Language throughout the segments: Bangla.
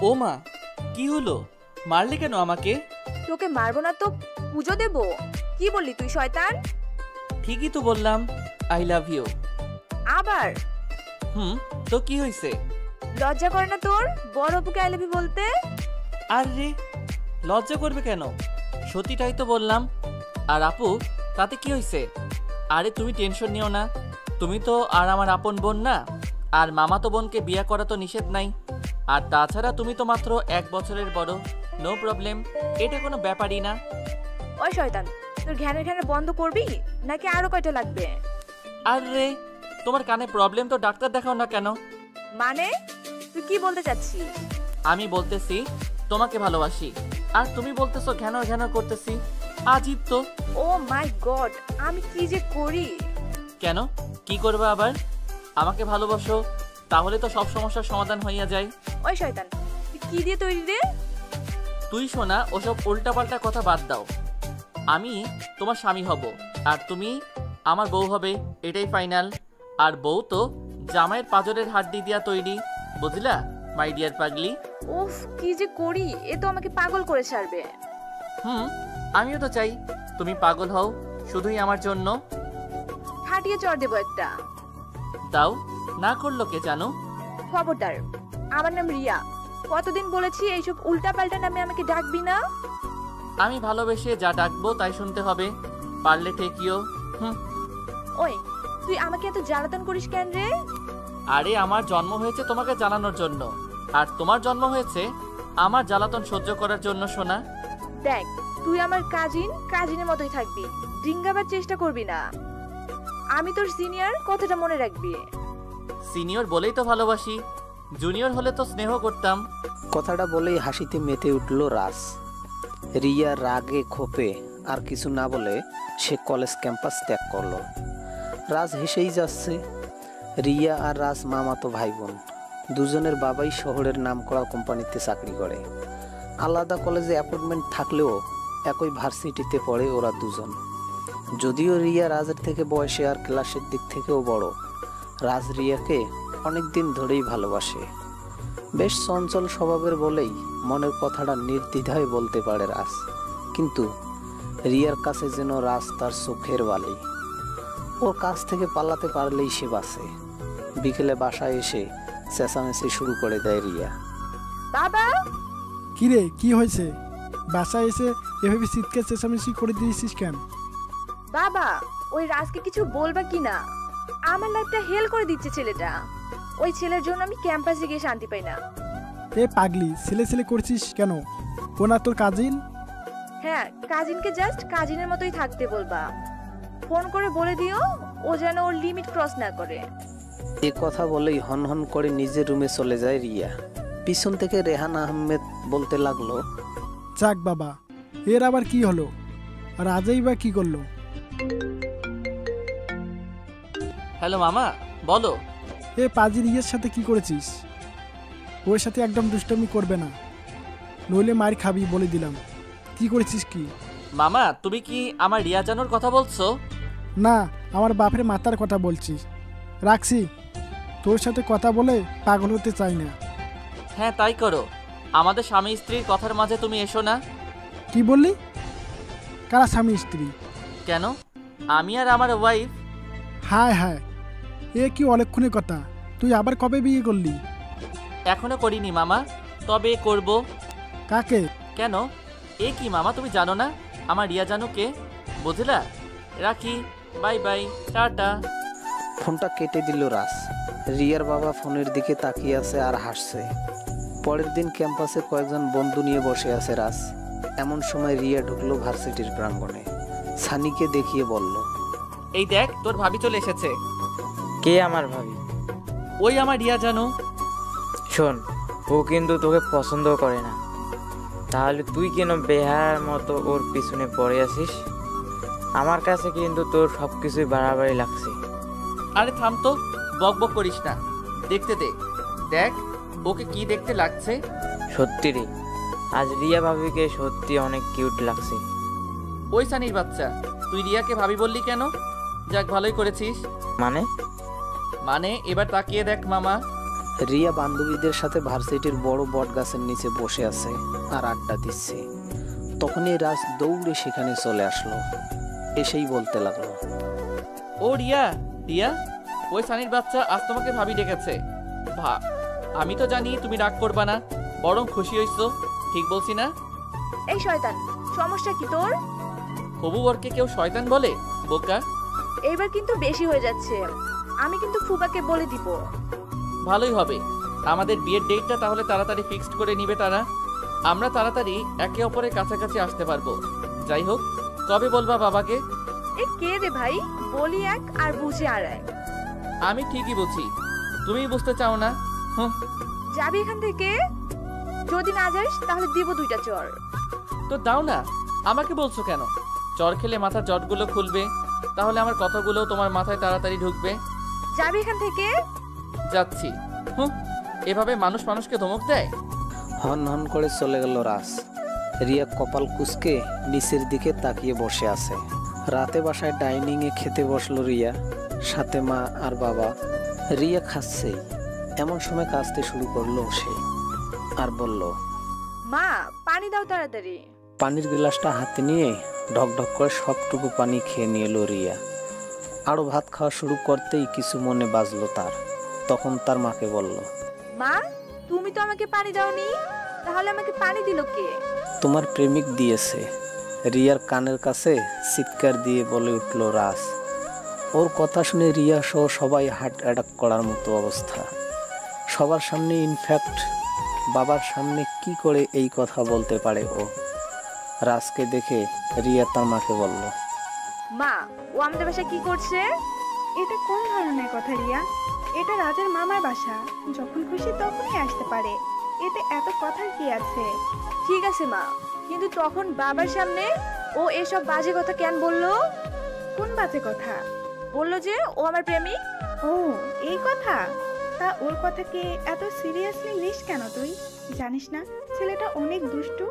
ও মা, কি হলো? মারলে কেন আমাকে? তোকে মারবো না তো পুজো দেব? কি বললি তুই শয়তান? ঠিকই তো বললাম, আই লাভ ইউ। আবার তো কি হয়েছে? লজ্জা করে না তোর বড় অপুকে আই লাভ ইউ বলতে? আরে লজ্জা করবে কেন? সত্যিটাই তো বললাম। আর আপু, তাতে কি হয়েছে? আরে তুমি টেনশন নিও না, তুমি তো আর আমার আপন বোন না। আর মামাতো বোনকে বিয়ে করা তো নিষেধ নাই। আর তাছাড়া তুমি তো মাত্র 1 বছরের বড়। নো প্রবলেম, এটা কোনো ব্যাপারই না। ওই শয়তান, তোর ঘ্যানের বন্ধ করবি নাকি আরো কয়টা লাগবে? আরে তোমার কানে প্রবলেম তো ডাক্তার দেখাও না কেন? মানে তুই কি বলতে চাচ্ছিস? আমি বলতেছি তোমাকে ভালোবাসি, আর তুমি বলতেছো ঘ্যানর ঘ্যানর করতেছি। আজীব তো। ও মাই গড, আমি কি যে করি! কেন, কি করবে আবার? আমাকে ভালোবাসো, তাহলে তো সব সমস্যার সমাধান হইয়া যায়। ওই শয়তান, তুই কি দিয়ে তৈরি রে? তুই শোনা, ওসব উল্টাপাল্টা কথা বাদ দাও। আমি তোমার স্বামী হব, আর তুমি আমার বউ হবে, এটাই ফাইনাল। আর বউ তো জামাইয়ের পাঁজরের হাড্ডি দিয়া তৈরি, বুঝলা মাই ডিয়ার পাগলি? উফ, কি যে করি, এ তো আমাকে পাগল করে ছাড়বে। আমিও তো চাই তুমি পাগল হও, শুধুই আমার জন্য। খাটিয়ে চড় দেবো একটা। দাও, না করলো কে জানো? খবরদার, আমার নাম রিয়া। কতদিন বলেছি এইসব উল্টাপাল্টা নামে আমাকে ডাকবি না। আমি ভালোবেসে যা ডাকবো তাই শুনতে হবে, পারলে ঠেকিও। ওই, তুই আমাকে এত জ্বালাতন করিস কেন রে? আরে আমার জন্ম হয়েছে তোমাকে জানানোর জন্য, আর তোমার জন্ম হয়েছে আমার জ্বালাতন সহ্য করার জন্য। শোনা, দেখ, তুই আমার কাজিনের মতোই থাকবি, ডিঙ্গাবার চেষ্টা করবি না। আমি তোর সিনিয়র, কথাটা মনে রাখবি। সিনিয়র বলেই তো ভালোবাসি, জুনিয়র হলে তো স্নেহ করতাম। কথাটা বলেই হাসিতে মেতে উঠল রাজ। রিয়া রাগে ক্ষোভে আর কিছু না বলে সে কলেজ ক্যাম্পাস ত্যাগ করলো। রাজ হেসেই যাচ্ছে। রিয়া আর রাজ মামাতো ভাই বোন। দুজনের বাবাই শহরের নামকরা কোম্পানিতে চাকরি করে। আলাদা কলেজে অ্যাপয়েন্টমেন্ট থাকলেও একই ভার্সিটিতে পড়ে ওরা দুজন। যদিও রিয়া রাজের থেকে বয়সে আর ক্লাসের দিক থেকেও বড়, রাজ রিয়াকে অনেক দিন ধরেই ভালোবাসে। বেশ চঞ্চল স্বভাবের বলেই মনের কথাটা নির্দ্বিধায় বলতে পারে রাজ। কিন্তু রিয়ার কাছে যেন রাজ তার চোখের বালি। ওর কাছ থেকে পালাতে পারলেই সে বাঁচে। বিকেলে বাসায় এসে চেঁচামেচি শুরু করে দেয় রিয়া। বাবা! কিরে, কি হয়েছে? বাসায় এসে এভাবে চিৎকার চেঁচামেচি করে দিয়েছিস কেন? বাবা, ওই রাজকে কিছু বলবা কিনা? আমার লাইফটা হেল করে দিচ্ছে ছেলেটা। ওই ছেলের জন্য আমি ক্যাম্পাসে গিয়ে শান্তি পাই না। এ পাগলি, ছেলে করছিস কেন? ও না তোর কাজিন? হ্যাঁ, কাজিনকে জাস্ট কাজিনের মতোই থাকতে বলবা। ফোন করে বলে দিও ও যেন ওর লিমিট ক্রস না করে। এ কথা বলেই হনহন করে নিজের রুমে চলে যায় রিয়া। পিছন থেকে রেহান আহমেদ বলতে লাগলো, যাক বাবা, এর আবার কি হলো? আর আজই বা কি করলো? হ্যালো মামা, বলো। এ পাজি রিয়ার সাথে কি করেছিস? ওর সাথে একদম দুষ্টামি করবে না, নইলে মার খাবি বলে দিলাম। কি করেছিস কি? মামা, তুমি কি আমার রিয়া জানোর কথা বলছো? না, আমার বাপের মাতার কথা বলছিস। রাখছি, তোর সাথে কথা বলে পাগল হতে চাই না। হ্যাঁ তাই করো, আমাদের স্বামী স্ত্রীর কথার মাঝে তুমি এসো না। কি বললি? কারা স্বামী স্ত্রী? কেন, আমি আর আমার ওয়াইফ। হায় হায়, এ কি অলক্ষণের কথা! তুই আবার কবে বিয়ে করলি? এখনো করিনি মামা, তবে করব। কাকে? কেন, এ কি মামা, তুমি জানো না আমার রিয়া জানো কে? বুঝলা? রাখি, বাই বাই, টাটা। ফোনটা কেটে দিল রাজ। রিয়ার বাবা ফোনের দিকে তাকিয়ে আছে আর হাসছে। পরের দিন ক্যাম্পাসে কয়েকজন বন্ধু নিয়ে বসে আছে রাজ। এমন সময় রিয়া ঢুকলো ভার্সিটির প্রাঙ্গণে। সানিকে দেখিয়ে বলল, এই দেখ, তোর ভাবি চলে এসেছে। কে আমার ভাবি? ওই আমার রিয়া জানো। শোন, ও কিন্তু তোকে পছন্দ করে না। তাহলে তুই কেন বেহার মতো ওর পিছনে পড়ে আসিস? আমার কাছে কিন্তু তোর সবকিছুই বাড়াবাড়ি লাগছে। আরে থাম তো, বক বক করিস না, দেখতে দে। দেখ ওকে কি দেখতে লাগছে। সত্যি রে, আজ রিয়া ভাবিকে সত্যি অনেক কিউট লাগছে। ওই সানির বাচ্চা, তুই রিয়াকে ভাবি বললি কেন? যাক, ভালোই করেছিস। মানে এবার তাকিয়ে দেখ মামা। রিয়া বান্ধবীদের সাথে ভার্সিটির বড় বট গাছের নিচে বসে আছে আর আড্ডা দিচ্ছে। তখনই রাজ দৌড়ে সেখানে চলে আসলো, এসেই বলতে লাগলো, ও রিয়া, রিয়া, ওই সানির বাচ্চা আজ তোমাকে ভাবি ডেকেছে। আমি তো জানি তুমি রাগ করবা না, বরং খুশি হইছো। ঠিক বলছি না? এই শয়তান, সমস্যা কি তোর? হবু বরকে কেউ শয়তান বলে? বোকা। এইবার কিন্তু বেশি হয়ে যাচ্ছে। আমি কিন্তু ফুবাকে বলে দিব। ভালোই হবে, আমাদের বিয়ের ডেটটা তাহলে তাড়াতাড়ি ফিক্সড করে নিবে তারা। আমরা তাড়াতাড়ি একে অপরের কাছাকাছি আসতে পারবো। যাই হোক, কবে বলবা বাবাকে? এ কে রে ভাই, বলি এক আর বুঝে আর এক। আমি ঠিকই বুঝি, তুমি বুঝতে চাও না। হুম। যাবি এখান থেকে? যদি না যাস তাহলে দিব 2টা চর। তো দাও না, আমাকে বলছো কেন? চর খেলে মাথার জটগুলো খুলবে, তাহলে আমার কথাগুলো তোমার মাথায় তাড়াতাড়ি ঢুকবে। যাবি এখান থেকে? যাচ্ছি। হুম, এভাবে মানুষ মানুষকে ধমক দেয়? হন হন করে চলে গেল রাজ। রিয়া কপাল কুঁচকে নিচের দিকে তাকিয়ে বসে আছে। রাতে বাসায় ডাইনিংয়ে খেতে বসলো রিয়া, সাথে মা আর বাবা। রিয়া খাচ্ছেই এমন সময় কাঁদতে শুরু করলো সে, আর বলল, মা পানি দাও তাড়াতাড়ি। পানির গ্লাসটা হাতে নিয়ে ঢক ঢক করে সবটুকু পানি খেয়ে নিল রিয়া। আরো ভাত খাওয়া শুরু করতেই কিছু মনে বাজলো তার। তখন তার মাকে বলল, মা তুমি তো আমাকে পানি দাওনি, তাহলে আমাকে পানি দিল কে? তোমার প্রেমিক দিয়েছে। রিয়ার কানের কাছে চিৎকার দিয়ে বলে উঠল রাজ। ওর কথা শুনে রিয়া সহ সবাই হার্ট অ্যাটাক করার মতো অবস্থা। সবার সামনে, ইনফ্যাক্ট বাবার সামনে কি করে এই কথা বলতে পারে ও? রাজকে দেখে রিয়া তার মাকে বলল, মা ও আমাদের বাসায় কি করছে? এটা কোন ধরনের কথা রিয়া? এটা রাজার মামার বাসা, যখন খুশি তখনই আসতে পারে। এতে এত কথার কি আছে? ঠিক আছে মা, কিন্তু তখন বাবার সামনে ও এসব বাজে কথা কেন বললো? কোন বাজে কথা? বললো যে ও আমার প্রেমিক। ও এই কথা? তা ওর কথাকে এত সিরিয়াসলি নিস কেন তুই? জানিস না ছেলেটা অনেক দুষ্টু,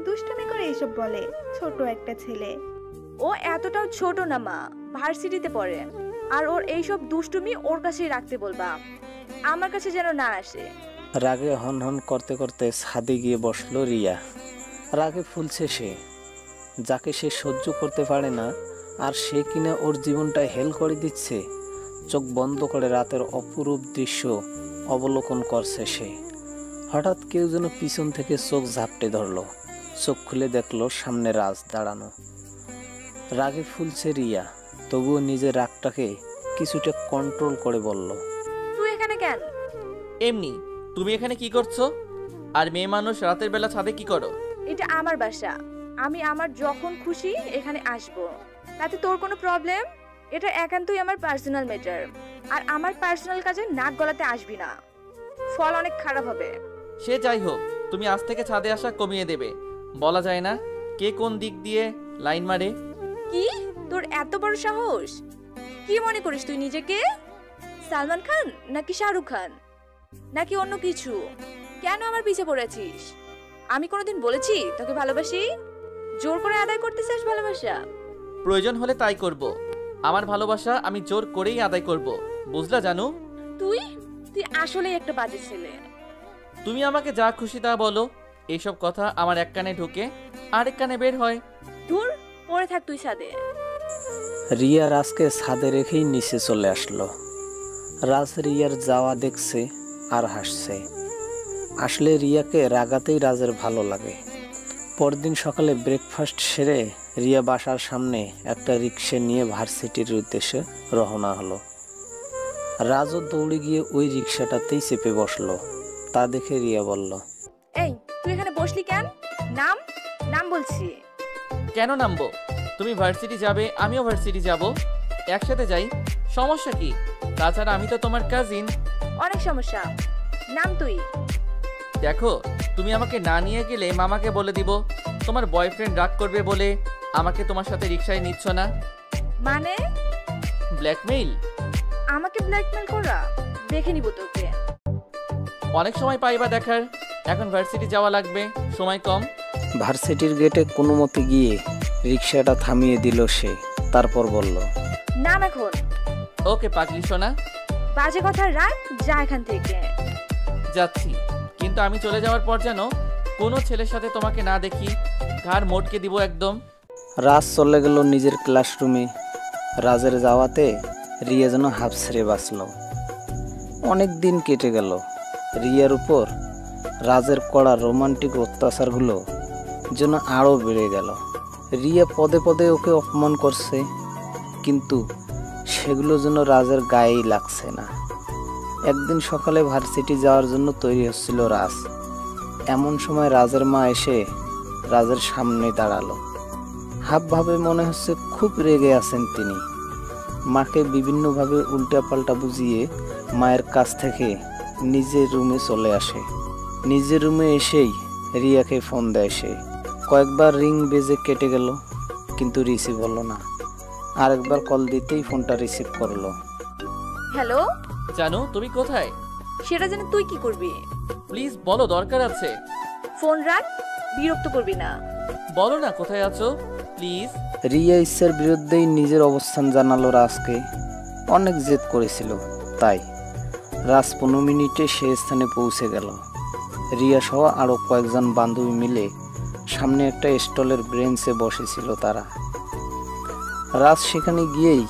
দুষ্টুমি করে এসব বলে। ছোট একটা ছেলে। ও এতটাও ছোট না মা, ভার্সিটিতে পড়ে। আর ওর এইসব দুষ্টুমি ওর কাছেই রাখতে বলবা, আমার কাছে যেন না আসে। রাগে হন হন করতে করতে ছাদে গিয়ে বসলো রিয়া। রাগে ফুলছে সে, যাকে সে সহ্য করতে পারে না, আর সে কিনা ওর জীবনটা হেল করে দিচ্ছে। চোখ বন্ধ করে রাতের অপরূপ দৃশ্য অবলোকন করছে সে। হঠাৎ কেউ যেন পিছন থেকে চোখ ঝাপটে ধরলো। চোখ খুলে দেখলো সামনে রাজ দাঁড়ানো। রাগে ফুলছে রিয়া, তবুও নিজের রাগটাকে কিছুটা কন্ট্রোল করে বলল, তুই এখানে কেন? এমনি। তুমি এখানে কি করছো? আর মেয়ে মানুষ রাতের বেলা ছাদে কি করো? এটা আমার বাসা, আমি আমার যখন খুশি এখানে আসবো। তাতে তোর কোনো প্রবলেম? এটা একান্তই আমার পার্সোনাল ম্যাটার, আর আমার পার্সোনাল কাজে নাক গলাতে আসবি না, ফল অনেক খারাপ হবে। সে যাই হোক, তুমি আজ থেকে ছাদে আসা কমিয়ে দেবে। বলা যায় না কে কোন দিক দিয়ে লাইন মারে। কি তোর এত বড় সাহস? কি মনে করিস তুই নিজেকে? সালমান খান নাকি শাহরুখ খান নাকি অন্য কিছু? কেন আমার পিছে পড়েছিস? আমি কোনোদিন বলেছি তোকে ভালোবাসি? জোর করে আদায় করতে চাস ভালোবাসা? প্রয়োজন হলে তাই করব। আমার ভালোবাসা আমি জোর করেই আদায় করব, বুঝলা জানু? তুই তুই আসলেই একটা বাজে ছেলে। তুমি আমাকে যা খুশি তা বলো, এইসব কথা আমার এক কানে ঢুকে আরেক কানে বের হয়। দূর, পড়ে থাক তুই ছাদে। রিয়া রাজকে ছাদে রেখেই নিচে চলে আসলো। রাজ রিয়ার যাওয়া দেখছে আর হাসছে। আসলে রিয়াকে রাগাতেই রাজের ভালো লাগে। পরদিন সকালে ব্রেকফাস্ট সেরে রিয়া বাসার সামনে একটা রিক্সা নিয়ে ভার্সিটির উদ্দেশ্যে রওনা হলো। রাজও দৌড়ে গিয়ে ওই রিক্সাটাতেই চেপে বসলো। তা দেখে রিয়া বলল, এই তুই এখানে বসলি কেন? নাম নাম বলছি। কেন নামবো? তুমি ভার্সিটি যাবে, আমিও ভার্সিটি যাব, একসাথে যাই, সমস্যা কি? তাছাড়া আমি তো তোমার কাজিন। অনেক সমস্যা। নাম তুই। দেখো, তুমি আমাকে না নিয়ে গেলে মামাকে বলে দিব তোমার বয়ফ্রেন্ড রাগ করবে বলে আমাকে তোমার সাথে রিক্সায় নিচ্ছ না। মানে? ব্ল্যাকমেইল। আমাকে ব্ল্যাকমেল করা? দেখে নিব তোকে। অনেক সময় পাইবা দেখার। এখন ভার্সিটি যাওয়া লাগবে, সময় কম। ভার্সিটির গেটে কোনো মতে গিয়ে রিক্সাটা থামিয়ে দিল সে। তারপর বলল, নাম এখন। ওকে পাগলি সোনা। বাজে কথা রাখ, যা এখান থেকে। যাচ্ছি, কিন্তু আমি চলে যাওয়ার পর যেন কোনো ছেলের সাথে তোমাকে না দেখি, ঘাড় মোটকে দিব একদম। রাজ চলে গেল নিজের ক্লাসরুমে। রাজের যাওয়াতে রিয়া যেন হাফ ছেড়ে বাঁচল। অনেক দিন কেটে গেল। রিয়ার উপর রাজের কড়া রোমান্টিক অত্যাচারগুলো যেন আরও বেড়ে গেল। রিয়া পদে পদে ওকে অপমান করছে, কিন্তু সেগুলো যেন রাজের গায়েই লাগছে না। একদিন সকালে ভার্সিটি যাওয়ার জন্য তৈরি হচ্ছিল রাজ। এমন সময় রাজের মা এসে রাজের সামনে দাঁড়ালো। হাবভাবে মনে হচ্ছে খুব রেগে আছেন তিনি। মাকে বিভিন্নভাবে উল্টাপাল্টা বুঝিয়ে মায়ের কাছ থেকে নিজের রুমে চলে আসে। নিজের রুমে এসেই রিয়াকে ফোন দেয় সে। কয়েকবার রিং বেজে কেটে গেল, কিন্তু রিসিভ হলো না। আরেকবার কল দিতেই ফোনটা রিসিভ করলো। হ্যালো, জানো তুমি কোথায়? সেটা জেনে তুই কি করবি? প্লিজ বলো, দরকার আছে। ফোন রাখ, বিরক্ত করবি না। বলো না কোথায় আছো প্লিজ। রিয়া ইচ্ছার বিরুদ্ধেই নিজের অবস্থান জানালো রাজকে। অনেক জেদ করেছিল, তাই রাজ 15 মিনিটে সে স্থানে পৌঁছে গেল। রিয়া সহ আরও কয়েকজন বান্ধবী মিলে সামনে একটা স্টলের ব্রেঞ্চে বসেছিল তারা। রাজ সেখানে গিয়েই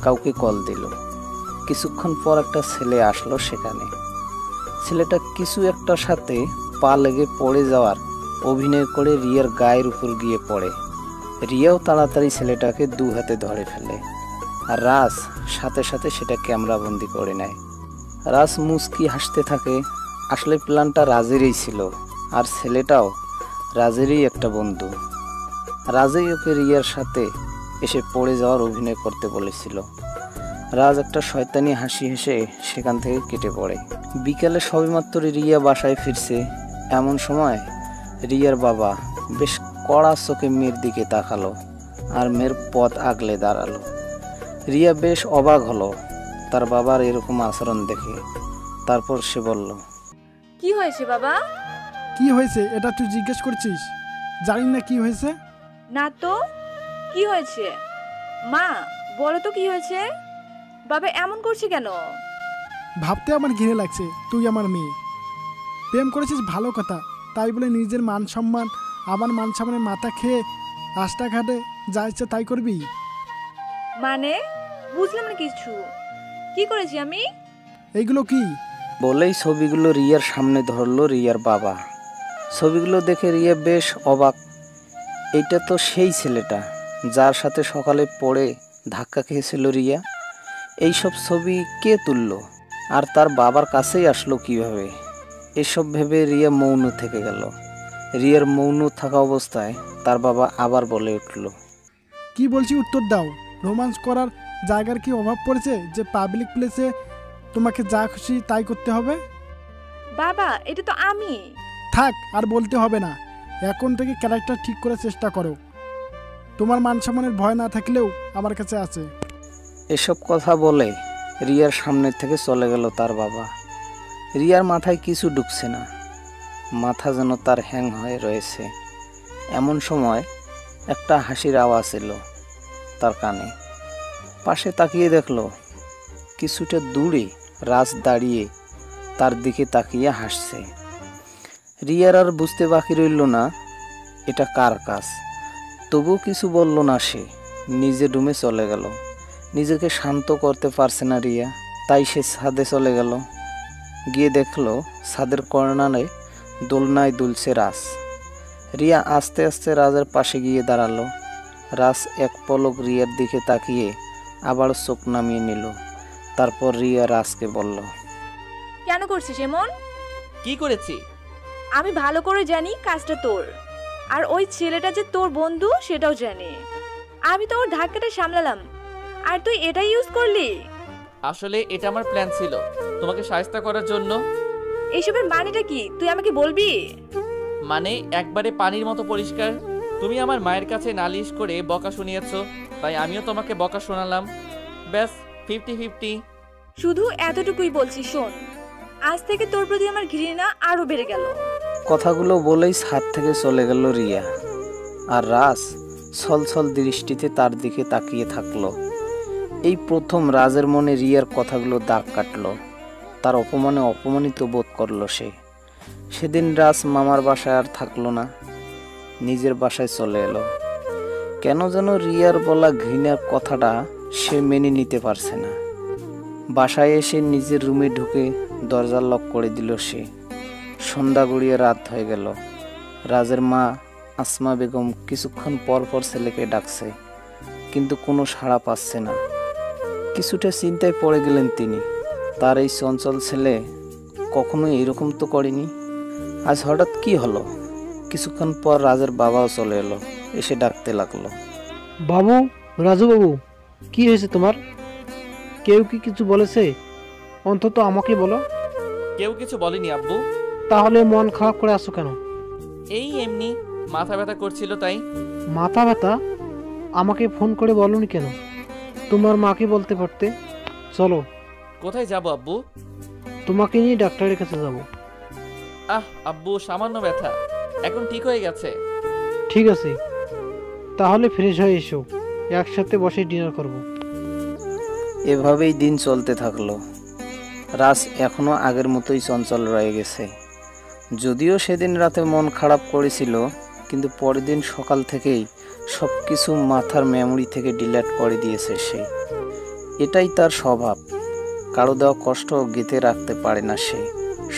কাউকে কল দিল। কিছুক্ষণ পর একটা ছেলে আসলো সেখানে। ছেলেটা কিছু একটার সাথে পা লেগে পড়ে যাওয়ার অভিনয় করে রিয়ার গায়ের উপর গিয়ে পড়ে। রিয়াও তাড়াতাড়ি ছেলেটাকে 2 হাতে ধরে ফেলে, আর রাজ সাথে সাথে সেটা ক্যামেরাবন্দি করে নেয়। রাজ মুচকি হাসতে থাকে। আসলে প্ল্যানটা রাজেরই ছিল, আর ছেলেটাও রাজেরই একটা বন্ধু। রাজেই ওকে রিয়ার সাথে এসে পড়ে যাওয়ার অভিনয় করতে বলেছিল। রাজ একটা শয়তানি হাসি হেসে সেখান থেকে কেটে পড়ে। বিকালে সবেমাত্র রিয়া বাসায় ফিরছে। এমন সময় রিয়ার বাবা বেশ কড়া চোখে মেয়ের দিকে তাকালো, আর মেয়ের পথ আগলে দাঁড়ালো। রিয়া বেশ অবাক হলো তার বাবার এরকম আচরণ দেখে। তারপর সে বলল, কি হয়েছে বাবা? কি হয়েছে এটা তুই জিজ্ঞেস করছিস? জানি না কি হয়েছে। না তো, কি হয়েছে? মা বলো তো কি হয়েছে? বাবা এমন করছে কেন? ভাবতে আমার ঘিরে লাগছে, তুই আমার মেয়ে, প্রেম করেছিস ভালো কথা, তাই বলে নিজের মান সম্মান আমার মান সম্মানে মাথা খেয়ে রাস্তাঘাটে যা ইচ্ছে তাই করবি? মানে বুঝলাম না কিছু। কি করেছি আমি? এইগুলো কি? বলেই ছবিগুলো রিয়ার সামনে ধরলো রিয়ার বাবা। ছবিগুলো দেখে রিয়া বেশ অবাক। এইটা তো সেই ছেলেটা যার সাথে সকালে পড়ে ধাক্কা খেয়েছিল রিয়া। এইসব ছবি কে তুললো, আর তার বাবার কাছেই আসলো কিভাবে? এসব ভেবে রিয়া মৌন থেকে গেল। রিয়ার মৌন থাকা অবস্থায় তার বাবা আবার বলে উঠল, কি বলছি উত্তর দাও। রোমান্স করার জায়গার কি অভাব পড়েছে যে পাবলিক প্লেসে তোমাকে যা খুশি তাই করতে হবে? বাবা এটা তো আমি। থাক, আর বলতে হবে না। এখন থেকে ক্যারেক্টার ঠিক করার চেষ্টা করো। তোমার মান সম্মানের ভয় না থাকলেও আমার কাছে আছে। এসব কথা বলে রিয়ার সামনে থেকে চলে গেল তার বাবা। রিয়ার মাথায় কিছু ঢুকছে না, মাথা যেন তার হ্যাং হয়ে রয়েছে। এমন সময় একটা হাসির আওয়াজ এলো তার কানে। পাশে তাকিয়ে দেখলো কিছুটা দূরে রাজ দাঁড়িয়ে তার দিকে তাকিয়ে হাসছে। রিয়ার আর বুঝতে বাকি রইল না এটা কার কাজ। তবুও কিছু বলল না সে, নিজের রুমে চলে গেল। নিজেকে শান্ত করতে পারছে না রিয়া, তাই সে ছাদে চলে গেল। গিয়ে দেখলো ছাদের কর্নারে দোলনায় দুলছে রাজ। রিয়া আস্তে আস্তে রাজের পাশে গিয়ে দাঁড়ালো। রাজ এক পলক রিয়ার দিকে তাকিয়ে আবার চোখ নামিয়ে নিল। তারপর রিয়া রাজকে বলল, কেন করছিস এমন? কি করেছি? আমি ভালো করে জানি কাজটা তোর, আর ওই ছেলেটা যে তোর বন্ধু সেটাও জানি। আমি তো ওর ধাক্কাটা সামলালাম, আর তুই এটাই ইউজ করলি। আসলে এটা আমার প্ল্যান ছিল, তোমাকে সাহায্য করার জন্য। এসবের মানেটা কি তুই আমাকে বলবি? মানে একবারে পানির মতো পরিষ্কার। তুমি আমার মায়ের কাছে নালিশ করে বকা শুনিয়েছো, তাই আমিও তোমাকে বকা শোনালাম। ব্যাস 50-50। শুধু এতটুকুই বলছি, শোন, আজ থেকে তোর প্রতি আমার ঘৃণা আরো বেড়ে গেল। কথাগুলো বলেই ছাদ থেকে চলে গেল রিয়া। আর রাজ ছলছল দৃষ্টিতে তার দিকে তাকিয়ে থাকলো। এই প্রথম রাজের মনে রিয়ার কথাগুলো দাগ কাটলো। তার অপমানে অপমানিত বোধ করলো সে। সেদিন রাজ মামার বাসায় আর থাকলো না, নিজের বাসায় চলে এলো। কেন যেন রিয়ার বলা ঘৃণার কথাটা সে মেনে নিতে পারছে না। বাসায় এসে নিজের রুমে ঢুকে দরজা লক করে দিল সে। সন্ধ্যা গড়িয়ে রাত হয়ে গেল। রাজের মা আসমা বেগম কিছুক্ষণ পর পর ছেলেকে ডাকছে, কিন্তু কোনো সাড়া পাচ্ছে না। কিছুটা চিন্তায় পড়ে গেলেন তিনি। তার এই চঞ্চল ছেলে কখনো এরকম তো করেনি, আজ হঠাৎ কি হলো? কিছুক্ষণ পর রাজের বাবাও চলে এলো, এসে ডাকতে লাগলো। বাবু, রাজু বাবু, কি হয়েছে তোমার? কেউ কি কিছু বলেছে? অন্তত আমাকে বলো। কেউ কিছু বলেনি আব্বু। তাহলে মন খারাপ করে আসো কেন? এই এমনি মাথা ব্যথা করছিল তাই। মাথা ব্যথা? আমাকে ফোন করে বলনি কেন? তোমার মাকে বলতে পারতে। চলো। কোথায় যাব আব্বু? তোমাকে নিয়ে ডাক্তারের কাছে যাব। আব্বু সামান্য ব্যথা, এখন ঠিক হয়ে গেছে। ঠিক আছে, তাহলে ফ্রেশ হয়ে এসো, একসাথে বসে ডিনার করব। এভাবেই দিন চলতে থাকলো। রাজ এখনো আগের মতোই চঞ্চল রয়ে গেছে। যদিও সেদিন রাতে মন খারাপ করেছিল, কিন্তু পরের দিন সকাল থেকেই সব কিছু মাথার মেমোরি থেকে ডিলিট করে দিয়েছে সে। এটাই তার স্বভাব। কারো দেওয়া কষ্ট গেঁথে রাখতে পারে না সে,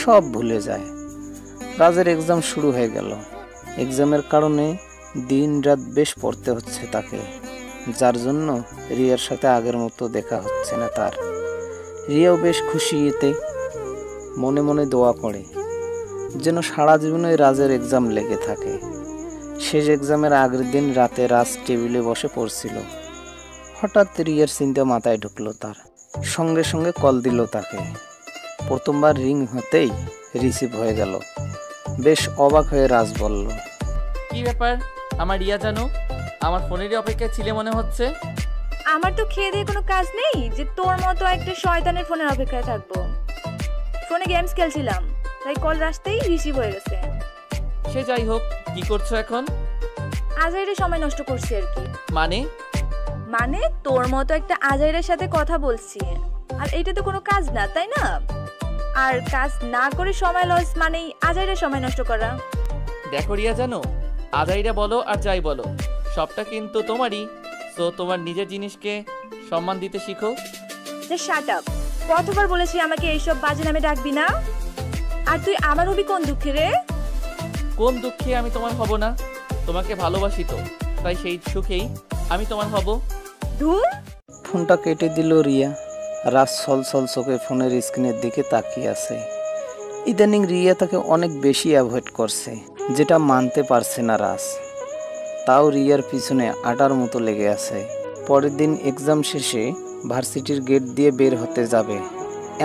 সব ভুলে যায়। রাজের এক্সাম শুরু হয়ে গেল। এক্সামের কারণে দিন রাত বেশ পড়তে হচ্ছে তাকে, যার জন্য রিয়ার সাথে আগের মতো দেখা হচ্ছে না তার। রিয়াও বেশ খুশি এতে, মনে মনে দোয়া করে যেন সারা জীবনে রাজের এক্সাম লেগে থাকে। শেষ এক্সামের আগের দিন রাতে রাজ টেবিলে বসে পড়ছিল। হঠাৎ রিয়ার চিন্তা মাথায় ঢুকলো তার। সঙ্গে সঙ্গে কল দিল তাকে। প্রথমবার রিং হতেই রিসিভ হয়ে গেল। বেশ অবাক হয়ে রাজ বলল, কি ব্যাপার আমার রিয়া জানো? আমার ফোনেরই অপেক্ষায় ছিলে মনে হচ্ছে। আমার তো খেয়ে দিয়ে কোনো কাজ নেই যে তোর মতো একটা শয়তানের ফোনের অপেক্ষায় থাকবো। ফোনে গেমস খেলছিলাম, তাই কল আসতেই রিসিভ হয়ে গেছে। সে যাই হোক, কি করছো এখন? আজাইরে সময় নষ্ট করছি আর কি। মানে তোর মতো একটা আজাইরের সাথে কথা বলছি, আর এইটা তো কোনো কাজ না, তাই না? আর কাজ না করে সময় লস মানেই আজাইরের সময় নষ্ট করা। দেখো রিয়া জানো, আদাইরা বলো আর যাই বলো, সবটা কিন্তু তোমারই। তো তোমার নিজের জিনিসকে সম্মান দিতে শিখো। যে শাট আপ, কতবার বলেছি আমাকে এইসব বাজে নামে ডাকবি না। আর তুই আমার হবি কোন দুঃখে রে? কোন দুঃখে আমি তোমার হব না? তোমাকে ভালোবাসি তো, তাই সেই সুখেই আমি তোমার হব। ধুর। ফোনটা কেটে দিল রিয়া। রাজ ছলছল চোখে ফোনের স্ক্রিনের দিকে তাকিয়ে আছে। ইদানিং রিয়া তাকে অনেক বেশি অ্যাভয়েড করছে, যেটা মানতে পারছে না রাজ। তাও রিয়ার পিছনে আটার মতো লেগে আছে। পরের দিন এক্সাম শেষে ভার্সিটির গেট দিয়ে বের হতে যাবে,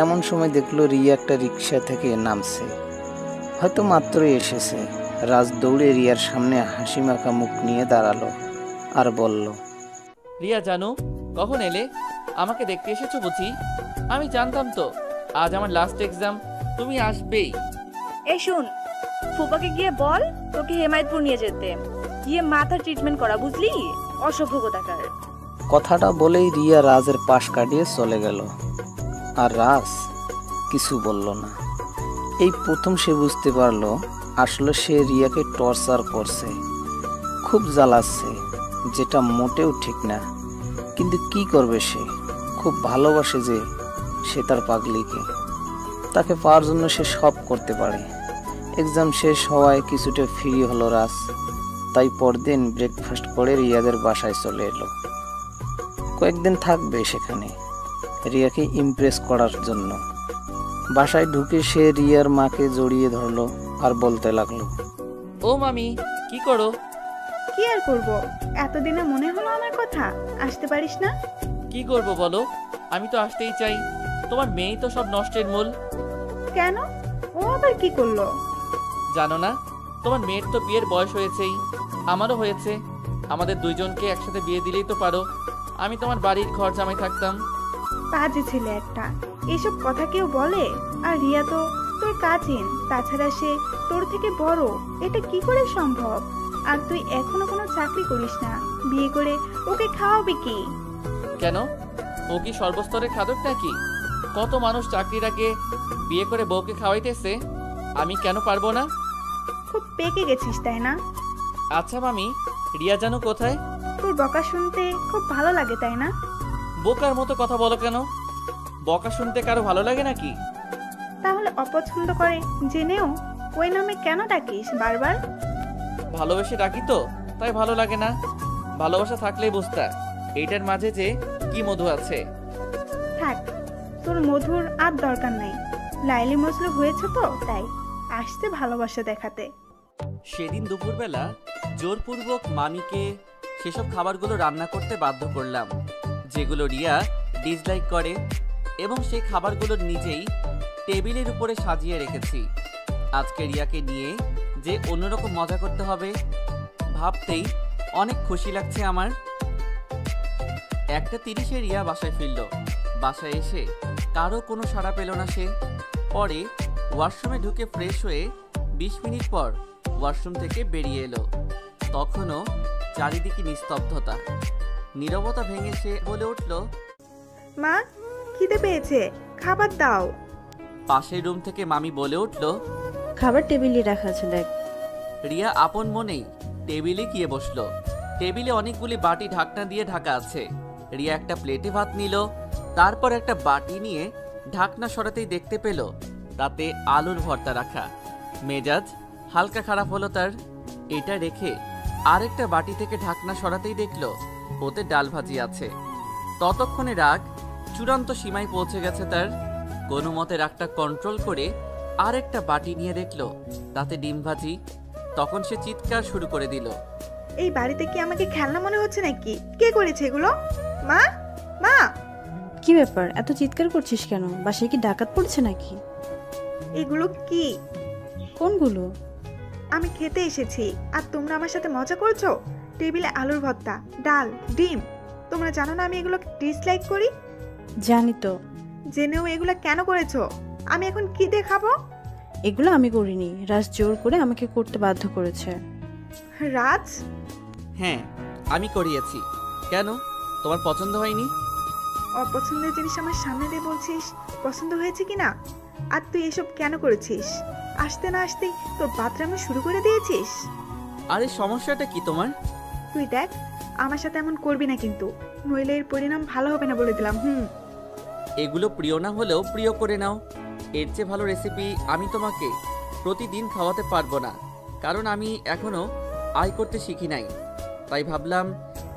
এমন সময় দেখলো রিয়া একটা রিক্সা থেকে নামছে। হয়তো মাত্রই এসেছে। রাজ দৌড়ে রিয়ার সামনে হাসি মাখা মুখ নিয়ে দাঁড়ালো আর বলল, রিয়া জানো, কখন এলে? আমাকে দেখতে এসেছো বুঝি? আমি জানতাম তো আজ আমার লাস্ট এক্সাম, তুমি আসবেই। এই শুন, ফুপাকে গিয়ে বল তোকে হেমায়তপুর নিয়ে যেতে, গিয়ে মাথার ট্রিটমেন্ট করা, বুঝলি? অসভ্য কোথাকার। কথাটা বলেই রিয়া রাজের পাশ কাটিয়ে চলে গেল। আর রাজ কিছু বলল না। এই প্রথম সে বুঝতে পারলো আসলে সে রিয়াকে টর্চার করছে, খুব জ্বালাচ্ছে, যেটা মোটেও ঠিক না। কিন্তু কি করবে সে? খুব ভালোবাসে যে সে তার পাগলিকে। তাকে পাওয়ার জন্য সে সব করতে পারে। এক্সাম শেষ হওয়ায় কিছুটা ফ্রি হলো রাজ, তাই পরদিন ব্রেকফাস্ট করে রিয়াদের বাসায় চলে এলো। কয়েকদিন থাকবে সেখানে, রিয়াকে ইমপ্রেস করার জন্য। বাসায় ঢুকে সে রিয়ার মাকে জড়িয়ে ধরলো আর বলতে লাগলো, ও মামি, কি করো? কি আর করব, এতদিনে মনে হলো আমার কথা, আসতে পারিস না? কি করব বলো, আমি তো আসতেই চাই। তোমার মেয়েই তো সব নষ্টের মূল। কেন? ও আবার কি করলো? জানো না, তোমার মেয়ের তো বিয়ের বয়স হয়েছেই, আমারও হয়েছে। আমাদের দুইজনকে একসাথে বিয়ে দিলেই তো পারো, আমি তোমার বাড়ির ঘর জামাই থাকতাম। বাজে ছেলে একটা, এসব কথা কেউ বলে? আর রিয়া তো তোর কাজিন, তাছাড়া সে তোর থেকে বড়, এটা কি করে সম্ভব? আর তুই এখনো কোনো চাকরি করিস না, বিয়ে করে ওকে খাওয়াবি কি? কেন, ও কি সর্বস্তরের খাদক নাকি? কত মানুষ চাকরির আগে বিয়ে করে বউকে খাওয়াইতেছে, আমি কেন পারবো না? খুব পেকে গেছিস তাই না? আচ্ছা মামি, রিয়া জানো কোথায়? তোর বকা শুনতে খুব ভালো লাগে তাই না? বোকার মতো কথা বলো কেন? বকা শুনতে কারো ভালো লাগে নাকি? তাহলে অপছন্দ করে জেনেও ওই নামে কেন ডাকিস বারবার? ভালোবেসে ডাকি তো, তাই ভালো লাগে না। ভালোবাসা থাকলেই বুঝতা এইটার মাঝে যে কি মধু আছে। থাক, তোর মধুর আর দরকার নাই। লাইলি মজলু হয়েছে তো তাই আসতে ভালোবাসা দেখাতে। সেদিন দুপুরবেলা জোরপূর্বক মামিকে সেসব খাবারগুলো রান্না করতে বাধ্য করলাম যেগুলো রিয়া ডিসলাইক করে, এবং সেই খাবারগুলো নিজেই টেবিলের উপরে সাজিয়ে রেখেছি। আজকে রিয়াকে নিয়ে যে অন্যরকম মজা করতে হবে ভাবতেই অনেক খুশি লাগছে আমার। 1:30-এ রিয়া বাসায় ফিরল। বাসায় এসে কারো কোনো সাড়া পেল না সে। পরে ওয়াশরুমে ঢুকে ফ্রেশ হয়ে 20 মিনিট পর ওয়াশরুম থেকে বেরিয়ে এলো। তখনও চারিদিকে নিস্তব্ধতা। নীরবতা ভেঙে সে বলে উঠল, মা, খিদে পেয়েছে, খাবার দাও। পাশের রুম থেকে মামি বলে উঠল, খাবার টেবিলে রাখা আছে দেখ। রিয়া আপন মনেই টেবিলে গিয়ে বসলো। টেবিলে অনেকগুলি বাটি ঢাকনা দিয়ে ঢাকা আছে। রিয়া একটা প্লেটে ভাত নিল, তারপর একটা বাটি নিয়ে ঢাকনা সরাতেই দেখতে পেল তাতে আলুর ভর্তা রাখা। মেজাজ হালকা খারাপ হলো তার। এটা রেখে আরেকটা বাটি থেকে ঢাকনা সরাতেই দেখল ওতে ডাল ভাজি আছে। ততক্ষণে রাগ চূড়ান্ত সীমায় পৌঁছে গেছে তার। কোনো মতে রাগটা কন্ট্রোল করে আরেকটা বাটি নিয়ে দেখল তাতে ডিম ভাজি। তখন সে চিৎকার শুরু করে দিল, এই বাড়িতে কি আমাকে খেলনা মনে হচ্ছে নাকি? কে করেছে এগুলো? মা, মা! কি ব্যাপার, এত চিৎকার করছিস কেন? বাসায় কি ডাকাত পড়ছে নাকি? এগুলো কি? কোনগুলো? আমি খেতে এসেছি আর তোমরা আমার সাথে মজা করছো। টেবিলে আলুর ভর্তা, ডাল, ডিম। তোমরা জানো না আমি এগুলো ডিসলাইক করি? জানি তো। জেনেও এগুলো কেন করেছো? আমি এখন কি দিয়ে খাবো? এগুলো আমি করিনি, রাজ জোর করে আমাকে করতে বাধ্য করেছে। রাজ? হ্যাঁ আমি করিয়েছি। কেন, তোমার পছন্দ হয়নি? অপছন্দের জিনিস আমার সামনে দিয়ে বলছিস পছন্দ হয়েছে কিনা? আর তুই এসব কেন করেছিস? আসতে না আসতেই তোর বাথরুমে শুরু করে দিয়েছিস। আরে সমস্যাটা কি তোমার? তুই দেখ, আমার সাথে এমন করবি না কিন্তু, নইলে এর পরিণাম ভালো হবে না বলে দিলাম। এগুলো প্রিয় না হলেও প্রিয় করে নাও। এর চেয়ে ভালো রেসিপি আমি তোমাকে প্রতিদিন খাওয়াতে পারবো না, কারণ আমি এখনো আয় করতে শিখি নাই। তাই ভাবলাম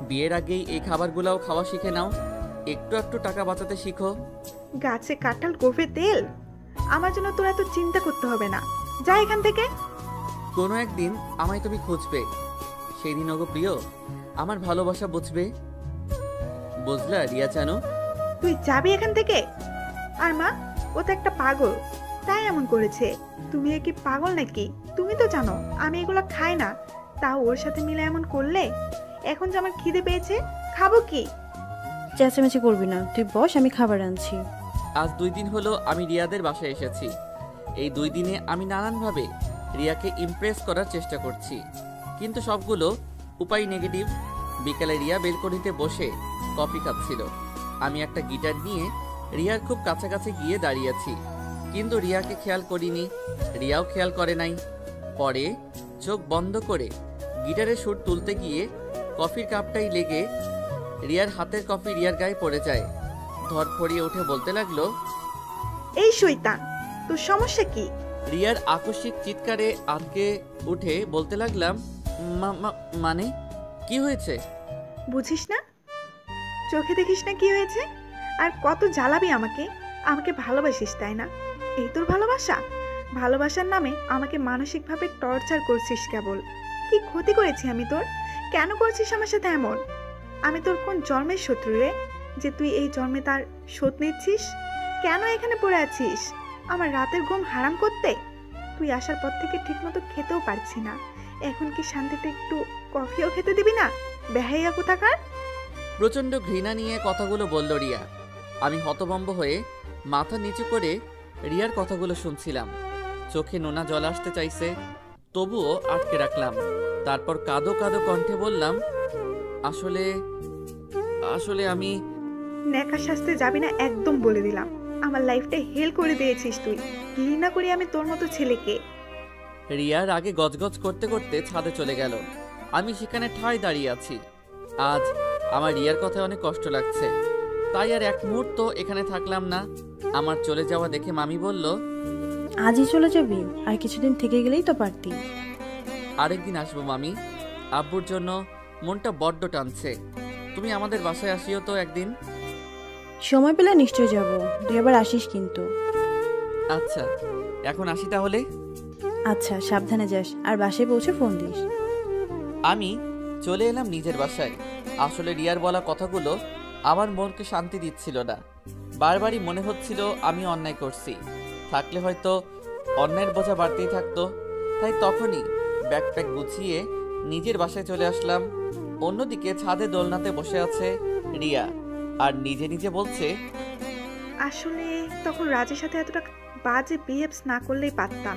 বিয়ের আগেই এই খাবারগুলোও খাওয়া শিখে নাও, একটু একটু টাকা বাঁচাতে শিখো। গাছে কাঁঠাল গোফে তেল, আমার জন্য তোর এত চিন্তা করতে হবে না। যা এখান থেকে। কোনো একদিন আমায় তুমি খুঁজবে, সেই দিন ওগো প্রিয় আমার ভালোবাসা বুঝবে। বুঝলা রিয়া জানো? তুই যাবি এখান থেকে? আর মা, ও তো একটা পাগল, তাই এমন করেছে। তুমি কি পাগল নাকি? তুমি তো জানো আমি এগুলো খাই না, তাও ওর সাথে মিলে এমন করলে। এখন যে আমার খিদে পেয়েছে, খাবো কি? চেঁচামেচি করবি না, তুই বস, আমি খাবার আনছি। আজ 2 দিন হলো আমি রিয়াদের বাসায় এসেছি। এই 2 দিনে আমি নানানভাবে রিয়াকে ইমপ্রেস করার চেষ্টা করছি, কিন্তু সবগুলো উপায় নেগেটিভ। বিকালে রিয়া বেলকনিতে বসে কফি খাচ্ছিল। আমি একটা গিটার নিয়ে রিয়ার খুব কাছাকাছি গিয়ে দাঁড়িয়েছি, কিন্তু রিয়াকে খেয়াল করিনি, রিয়াও খেয়াল করে নাই। পরে চোখ বন্ধ করে গিটারের সুর তুলতে গিয়ে কফির কাপটাই লেগে রিয়ার হাতের কফি রিয়ার গায়ে পড়ে যায়। ধরফড়িয়ে উঠে বলতে লাগলো, এই শয়তান, তোর সমস্যা কি? রিয়ার আকস্মিক চিৎকারে আটকে উঠে বলতে লাগলাম, মানে কি হয়েছে? বুঝিস না? চোখে দেখিস না কি হয়েছে? আর কত জ্বালাবি আমাকে? আমাকে ভালোবাসিস তাই না? এই তোর ভালোবাসা? ভালোবাসার নামে আমাকে মানসিকভাবে টর্চার করছিস কেবল। কি ক্ষতি করেছি আমি তোর? কেন করছিস আমার সাথে এমন? আমি তোর কোন জন্মের শত্রু রে, যে তুই এই জন্মে তার শোধ নিচ্ছিস? কেন এখানে পড়ে আছিস আমার রাতের ঘুম হারাম করতে? তুই আসার পর থেকে ঠিকমতো খেতেও পারছি না। এখন কি শান্তিতে একটু কফিও খেতে দিবি না? বেহাইয়া কোথাকার! প্রচন্ড ঘৃণা নিয়ে কথাগুলো বলল রিয়া। আমি হতভম্ব হয়ে মাথা নিচু করে রিয়ার কথাগুলো শুনছিলাম। চোখে নোনা জল আসতে চাইছে, তবুও আটকে রাখলাম। তারপর কাঁদো কাঁদো কণ্ঠে বললাম, আসলে আমি নেকা শাস্তে যাবি না একদম বলে দিলাম। আমার লাইফটা হেল করে দিয়েছিস তুই। ঘৃণা করি আমি তোর মতো ছেলেকে। রিয়ার আগে গজগজ করতে করতে ছাদে চলে গেল। আমি সেখানে ঠায় দাঁড়িয়ে আছি। আজ আমার রিয়ার কথায় অনেক কষ্ট লাগছে, তাই আর এক মুহূর্ত এখানে থাকলাম না। আমার চলে যাওয়া দেখে মামি বলল, আজই চলে যাবি? আর কিছুদিন থেকে গেলেই তো পারতি। আরেকদিন আসবো মামি, আব্বুর জন্য মনটা বড্ড টানছে। তুমি আমাদের বাসায় আসিও তো একদিন। সময় পেলে নিশ্চয় যাব, তুই আবার আসিস কিন্তু। আচ্ছা, এখন আসি তাহলে। আচ্ছা, সাবধানে যাস, আর বাসায় পৌঁছে ফোন দিস। আমি চলে এলাম নিজের বাসায়। আসলে রিয়ার বলা কথাগুলো আমার মনকে শান্তি দিচ্ছিল না। বারবারই মনে হচ্ছিল আমি অন্যায় করছি, থাকলে হয়তো অন্যায়ের বোঝা বাড়তেই থাকতো। তাই তখনই ব্যাকপ্যাক গুছিয়ে নিজের বাসায় চলে আসলাম। অন্যদিকে ছাদে দোলনাতে বসে আছে রিয়া, আর নিজে নিজে বলছে, আসলে তখন রাজের সাথে এতটা বাজে বিহেভস না করলেই পারতাম।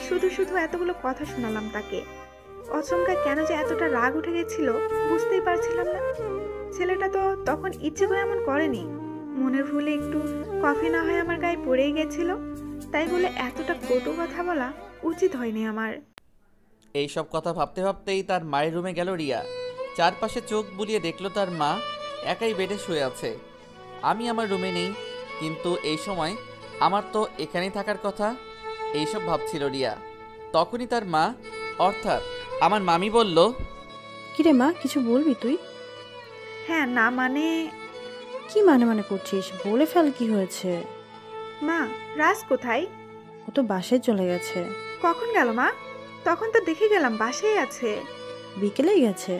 শুধু শুধু এতগুলো কথা শোনালাম তাকে। অচমকা কেন যে এতটা রাগ উঠে গেছিল বুঝতেই পারছিলাম না। ছেলেটা তো তখন ইচ্ছে করে এমন করেনি। মনের ভুলে একটু কফি না হয় আমার গায়ে পড়েই গেছিল, তাই বলে এতটা কটু কথা বলা উচিত হয়নি আমার। এইসব কথা ভাবতে ভাবতেই তার মায়ের রুমে গেল রিয়া। চারপাশে চোখ বুলিয়ে দেখলো তার মা একাই বেডে শুয়ে আছে। আমি আমার রুমে নেই, কিন্তু এই সময় আমার তো এখানেই থাকার কথা। এইসব ভাবছিল রিয়া। তখনই তার মা অর্থাৎ আমার মামি বলল, কিরে মা, কিছু বলবি তুই? হ্যাঁ, না মানে কি মানে মানে করছিস? বলে ফেল, কি হয়েছে? মা, রাজ কোথায়? ও তো বাসায় চলে গেছে। কখন গেল মা? তখন তো দেখে গেলাম বাসায় আছে। বিকেলেই গেছে।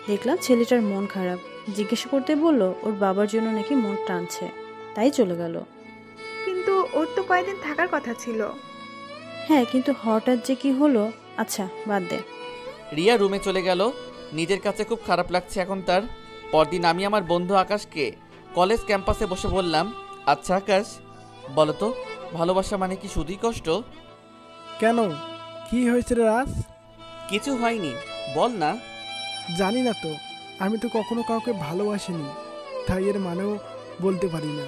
দেখলাম ছেলেটার মন খারাপ, জিজ্ঞেস করতে বলল ওর বাবার জন্য নাকি মন টানছে, তাই চলে গেল। কিন্তু ওর তো কয়েকদিন থাকার কথা ছিল। হ্যাঁ, কিন্তু হঠাৎ যে কি হলো। আচ্ছা, বাদ দে। রিয়া রুমে চলে গেল। নিজের কাছে খুব খারাপ লাগছে এখন তার। পরদিন আমি আমার বন্ধু আকাশকে কলেজ ক্যাম্পাসে বসে বললাম, আচ্ছা আকাশ, বলো তো ভালোবাসা মানে কি শুধুই কষ্ট? কেন, কি হয়েছে রে রাজ? কিছু হয়নি, বল না। জানি না তো, আমি তো কখনো কাউকে ভালোবাসিনি, তাই এর মানেও বলতে পারি না।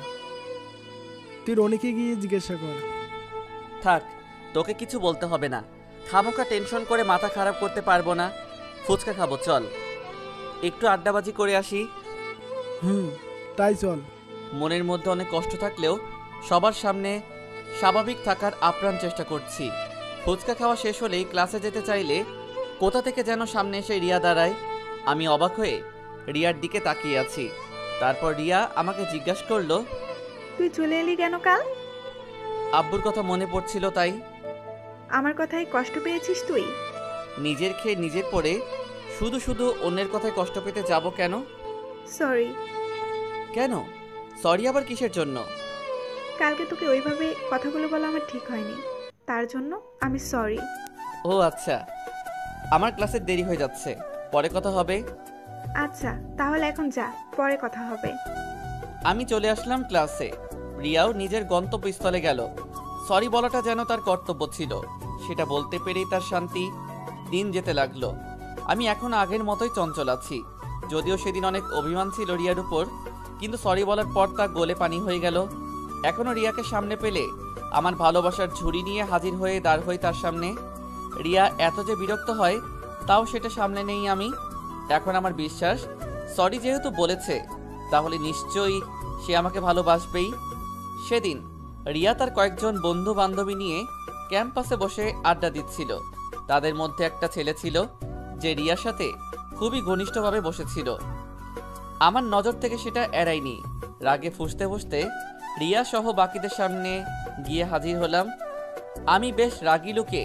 তুই রনিকে গিয়ে জিজ্ঞাসা কর। থাক, তোকে কিছু বলতে হবে না। খামোকা টেনশন করে মাথা খারাপ করতে পারবো না। ফুচকা খাবো, চল একটু আড্ডাবাজি করে আসি। তাই চল। মনের মধ্যে অনেক কষ্ট থাকলেও সবার সামনে স্বাভাবিক থাকার আপ্রাণ চেষ্টা করছি। ফুচকা খাওয়া শেষ হলেই ক্লাসে যেতে চাইলে কোথা থেকে যেন সামনে এসে রিয়া দাঁড়ায়। আমি অবাক হয়ে রিয়ার দিকে তাকিয়ে আছি। তারপর রিয়া আমাকে জিজ্ঞাসা করলো, তুই চলে এলি কেন কাল? আব্বুর কথা মনে পড়ছিল তাই। আমার কথায় কষ্ট পেয়েছিস তুই? নিজের খেয়ে নিজের পড়ে শুধু শুধু অন্যের কথায় কষ্ট পেতে যাব কেন? সরি। কেন সরি আবার কিসের জন্য? কালকে তোকে ওইভাবে কথাগুলো বলা আমার ঠিক হয়নি, তার জন্য আমি সরি। ও আচ্ছা, আমার ক্লাসের দেরি হয়ে যাচ্ছে, পরে কথা হবে। আচ্ছা, তাহলে এখন যা, পরে কথা হবে। আমি চলে আসলাম ক্লাসে। রিয়াও নিজের গন্তব্যস্থলে গেল। সরি বলাটা যেন তার কর্তব্য ছিল, সেটা বলতে পেরেই তার শান্তি। দিন যেতে লাগলো। আমি এখন আগের মতোই চঞ্চল আছি। যদিও সেদিন অনেক অভিমান ছিল রিয়ার উপর, কিন্তু সরি বলার পর তা গলে পানি হয়ে গেল। এখনও রিয়াকে সামনে পেলে আমার ভালোবাসার ঝুড়ি নিয়ে হাজির হয়ে দাঁড় হই তার সামনে। রিয়া এত যে বিরক্ত হয় তাও সেটা সামনে নেই আমি। এখন আমার বিশ্বাস, সরি যেহেতু বলেছে তাহলে নিশ্চয়ই সে আমাকে ভালোবাসবেই। সেদিন রিয়া তার কয়েকজন বন্ধু বান্ধবী নিয়ে ক্যাম্পাসে বসে আড্ডা দিচ্ছিল। তাদের মধ্যে একটা ছেলে ছিল যে রিয়ার সাথে খুবই ঘনিষ্ঠভাবে বসেছিল। আমার নজর থেকে সেটা এড়ায়নি। রাগে ফুঁসতে ফুঁসতে রিয়া সহ বাকিদের সামনে গিয়ে হাজির হলাম। আমি বেশ রাগী লোকে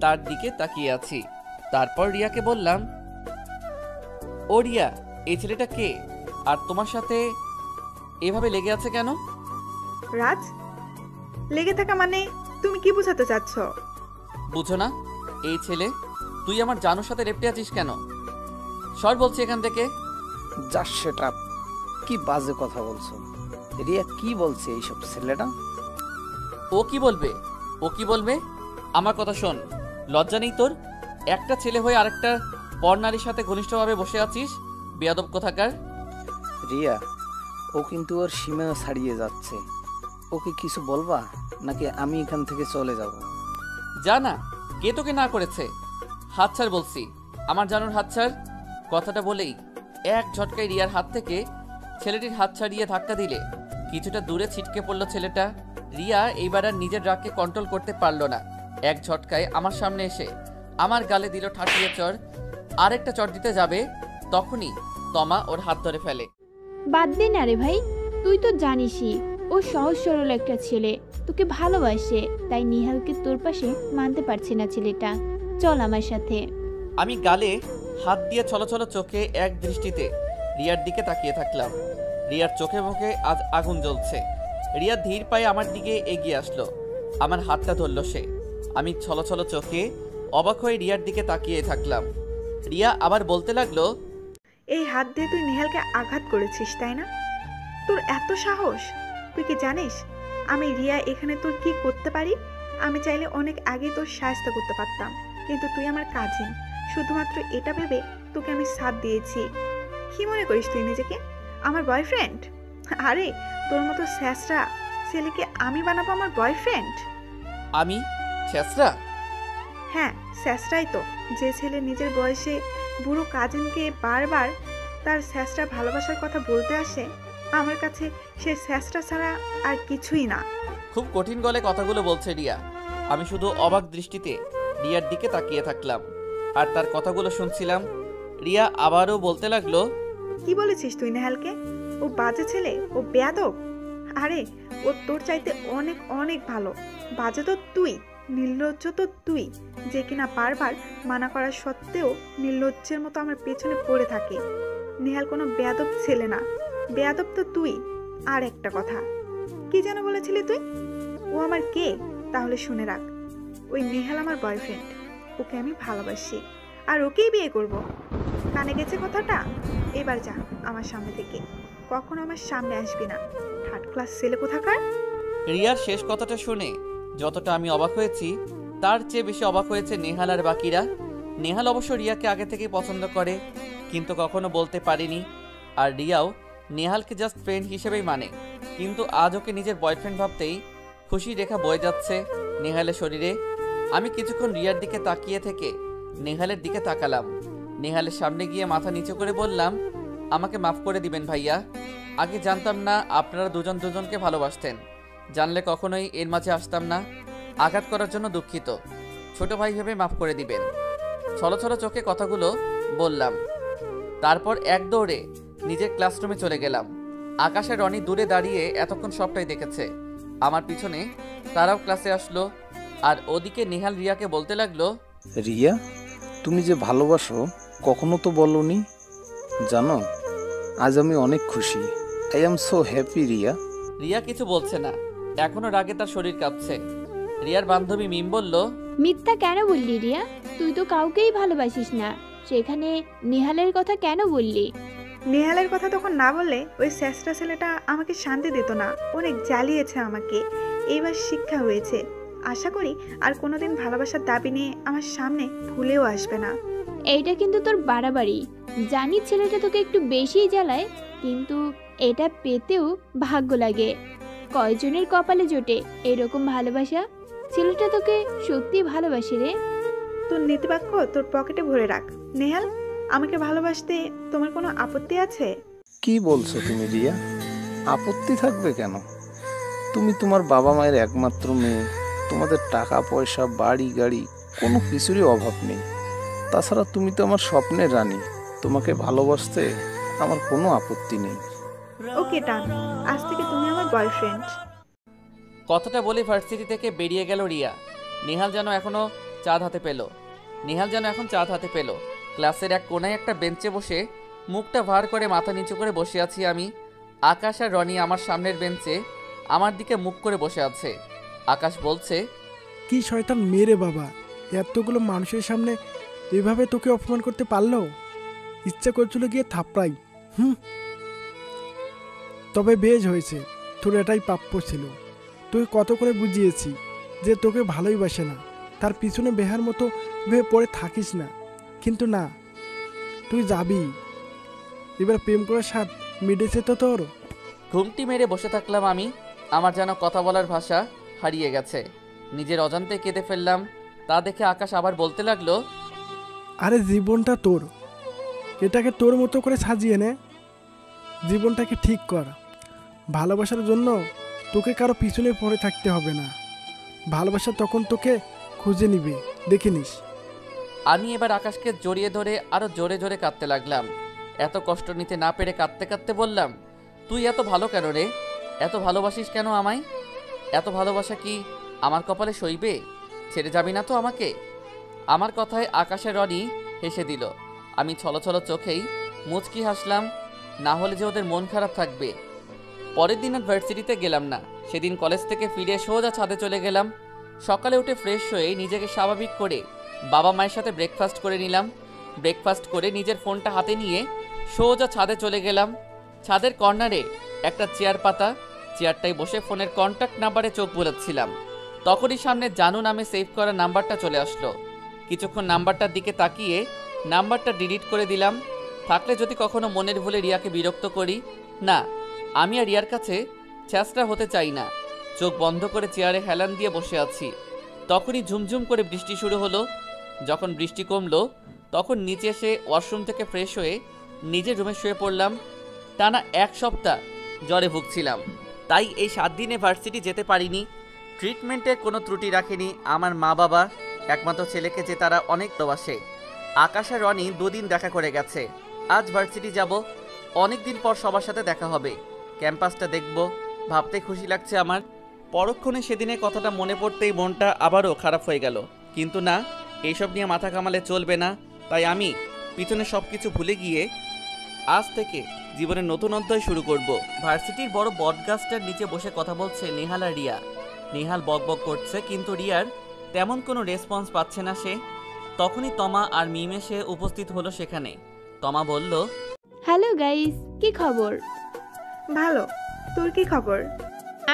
তার দিকে তাকিয়ে আছি। তারপর রিয়াকে বললাম, ও রিয়া, এই ছেলেটা কে আর তোমার সাথে এভাবে লেগে আছে কেন? রাজ, লেগে থাকা মানে তুমি কি বোঝাতে চাচ্ছ? বুঝো না? এই ছেলে, তুই আমার জানুর সাথে লেপটে আছিস কেন? সর বলছি এখান থেকে। Just set up. কি বাজে কথা বলছো? রিয়া কি বলছে এইসব ছেলেটা? ও কি বলবে? ও কি বলবে? আমার কথা শোন, লজ্জা নেই তোর? একটা ছেলে হয়ে আরেকটা পর নারীর সাথে ঘনিষ্ঠভাবে বসে আছিস, বেয়াদব কোথাকার। রিয়া, ও কিন্তু ওর সীমা ছাড়িয়ে যাচ্ছে। ওকে কিছু বলবা নাকি আমি এখান থেকে চলে যাব? যা না, কে তোকে না করেছে? হাত ছাড় বলছি, আমার জানুর হাত ছাড়। কথাটা বলেই এক ঝটকায় রিয়ার হাত থেকে ছেলেটির হাত ছাড়িয়ে ধাক্কা দিলে কিছুটা দূরে ছিটকে পড়ল ছেলেটা। রিয়া এইবার আর নিজের রাগকে কন্ট্রোল করতে পারল না, এক ঝটকায় আমার সামনে এসে আমার গালে দিল ঠাসিয়ে চড়। আরেকটা চড় দিতে যাবে, তখনই তমা ওর হাত ধরে ফেলে। বাদ দে না রে ভাই, তুই তো জানিসই ও সহজ সরল একটা ছেলে, তোকে ভালোবাসে, তাই নিহালকে তোর পাশে মানতে পারছে না ছেলেটা। চল আমার সাথে। আমি গালে হাত দিয়ে ছলছল চোখে এক দৃষ্টিতে রিয়ার দিকে তাকিয়ে থাকলাম। রিয়ার চোখে মুখে আজ আগুন জ্বলছে। রিয়া ধীর পায়ে আমার দিকে এগিয়ে আসলো, আমার হাতটা ধরল সে। আমি ছলছল চোখে অবাক হয়ে রিয়ার দিকে তাকিয়ে থাকলাম। রিয়া আবার বলতে লাগলো, এই হাত দিয়ে তুই নেহালকে আঘাত করেছিস তাই না? তোর এত সাহস! তুই কি জানিস আমি রিয়া এখানে তোর কি করতে পারি? আমি চাইলে অনেক আগে তোর সাহায্য করতে পারতাম, কিন্তু তুই আমার কাজিন, শুধুমাত্র এটা ভেবে তোকে আমি সাথ দিয়েছি। কি মনে করিস তুই নিজেকে, আমার বয়ফ্রেন্ড? আরে তোর মতো স্যাসরা ছেলেকে আমি বানাবো আমার বয়ফ্রেন্ড? আমি ছেসরা? হ্যাঁ, স্যাসরাই তো, যে ছেলে নিজের বয়সে বুড়ো কাজিনকে বারবার তার স্যাসরা ভালোবাসার কথা বলতে আসে, আমার কাছে সে স্যাসরা ছাড়া আর কিছুই না। খুব কঠিন গলে কথাগুলো বলছে রিয়া। আমি শুধু অবাক দৃষ্টিতে রিয়ার দিকে তাকিয়ে থাকলাম আর তার কথাগুলো শুনছিলাম। রিয়া আবারও বলতে লাগলো, কি বলেছিস তুই নেহালকে? ও বাজে ছেলে, ও বেয়াদব। আরে ও তোর চাইতে অনেক অনেক ভালো। বাজে তো তুই, নির্লজ্জ তো তুই, যে কিনা বারবার মানা করার সত্ত্বেও নির্লজ্জের মতো আমার পেছনে পড়ে থাকে। নেহাল কোনো বেয়াদব ছেলে না, বেয়াদব তো তুই। আর একটা কথা, কি যেন বলেছিলি তুই? ও আমার কে? তাহলে শুনে রাখ, ওই নেহাল আমার বয়ফ্রেন্ড, ওকে আমি ভালোবাসি আর ওকেই বিয়ে করব। কানে গেছে কথাটা? এবার যা আমার সামনে থেকে, কখনো আমার সামনে আসবি না, থার্ড ক্লাস ছেলে কোথাকার। রিয়ার শেষ কথাটা শুনে যতটা আমি অবাক হয়েছি, তার চেয়ে বেশি অবাক হয়েছে নেহাল আর বাকিরা। নেহাল অবশ্য রিয়াকে আগে থেকেই পছন্দ করে, কিন্তু কখনো বলতে পারিনি। আর রিয়াও নেহালকে জাস্ট ফ্রেন্ড হিসেবেই মানে, কিন্তু আজ ওকে নিজের বয়ফ্রেন্ড ভাবতেই খুশি রেখা বয়ে যাচ্ছে নেহালের শরীরে। আমি কিছুক্ষণ রিয়ার দিকে তাকিয়ে থেকে নেহালের দিকে তাকালাম। নেহালের সামনে গিয়ে মাথা নিচু করে বললাম, আমাকে মাফ করে দিবেন ভাইয়া। আগে জানতাম না আপনারা দুজন দুজনকে ভালোবাসতেন, জানলে কখনোই এর মাঝে আসতাম না। আঘাত করার জন্য দুঃখিত, ছোট ভাই ভেবে মাফ করে দিবেন। ছলছল চোখে কথাগুলো বললাম। তারপর এক দৌড়ে নিজের ক্লাসরুমে চলে গেলাম। আকাশে রনি দূরে দাঁড়িয়ে এতক্ষণ সবটাই দেখেছে। আমার পিছনে তারাও ক্লাসে আসলো, আর ওদিকে নেহাল রিয়াকে বলতে লাগলো, রিয়া, তুমি যে ভালোবাসো কখনো তো বলনি। জানো, আজ আমি অনেক খুশি। I am so happy Riya. Riya কিছু বলছে না, এখনো রাগে তার শরীর কাঁপছে। রিয়ার বান্ধবী মিম বলল, মিথ্যা কেন বললি রিয়া? তুই তো কাউকেই ভালোবাসিস না, সেখানে নেহালের কথা কেন বললি? নেহালের কথা তখন না বললে ওই স্যাসরা ছেলেটা আমাকে শান্তি দিত না, অনেক জ্বালিয়েছে আমাকে। এইবার শিক্ষা হয়েছে, আশা করি আর কোনোদিন ভালোবাসার দাবি নিয়ে আমার সামনে ভুলেও আসবে না। এইটা কিন্তু তোর বাড়াবাড়ি। জানি ছেলেটা তোকে একটু বেশিই জ্বালায়, কিন্তু এটা পেতেও ভাগ্য লাগে। কয়জনের কপালে জোটে এরকম ভালোবাসা? ছেলেটা তোকে সত্যি ভালোবাসে রে। তোর নীতিবাক্য তোর পকেটে ভরে রাখ। নেহাল, আমাকে ভালোবাসতে তোমার কোনো আপত্তি আছে? কি বলছো তুমি রিয়া? আপত্তি থাকবে কেন? তুমি তোমার বাবা মায়ের একমাত্র মেয়ে, তোমাদের টাকা পয়সা বাড়ি গাড়ি কোনো কিছুরই অভাব নেই। তাছাড়া তুমি তো আমার স্বপ্নের রানী, তোমাকে ভালোবাসতে আমার কোনো আপত্তি নেই। ওকে ডান, আজ থেকে তুমি আমার বয়ফ্রেন্ড। কথাটা বলে ভার্সিটি থেকে বেরিয়ে গেল রিয়া। নেহাল যেন এখন চাঁদ হাতে পেল। ক্লাসের এক কোনায় একটা বেঞ্চে বসে মুখটা ভার করে মাথা নিচু করে বসে আছি আমি। আকাশ আর রনি আমার সামনের বেঞ্চে আমার দিকে মুখ করে বসে আছে। আকাশ বলছে, কি শয়তান মেরে বাবা, এতগুলো মানুষের সামনে এভাবে তোকে অপমান করতে পারলো? ইচ্ছা করছিল গিয়ে থাপড়াই। তবে বেশ হয়েছে, তোর এটাই প্রাপ্য ছিল। তোকে কত করে বুঝিয়েছি যে তোকে ভালোই বাসে না, তার পিছনে বেহার মতো ভেবে পড়ে থাকিস না, কিন্তু না, তুই যাবি। এবার প্রেম করার স্বাদ মিটেছে তো তোর? ঘুমটি মেরে বসে থাকলাম আমি। আমার যেন কথা বলার ভাষা হারিয়ে গেছে। নিজের অজান্তে কেঁদে ফেললাম। তা দেখে আকাশ আবার বলতে লাগলো, আরে জীবনটা তোর, এটাকে তোর মতো করে সাজিয়ে নে, জীবনটাকে ঠিক কর। ভালোবাসার জন্য তোকে কারো পিছনে পড়ে থাকতে হবে না, ভালোবাসা তখন তোকে খুঁজে নিবে, দেখে নিস। আমি এবার আকাশকে জড়িয়ে ধরে আরো জোরে জোরে কাঁদতে লাগলাম। এত কষ্ট নিতে না পেরে কাঁদতে কাঁদতে বললাম, তুই এত ভালো কেন রে? এত ভালোবাসিস কেন আমায়? এত ভালোবাসা কি আমার কপালে সইবে? ছেড়ে যাবি না তো আমাকে? আমার কথায় আকাশের রনি হেসে দিল। আমি ছলছল চোখেই মুচকি হাসলাম, না হলে যে ওদের মন খারাপ থাকবে। পরের দিন আর ভার্সিটিতে গেলাম না। সেদিন কলেজ থেকে ফিরে সোজা ছাদে চলে গেলাম। সকালে উঠে ফ্রেশ হয়ে নিজেকে স্বাভাবিক করে বাবা মায়ের সাথে ব্রেকফাস্ট করে নিলাম। ব্রেকফাস্ট করে নিজের ফোনটা হাতে নিয়ে সোজা ছাদে চলে গেলাম। ছাদের কর্নারে একটা চেয়ার পাতা, চেয়ারটায় বসে ফোনের কন্ট্যাক্ট নাম্বারে চোখ বোলাচ্ছিলাম। তখনই সামনে জানু নামে সেভ করা নাম্বারটা চলে আসলো। কিছুক্ষণ নাম্বারটার দিকে তাকিয়ে নাম্বারটা ডিলিট করে দিলাম। থাকলে যদি কখনো মনের ভুলে রিয়াকে বিরক্ত করি, না, আমি আর রিয়ার কাছে ছ্যাঁচড়া হতে চাই না। চোখ বন্ধ করে চেয়ারে হেলান দিয়ে বসে আছি। তখনই ঝুমঝুম করে বৃষ্টি শুরু হলো। যখন বৃষ্টি কমলো তখন নিচে এসে ওয়াশরুম থেকে ফ্রেশ হয়ে নিজের রুমে শুয়ে পড়লাম। টানা 1 সপ্তাহ জ্বরে ভুগছিলাম, তাই এই 7 দিনে ভার্সিটি যেতে পারিনি। ট্রিটমেন্টে কোনো ত্রুটি রাখেনি আমার মা বাবা, একমাত্র ছেলেকে যে তারা অনেক ভালোবাসে। আকাশ আর রনি 2 দিন দেখা করে গেছে। আজ ভার্সিটি যাব, অনেক দিন পর সবার সাথে দেখা হবে, ক্যাম্পাসটা দেখব, ভাবতে খুশি লাগছে আমার। পরক্ষণে সেদিনের কথাটা মনে পড়তেই মনটা আবারও খারাপ হয়ে গেল। কিন্তু না, এইসব নিয়ে মাথা কামালে চলবে না। তাই আমি পিছনে সব কিছু ভুলে গিয়ে আজ থেকে জীবনের নতুন অধ্যায় শুরু করব। ভার্সিটির বড় বটগাছটার নিচে বসে কথা বলছে নেহাল আর রিয়া। নেহাল বকবক করছে, কিন্তু রিয়ার তেমন কোনো রেসপন্স পাচ্ছে না সে। তখনই তমা আর মিম এসে উপস্থিত হলো সেখানে। তমা বলল, হ্যালো গাইস, কি খবর? ভালো, তোর কি খবর?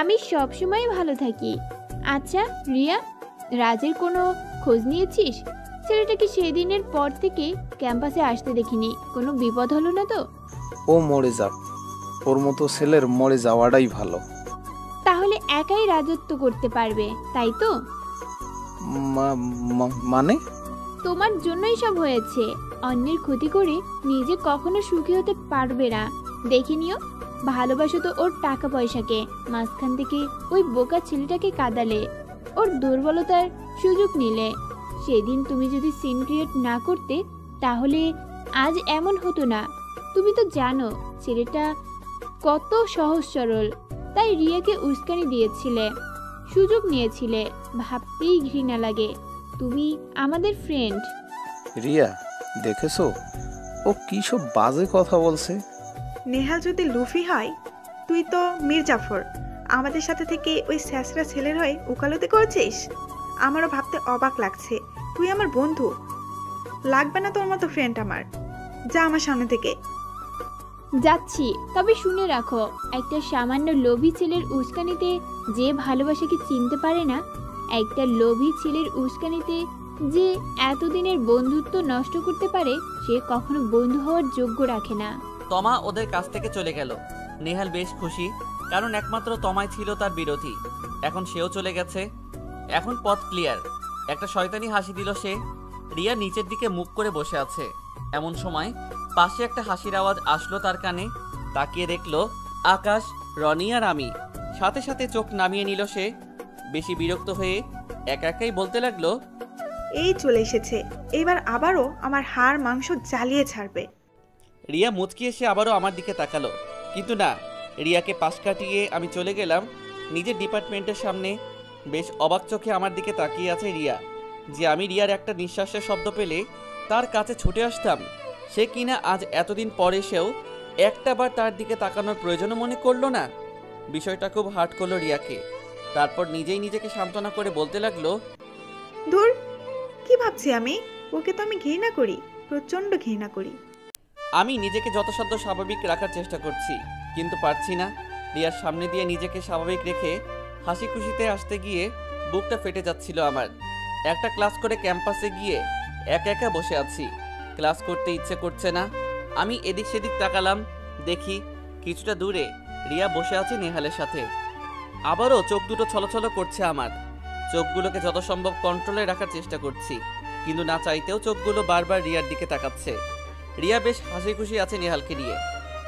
আমি সবসময় ভালো থাকি। আচ্ছা রিয়া, রাজের কোনো খোঁজ নিয়েছিস? ছেলেটাকে সেদিনের পর থেকে ক্যাম্পাসে আসতে দেখিনি, কোনো বিপদ হলো না তো? ও মরে যাক, ওর মতো ছেলের মরে যাওয়াটাই ভালো। তাহলে একাই রাজত্ব করতে পারবে, তাই তো? মানে? তোমার জন্যই সব হয়েছে। অন্যের ক্ষতি করে নিজে কখনো সুখী হতে পারবে না, দেখে নিও। ভালোবাসো তো ওর টাকা পয়সাকে, মাঝখান থেকে ওই বোকা ছেলেটাকে কাঁদালে, ওর দুর্বলতার সুযোগ নিলে। সেদিন তুমি যদি সিন ক্রিয়েট না করতে তাহলে আজ এমন হতো না। তুমি তো জানো ছেলেটা কত সহজ সরল, তাই রিয়াকে উস্কানি দিয়েছিলে, সুযোগ নিয়েছিলে। ভাবতেই ঘৃণা লাগে, তুমি আমাদের ফ্রেন্ড। রিয়া, দেখেছো ও কি সব বাজে কথা বলছে? নেহাল যদি লুফি হয়, তুই তো মীর জাফর, আমাদের সাথে থেকে ওই স্যাসরা ছেলের হয়ে উকালতি করছিস। আমারও ভাবতে অবাক লাগছে, তুই আমার বন্ধু, লাগবে না তোর মতো ফ্রেন্ড আমার। যা আমার সামনে থেকে। যাচ্ছি, তবে শুনে রাখো, একটা সামান্য লোভী ছেলের উস্কানিতে যে ভালোবাসাকে চিনতে পারে না, একটা লোভী ছেলের উস্কানিতে যে এতদিনের বন্ধুত্ব নষ্ট করতে পারে, সে কখনো বন্ধু হওয়ার যোগ্য রাখে না। তমা ওদের কাছ থেকে চলে গেল। নেহাল বেশ খুশি, কারণ একমাত্র তমাই ছিল তার বিরোধী। এখন সেও চলে গেছে, এখন পথ ক্লিয়ার। একটা শয়তানি হাসি দিল সে। রিয়া নিচের দিকে মুখ করে বসে আছে। এমন সময় পাশে একটা হাসির আওয়াজ আসলো তার কানে। তাকিয়ে দেখলো আকাশ, রনি আর আমি। সাথে সাথে চোখ নামিয়ে নিল সে। বেশি বিরক্ত হয়ে একা একাই বলতে লাগলো, এই চলে এসেছে, এবার আবারও আমার হাড় মাংস জ্বালিয়ে ছাড়বে। রিয়া মুচকি এসে আবারও আমার দিকে তাকালো, কিন্তু না, রিয়াকে পাশ কাটিয়ে আমি চলে গেলাম নিজের ডিপার্টমেন্টের সামনে। বেশ অবাক চোখে আমার দিকে তাকিয়ে আছে রিয়া। যে আমি রিয়ার একটা নিঃশ্বাসের শব্দ পেলে তার কাছে ছুটে আসতাম, সে কিনা আজ এতদিন পরে এসেও একটাবার তার দিকে তাকানোর প্রয়োজনও মনে করলো না। বিষয়টা খুব হার্ট করলো রিয়াকে। তারপর নিজেই নিজেকে সান্ত্বনা করে বলতে লাগলো, ধুর, কি ভাবছি আমি? ওকে তো আমি ঘৃণা করি, প্রচন্ড ঘৃণা করি। আমি নিজেকে যথাসাধ্য স্বাভাবিক রাখার চেষ্টা করছি, কিন্তু পারছি না। রিয়ার সামনে দিয়ে নিজেকে স্বাভাবিক রেখে হাসি খুশিতে আসতে গিয়ে বুকটা ফেটে যাচ্ছিল আমার। একটা ক্লাস করে ক্যাম্পাসে গিয়ে একা একা বসে আছি, ক্লাস করতে ইচ্ছে করছে না। আমি এদিক সেদিক তাকালাম, দেখি কিছুটা দূরে রিয়া বসে আছে নেহালের সাথে। আবারও চোখ দুটো ছলছল করছে আমার। চোখগুলোকে যত সম্ভব কন্ট্রোলে রাখার চেষ্টা করছি, কিন্তু না চাইতেও চোখগুলো বারবার রিয়ার দিকে তাকাচ্ছে। রিয়া বেশ হাসি খুশি আছে নেহালকে নিয়ে,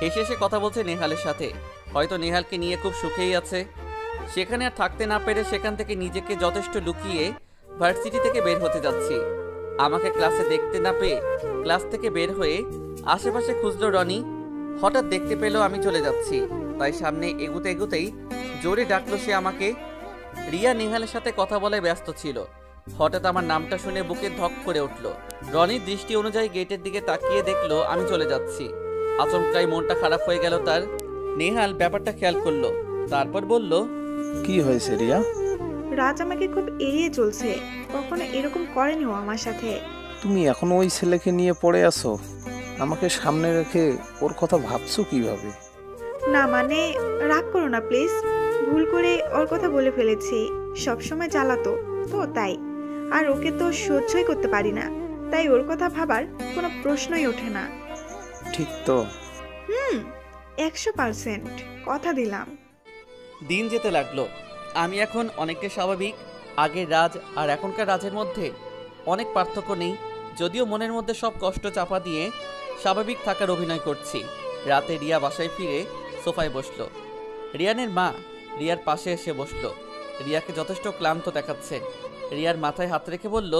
হেসে হেসে কথা বলছে নেহালের সাথে। হয়তো নেহালকে নিয়ে খুব সুখেই আছে। সেখানে আর থাকতে না পেরে সেখান থেকে নিজেকে যথেষ্ট লুকিয়ে ভার্সিটি থেকে বের হতে যাচ্ছি। আমাকে ক্লাসে দেখতে না পেয়ে ক্লাস থেকে বের হয়ে আশেপাশে খুঁজলো রনি। হঠাৎ দেখতে পেলো আমি চলে যাচ্ছি, তাই সামনে এগুতে এগুতেই জোরে ডাকলো সে আমাকে। রিয়া নেহালের সাথে কথা বলায় ব্যস্ত ছিল। হঠাৎ আমার নামটা শুনে বুকে ধক করে উঠল। রনির দৃষ্টি অনুযায়ী গেটের দিকে তাকিয়ে দেখলো আমি চলে যাচ্ছি। আচমকাই মনটা খারাপ হয়ে গেল তার। নেহাল ব্যাপারটা খেয়াল করলো, তারপর বলল, কি হয়েছে রিয়া? রাজ আমাকে খুব এড়িয়ে চলছে, কখনো এরকম করেনি ও আমার সাথে। তুমি এখনো ওই ছেলেকে নিয়ে পড়ে আছো? আমাকে সামনে রেখে ওর কথা ভাবছো কিভাবে? না মানে, রাগ করো না প্লিজ, ভুল করে ওর কথা বলে ফেলেছি। সবসময় জ্বালাতো তো তাই, আর ওকে তো সহ্যই করতে পারি না, তাই ওর কথা ভাবার কোনো প্রশ্নই ওঠে না। ঠিক তো? 100% কথা দিলাম। দিন যেতে লাগলো। আমি এখন অনেকটা স্বাভাবিক। আগের রাজ আর এখনকার রাজের মধ্যে অনেক পার্থক্য নেই, যদিও মনের মধ্যে সব কষ্ট চাপা দিয়ে স্বাভাবিক থাকার অভিনয় করছি। রাতে রিয়া বাসায় ফিরে সোফায় বসলো। রিয়ানের মা রিয়ার পাশে এসে বসলো। রিয়াকে যথেষ্ট ক্লান্ত দেখাচ্ছে। রিয়ার মাথায় হাত রেখে বলল,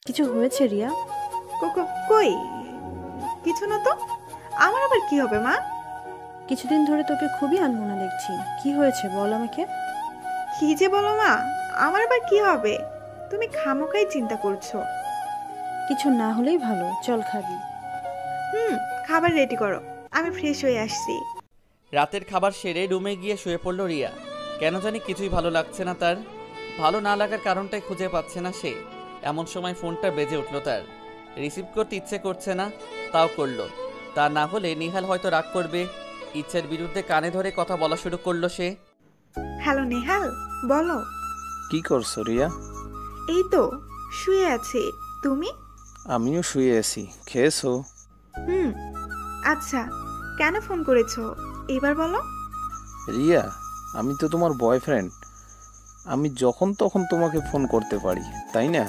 কিছু হয়েছে রিয়া? কই কিছু না তো, আমার আবার কি হবে মা? কিছুদিন ধরে তোকে খুবই আনমনা দেখছি, কি হয়েছে বল আমাকে। কি যে বলো মা, আমার আবার কি হবে? তুমি খামোকাই চিন্তা করছো। কিছু না হলেই ভালো, চল খাবি। খাবার রেডি করো, আমি ফ্রেশ হয়ে আসছি। রাতের খাবার সেরে রুমে গিয়ে শুয়ে পড়ল রিয়া। কেন জানি কিছুই ভালো লাগছে না তার। ভালো না লাগার কারণটাই খুঁজে পাচ্ছে না সে। এমন সময় ফোনটা বেজে উঠল তার। রিসিভ করতে ইচ্ছে করছে না, তাও করলো। তা না হলে নিহাল হয়তো রাগ করবে। ইচ্ছের বিরুদ্ধে কানে ধরে কথা বলা শুরু করলো সে। হ্যালো নেহাল, বলো। কি করছো রিয়া? এই তো শুয়ে আছি, তুমি? আমিও শুয়ে আছি। খেয়েছো? আচ্ছা, কেন ফোন করেছো এবার বলো। রিয়া, আমি তো তোমার বয়ফ্রেন্ড। আমি যখন তখন তোমাকে ফোন করতে পারি, তাই না?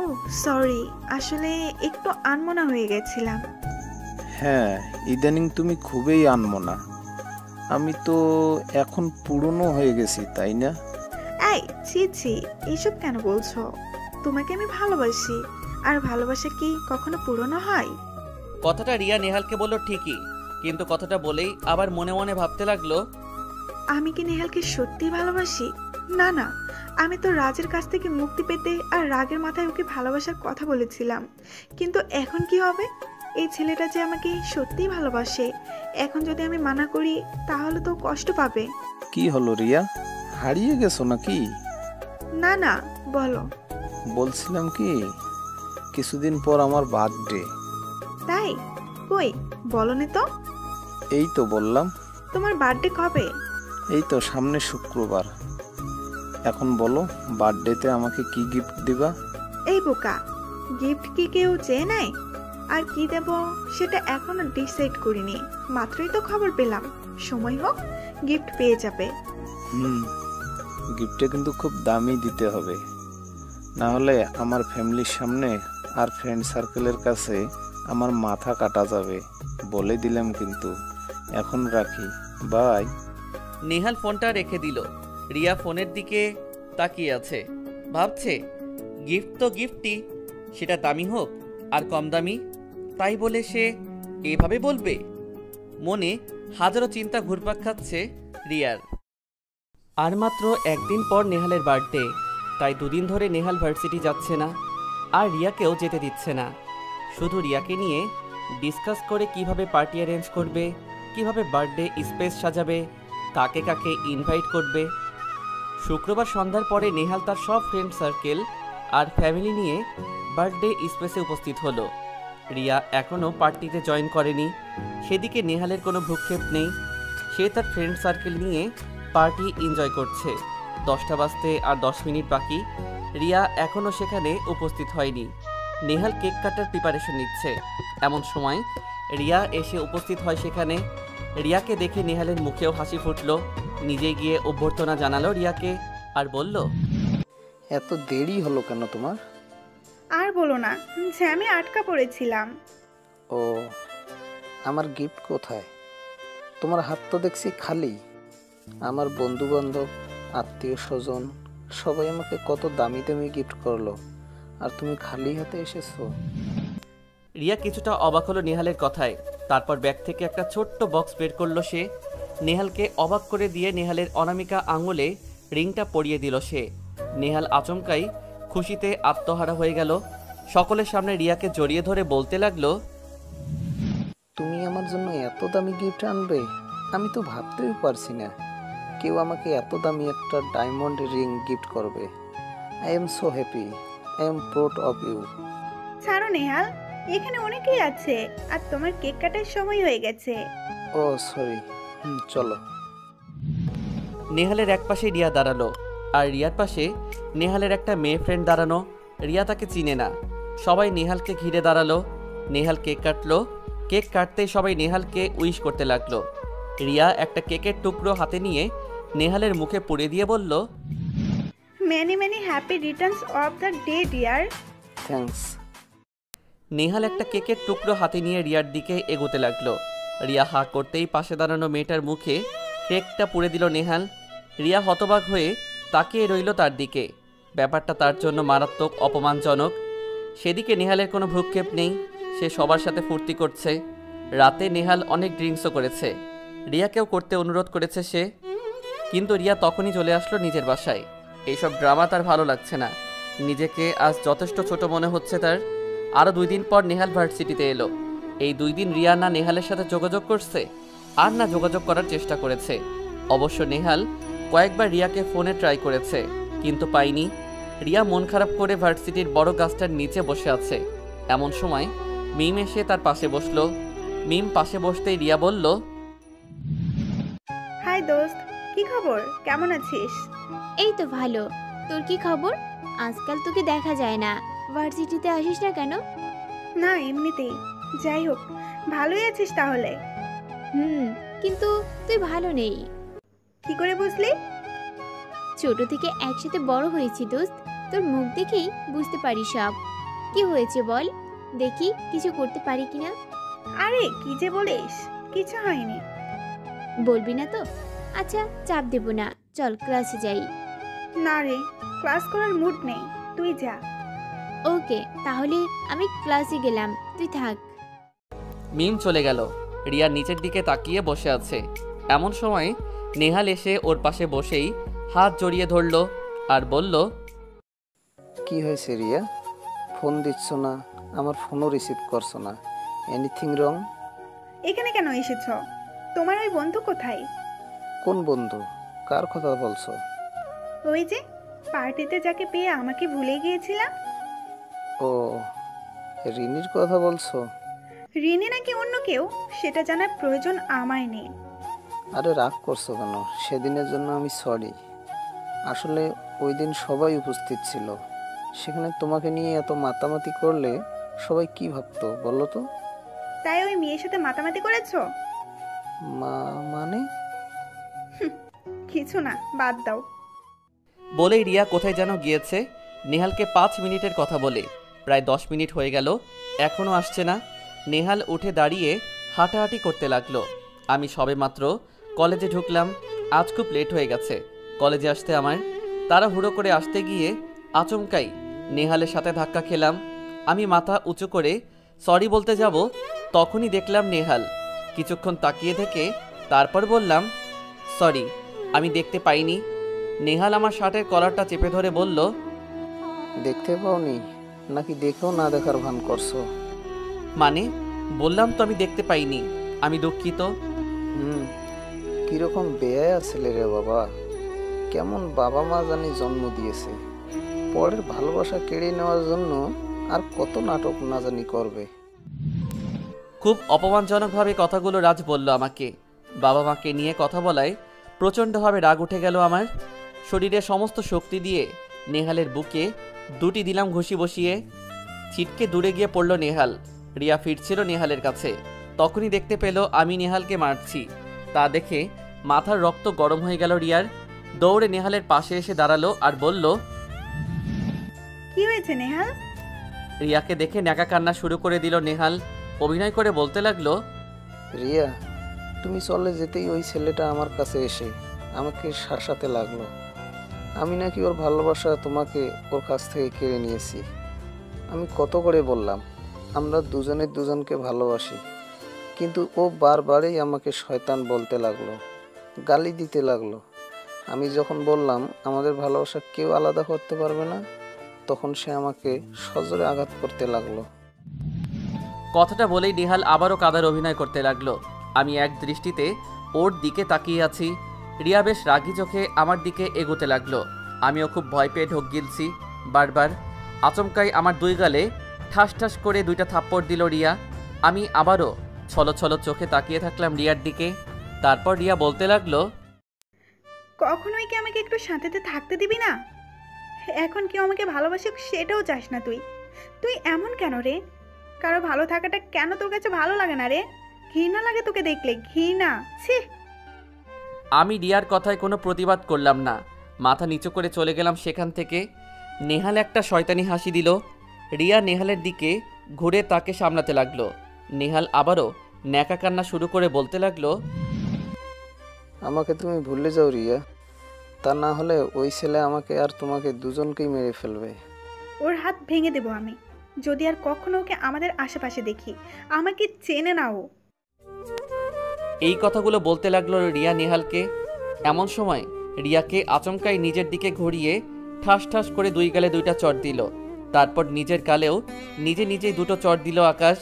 ও সরি, আসলে একটু আনমনা হয়ে গেছিলাম। হ্যাঁ, ইদানিং তুমি খুবই আনমনা। আমি তো এখন পুরনো হয়ে গেছি, তাই না? এই ছি ছি, এইসব কেন বলছো? তোমাকে আমি ভালোবাসি, আর ভালোবাসা কি কখনো পুরনো হয়? কথাটা রিয়া নেহালকে বলল ঠিকই, কিন্তু কথাটা বলেই আবার মনে মনে ভাবতে লাগলো, আমি কি নেহালকে সত্যি ভালোবাসি? না না, আমি তো রাজের কাছ থেকে মুক্তি পেতে আর রাগের মাথায় ওকে ভালোবাসার কথা বলেছিলাম। কিন্তু এখন কি হবে? এই ছেলেটা যে আমাকে সত্যিই ভালোবাসে, এখন যদি আমি মানা করি তাহলে তো কষ্ট পাবে। কি হলো রিয়া, হারিয়ে গেছো নাকি? না না, বলো। বলছিলাম কি, কিছুদিন পর আমার বার্থডে। তাই? কই বলনি তো। এই তো বললাম। তোমার বার্থডে কবে? এই তো সামনে শুক্রবার। এখন বলো, বার্থডেতে আমাকে কি গিফট দিবা? এই বোকা, গিফট কি কেউ চেয়ে নেয়? আর কি দেব সেটা এখনো ডিসাইড করিনি, মাত্রই তো খবর পেলাম। সময় হোক গিফট পেয়ে যাবে। গিফটে কিন্তু খুব দামি দিতে হবে, না হলে আমার ফ্যামিলির সামনে আর ফ্রেন্ড সার্কেলের কাছে আমার মাথা কাটা যাবে, বলে দিলাম কিন্তু। এখন রাখি, বাই। নেহাল ফোনটা রেখে দিল। রিয়া ফোনের দিকে তাকিয়ে আছে, ভাবছে গিফট তো গিফটই, সেটা দামি হোক আর কম দামি, তাই বলে সে এভাবে বলবে? মনে হাজারো চিন্তা ঘুরপাক খাচ্ছে রিয়ার। আর মাত্র একদিন পর নেহালের বার্থডে, তাই দুদিন ধরে নেহাল ভার্সিটি যাচ্ছে না, আর রিয়াকেও যেতে দিচ্ছে না। শুধু রিয়াকে নিয়ে ডিসকাস করে কিভাবে পার্টি অ্যারেঞ্জ করবে, কিভাবে বার্থডে স্পেস সাজাবে, কাকে কাকে ইনভাইট করবে। শুক্রবার সন্ধ্যার পরে নেহাল তার সব ফ্রেন্ড সার্কেল আর ফ্যামিলি নিয়ে বার্থডে স্পেসে উপস্থিত হলো। রিয়া এখনও পার্টিতে জয়েন করেনি। সেদিকে নেহালের কোনো ভ্রুক্ষেপ নেই। সে তার ফ্রেন্ড সার্কেল নিয়ে পার্টি এনজয় করছে। 10টা বাজতে আর 10 মিনিট বাকি। রিয়া এখনও সেখানে উপস্থিত হয়নি। নেহাল কেক কাটার প্রিপারেশন নিচ্ছে। এমন সময় রিয়া এসে উপস্থিত হয় সেখানে। রিয়াকে দেখে নেহালের মুখেও হাসি ফুটল। নিজে গিয়ে অভ্যর্থনা জানালো রিয়াকে আর বলল, এত দেরি হলো কেন তোমার? আর বলো না, জ্যামে আটকা পড়েছিলাম। ও, আমার গিফট কোথায়? তোমার হাত তো দেখছি খালি। আমার বন্ধু বান্ধব, আত্মীয় স্বজন সবাই আমাকে কত দামি দামি গিফট করলো, আর তুমি খালি হাতে এসেছো। রিয়া কিছুটা অবাক হলো নেহালের কথায়। তারপর ব্যাগ থেকে একটা ছোট্ট বক্স বের করলো সে। নেহালকে অবাক করে দিয়ে নেহালের অনামিকা আঙুলে রিংটা পরিয়ে দিল সে। নেহাল আচমকাই খুশিতে আত্মহারা হয়ে গেল। সকলের সামনে রিয়াকে জড়িয়ে ধরে বলতে লাগলো, তুমি আমার জন্য এত দামি গিফট আনবে? আমি তো ভাবতেই পারছি না কেউ আমাকে এত দামি একটা ডায়মন্ড রিং গিফট করবে। I am so happy, I am proud of you. ছাড়ো নেহাল, এখানে অনেকেই আছে আর তোমার কেক কাটার সময় হয়ে গেছে। ও সরি, চলো। নেহালের এক পাশে রিয়া দাঁড়ালো, আর রিয়ার পাশে নেহালের একটা মেয়ে ফ্রেন্ড দাঁড়ানো। রিয়া তাকে চিনে না। সবাই নেহালকে ঘিরে দাঁড়ালো। নেহাল কেক কাটলো। কেক কাটতেই সবাই নেহালকে উইশ করতে লাগলো। রিয়া একটা কেকের টুকরো হাতে নিয়ে নেহালের মুখে পুড়ে দিয়ে বলল, many many happy returns of the day dear. Thanks. Nehal একটা কেকের টুকরো হাতে নিয়ে রিয়ার দিকে এগোতে লাগলো। রিয়া হাঁ করতেই পাশে দাঁড়ানো মেয়েটার মুখে কেকটা পুড়ে দিল নেহাল। রিয়া হতবাক হয়ে তাকিয়ে রইল তার দিকে। ব্যাপারটা তার জন্য মারাত্মক অপমানজনক। সেদিকে নেহালের কোনো ভ্রুক্ষেপ নেই। সে সবার সাথে ফুর্তি করছে। রাতে নেহাল অনেক ড্রিঙ্কসও করেছে। রিয়াকেও করতে অনুরোধ করেছে সে, কিন্তু রিয়া তখনই চলে আসলো নিজের বাসায়। এইসব ড্রামা তার ভালো লাগছে না। নিজেকে আজ যথেষ্ট ছোট মনে হচ্ছে তার। আরও 2 দিন পর নেহাল ভার্সিটিতে এলো। এই 2 দিন রিয়া না নেহালের সাথে যোগাযোগ করছে, আর না যোগাযোগ করার চেষ্টা করেছে। অবশ্য নেহাল কয়েকবার রিয়াকে ফোনে ট্রাই করেছে, কিন্তু পায়নি। রিয়া মন খারাপ করে ভার্সিটির বড় গাছটার নিচে বসে আছে। এমন সময় মিম এসে তার পাশে বসলো। মিম পাশে বসতেই রিয়া বলল, হাই দোস্ত, কি খবর? কেমন আছিস? এই তো ভালো। তোর কি খবর? আজকাল তোকে দেখা যায় না। ভার্সিটিতে আসিস না কেন? না, এমনিতেই। যাই হোক, ভালোই আছিস তাহলে? কিন্তু তুই ভালো নেই। কি করে বুঝলি? ছোট থেকে একসাথে বড় হয়েছি দোস্ত, তোর মুখ দেখেই বুঝতে পারি সব। কি হয়েছে বল দেখি, কিছু করতে পারি কিনা। আরে কি যে বলিস, কিছু হয়নি। বলবি না তো? আচ্ছা, চাপ দেব না, চল ক্লাসে যাই। না রে, ক্লাস করার মুড নেই, তুই যা। ওকে, তাহলে আমি ক্লাসে গেলাম, তুই থাক। মিম চলে গেল। রিয়া নিচের দিকে তাকিয়ে বসে আছে। এমন সময় নেহাল এসে ওর পাশে বসেই হাত জড়িয়ে ধরল আর বলল, কি হয়েছে রিয়া? ফোন দিচ্ছ না, আমার ফোনও রিসিভ করছো না। Anything wrong? এখানে কেন এসেছ? তোমার ওই বন্ধু কোথায়? কোন বন্ধু? কার কথা বলছো? ওই যে পার্টিতে যাকে পেয়ে আমাকে ভুলে গিয়েছিলাম। ও, রিনির কথা বলছো? রিনি নাকি অন্য কেউ, সেটা জানার প্রয়োজন আমার নেই। আরে রাগ করছো কেন? সেদিনের জন্য আমি সরি। আসলে ওই দিন সবাই উপস্থিত ছিল। সেখানে তোমাকে নিয়ে এত মাতামাতি করলে সবাই কি ভাবতো বলো তো? তাই ওই মেয়ের সাথে মাতামাতি করেছো? মানে কিছু না, বাদ দাও। বলেই রিয়া কোথায় যেন গিয়েছে। নেহালকে 5 মিনিটের কথা বলে প্রায় 10 মিনিট হয়ে গেল, এখনও আসছে না। নেহাল উঠে দাঁড়িয়ে হাঁটাহাঁটি করতে লাগলো। আমি সবেমাত্র কলেজে ঢুকলাম। আজ খুব লেট হয়ে গেছে কলেজে আসতে আমার। তারা হুড়ো করে আসতে গিয়ে আচমকাই নেহালের সাথে ধাক্কা খেলাম। আমি মাথা উঁচু করে সরি বলতে যাব, তখনই দেখলাম নেহাল। কিছুক্ষণ তাকিয়ে থেকে তারপর বললাম, সরি, আমি দেখতে পাইনি। নেহাল আমার শার্টের কলারটা চেপে ধরে বলল, দেখতে পাওনি নাকি দেখেও না দেখার ভান করছো? মানে? বললাম তো আমি দেখতে পাইনি, আমি দুঃখিত। কিরকম বেয়ায়া ছেলে রে বাবা। কেমন বাবা মা জানি জন্ম দিয়েছে, পরের ভালোবাসা কেড়ে নেওয়ার জন্য আর কত নাটক না জানি করবে। খুব অপমানজনকভাবে কথাগুলো রাজ বলল আমাকে। বাবা মাকে নিয়ে কথা বলায় প্রচণ্ডভাবে রাগ উঠে গেল আমার। শরীরে সমস্ত শক্তি দিয়ে নেহালের বুকে 2টি দিলাম ঘুষি বসিয়ে। ছিটকে দূরে গিয়ে পড়ল নেহাল। রিয়া ফিরছিল নেহালের কাছে, তখনই দেখতে পেল আমি নেহালকে মারছি। তা দেখে মাথার রক্ত গরম হয়ে গেল রিয়ার। দৌড়ে নেহালের পাশে এসে দাঁড়ালো আর বলল, কি হয়েছে নেহাল? রিয়াকে দেখে ন্যাকা কান্না শুরু করে দিল নেহাল। অভিনয় করে বলতে লাগলো, রিয়া, তুমি চলে যেতেই ওই ছেলেটা আমার কাছে এসে আমাকে শাসাতে লাগলো। আমি নাকি ওর ভালোবাসা তোমাকে ওর কাছ থেকে কেড়ে নিয়েছি। আমি কত করে বললাম আমরা দুজনে দুজনকে ভালোবাসি, কিন্তু ও বারবারই আমাকে শয়তান বলতে লাগলো, গালি দিতে লাগলো। আমি যখন বললাম আমাদের ভালোবাসা কেউ আলাদা করতে পারবে না, তখন সে আমাকে সজোরে আঘাত করতে লাগলো। কথাটা বলেই নেহাল আবারও কাদার অভিনয় করতে লাগলো। আমি এক দৃষ্টিতে ওর দিকে তাকিয়ে আছি। রিয়া বেশ রাগী চোখে আমার দিকে এগোতে লাগলো। আমিও খুব ভয় পেয়ে ঢোক গিলছি বারবার। আচমকাই আমার দুই গালে ঠাস ঠাস করে 2টা থাপ্পড় দিল রিয়া। আমি আবারও ছলো ছলো চোখে তাকিয়ে থাকলাম রিয়ার দিকে। তারপর রিয়া বলতে লাগলো, কখনোই কি আমাকে একটু শান্তিতে থাকতে দিবি না? এখন কেউ আমাকে ভালোবাসে সেটাও চাস না তুই? তুই এমন কেন রে? কারো ভালো থাকাটা কেন তোর কাছে ভালো লাগে না রে? ঘৃণা লাগে তোকে দেখলে, ঘৃণা। ছি! আমি রিয়ার কথায় কোনো প্রতিবাদ করলাম না। মাথা নিচু করে চলে গেলাম সেখান থেকে। নেহাল একটা শয়তানি হাসি দিল। রিয়া নেহালের দিকে ঘুরে তাকে সামলাতে লাগলো। নেহাল আবারও ন্যাকা কান্না শুরু করে বলতে লাগলো, আমাকে তুমি ভুলে যাও রিয়া, তা না হলে ওই ছেলে আমাকে আর তোমাকে দুজনকেই মেরে ফেলবে। ওর হাত ভেঙে দেবো আমি যদি আর কখনো ওকে আমাদের আশেপাশে দেখি। আমাকে চেনে না ও। এই কথাগুলো বলতে লাগলো রিয়া নেহালকে। এমন সময় রিয়াকে আচমকাই নিজের দিকে ঘুরিয়ে ঠাস ঠাস করে 2 গালে 2টা চড় দিল। তারপর নিজের গালেও নিজে নিজেই 2টো চড় দিল আকাশ।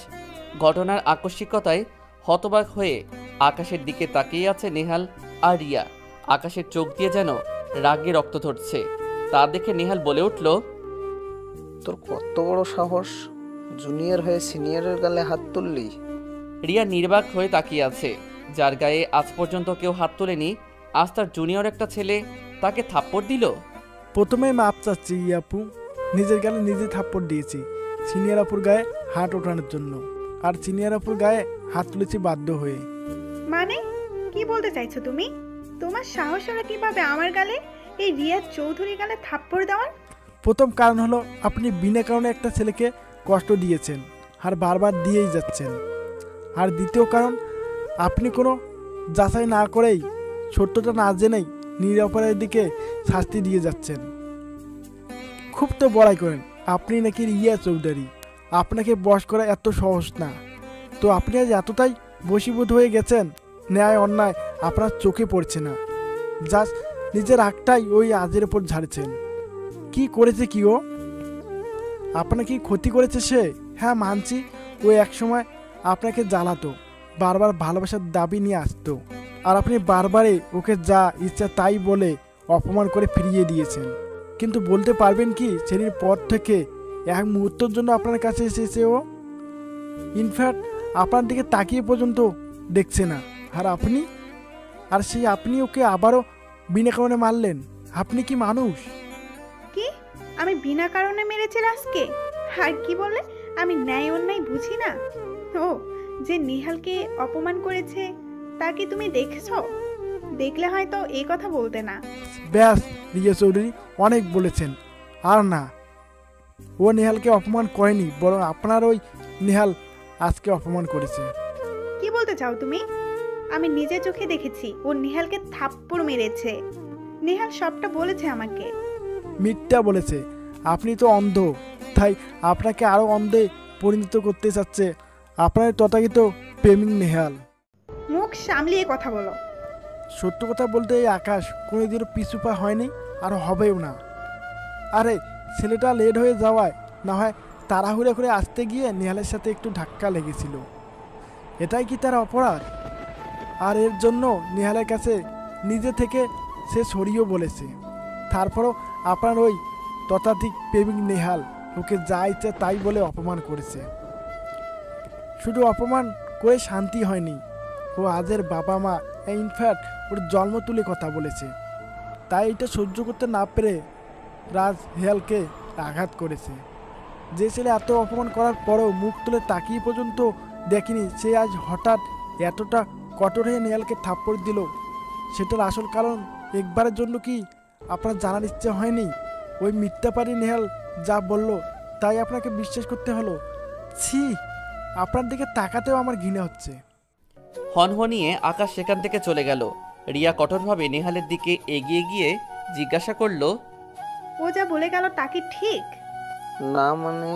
ঘটনার আকস্মিকতায় হতবাক হয়ে আকাশের দিকে তাকিয়ে আছে নেহাল আর রিয়া। আকাশের চোখ দিয়ে যেন রাগে রক্ত ধরছে। তা দেখে নেহাল বলে উঠল, তোর কত বড় সাহস, জুনিয়র হয়ে সিনিয়রের গালে হাত তুললি? রিয়া নির্বাক হয়ে তাকিয়ে আছে। যার গায়ে আজ পর্যন্ত কেউ হাত তোলেনি, আজ তার জুনিয়র একটা ছেলে তাকে থাপ্পড় দিল। প্রথমেই মাপ চাচ্ছি আপু, নিজের গালে নিজে থাপ্পড় দিয়েছি সিনিয়র আপুর গায়ে হাত ওঠানোর জন্য, আর সিনিয়র আপুর গায়ে হাত তুলেছি বাধ্য হয়ে। মানে কি বলতে চাইছো তুমি? তোমার সাহস হলো কিভাবে আমার গালে, এই রিয়া চৌধুরী গালে থাপ্পড় দেওয়ার? প্রথম কারণ হলো আপনি বিনা কারণে একটা ছেলেকে কষ্ট দিয়েছেন আর বারবার দিয়েই যাচ্ছেন। আর দ্বিতীয় কারণ, আপনি কোনো যাচাই না করেই, সত্যটা না জেনেই নিরপরাধের দিকে শাস্তি দিয়ে যাচ্ছেন। খুব তো বড়াই করেন আপনি নাকি রিয়া চৌধুরী, আপনাকে বশ করা এত সহজ না। তো আপনি আজ এতটাই বশীভূত হয়ে গেছেন, ন্যায় অন্যায় আপনার চোখে পড়ছে না, জাস্ট নিজের রাগটাই ওই আজের ওপর ঝাড়ছেন। কি করেছে কি ও? আপনার কি ক্ষতি করেছে সে? হ্যাঁ মানছি, ও একসময় আপনাকে জ্বালাতো, বারবার ভালোবাসার দাবি নিয়ে আসতো, আর আপনি বারবারই ওকে যা ইচ্ছা তাই বলে অপমান করে ফিরিয়ে দিয়েছেন। কিন্তু বলতে পারবেন কি সেদিন পর থেকে এক মুহূর্তের জন্য আপনার কাছে এসেছে ও? ইনফ্যাক্ট আপনার দিকে তাকিয়ে পর্যন্ত দেখছে না। আর সেই আপনি ওকে আবারও বিনা কারণে মারলেন। আপনি কি মানুষ? কি আমি বিনা কারণে মেরেছি রাজকে? আর কি বলে আমি ন্যায় অন্যায় বুঝি না? ও যে নিহালকে অপমান করেছে তা কি তুমি দেখেছো? দেখলে হয়তো এই কথা বলতে না। ব্যাস রিয়া চৌধুরী, অনেক বলেছেন। আর না, ও নেহালকে অপমান করেনি, বরং আপনার ওই নেহাল আজকে অপমান করেছে। কি বলতে চাও তুমি? আমি নিজে চোখে দেখেছি ও নিহালকে থাপ্পড় মেরেছে। নিহাল সবটা বলেছে আমাকে। মিথ্যা বলেছে। আপনি তো অন্ধ, তাই আপনাকে আরও অন্ধে পরিণত করতে চাচ্ছে আপনার তথাকথিত প্রেমিক নেহাল। মুখ সামলিয়ে কথা বলো। সত্য কথা বলতে এই আকাশ কোনোদিনও পিছু পা হয়নি, আর হবেও না। আরে ছেলেটা লেট হয়ে যাওয়ায় না হয় তাড়াহুড়া করে আসতে গিয়ে নেহালের সাথে একটু ধাক্কা লেগেছিল, এটাই কি তার অপরাধ? আর এর জন্য নেহালের কাছে নিজে থেকে সে সরিয়েও বলেছে। তারপরও আপনার ওই তথাধিক প্রেমিক নেহাল ওকে যা ইচ্ছা তাই বলে অপমান করেছে। শুধু অপমান করে শান্তি হয়নি, ও আজের বাবা মা, ইনফ্যাক্ট ওর জন্ম তুলে কথা বলেছে। তাই এটা সহ্য করতে না পেরে রাজ হেয়ালকে আঘাত করেছে। যে ছেলে এত অপমান করার পরেও মুখ তুলে তাকিয়ে পর্যন্ত দেখেনি, সে আজ হঠাৎ এতটা কঠোর হয়ে নেহালকে থাপ্পড় দিল। সেটার আসল কারণ একবারের জন্য কি আপনার জানার ইচ্ছে হয়নি? ওই মিথ্যাপারি নেহাল যা বলল তাই আপনাকে বিশ্বাস করতে হলো। ছি, আপনার দিকে তাকাতেও আমার ঘৃণা হচ্ছে। হনহনিয়ে আকাশ সেখান থেকে চলে গেল। রিয়া কঠোরভাবে নেহালের দিকে এগিয়ে গিয়ে জিজ্ঞাসা করলো, ও যা বলে গেল তা কি ঠিক? না মানে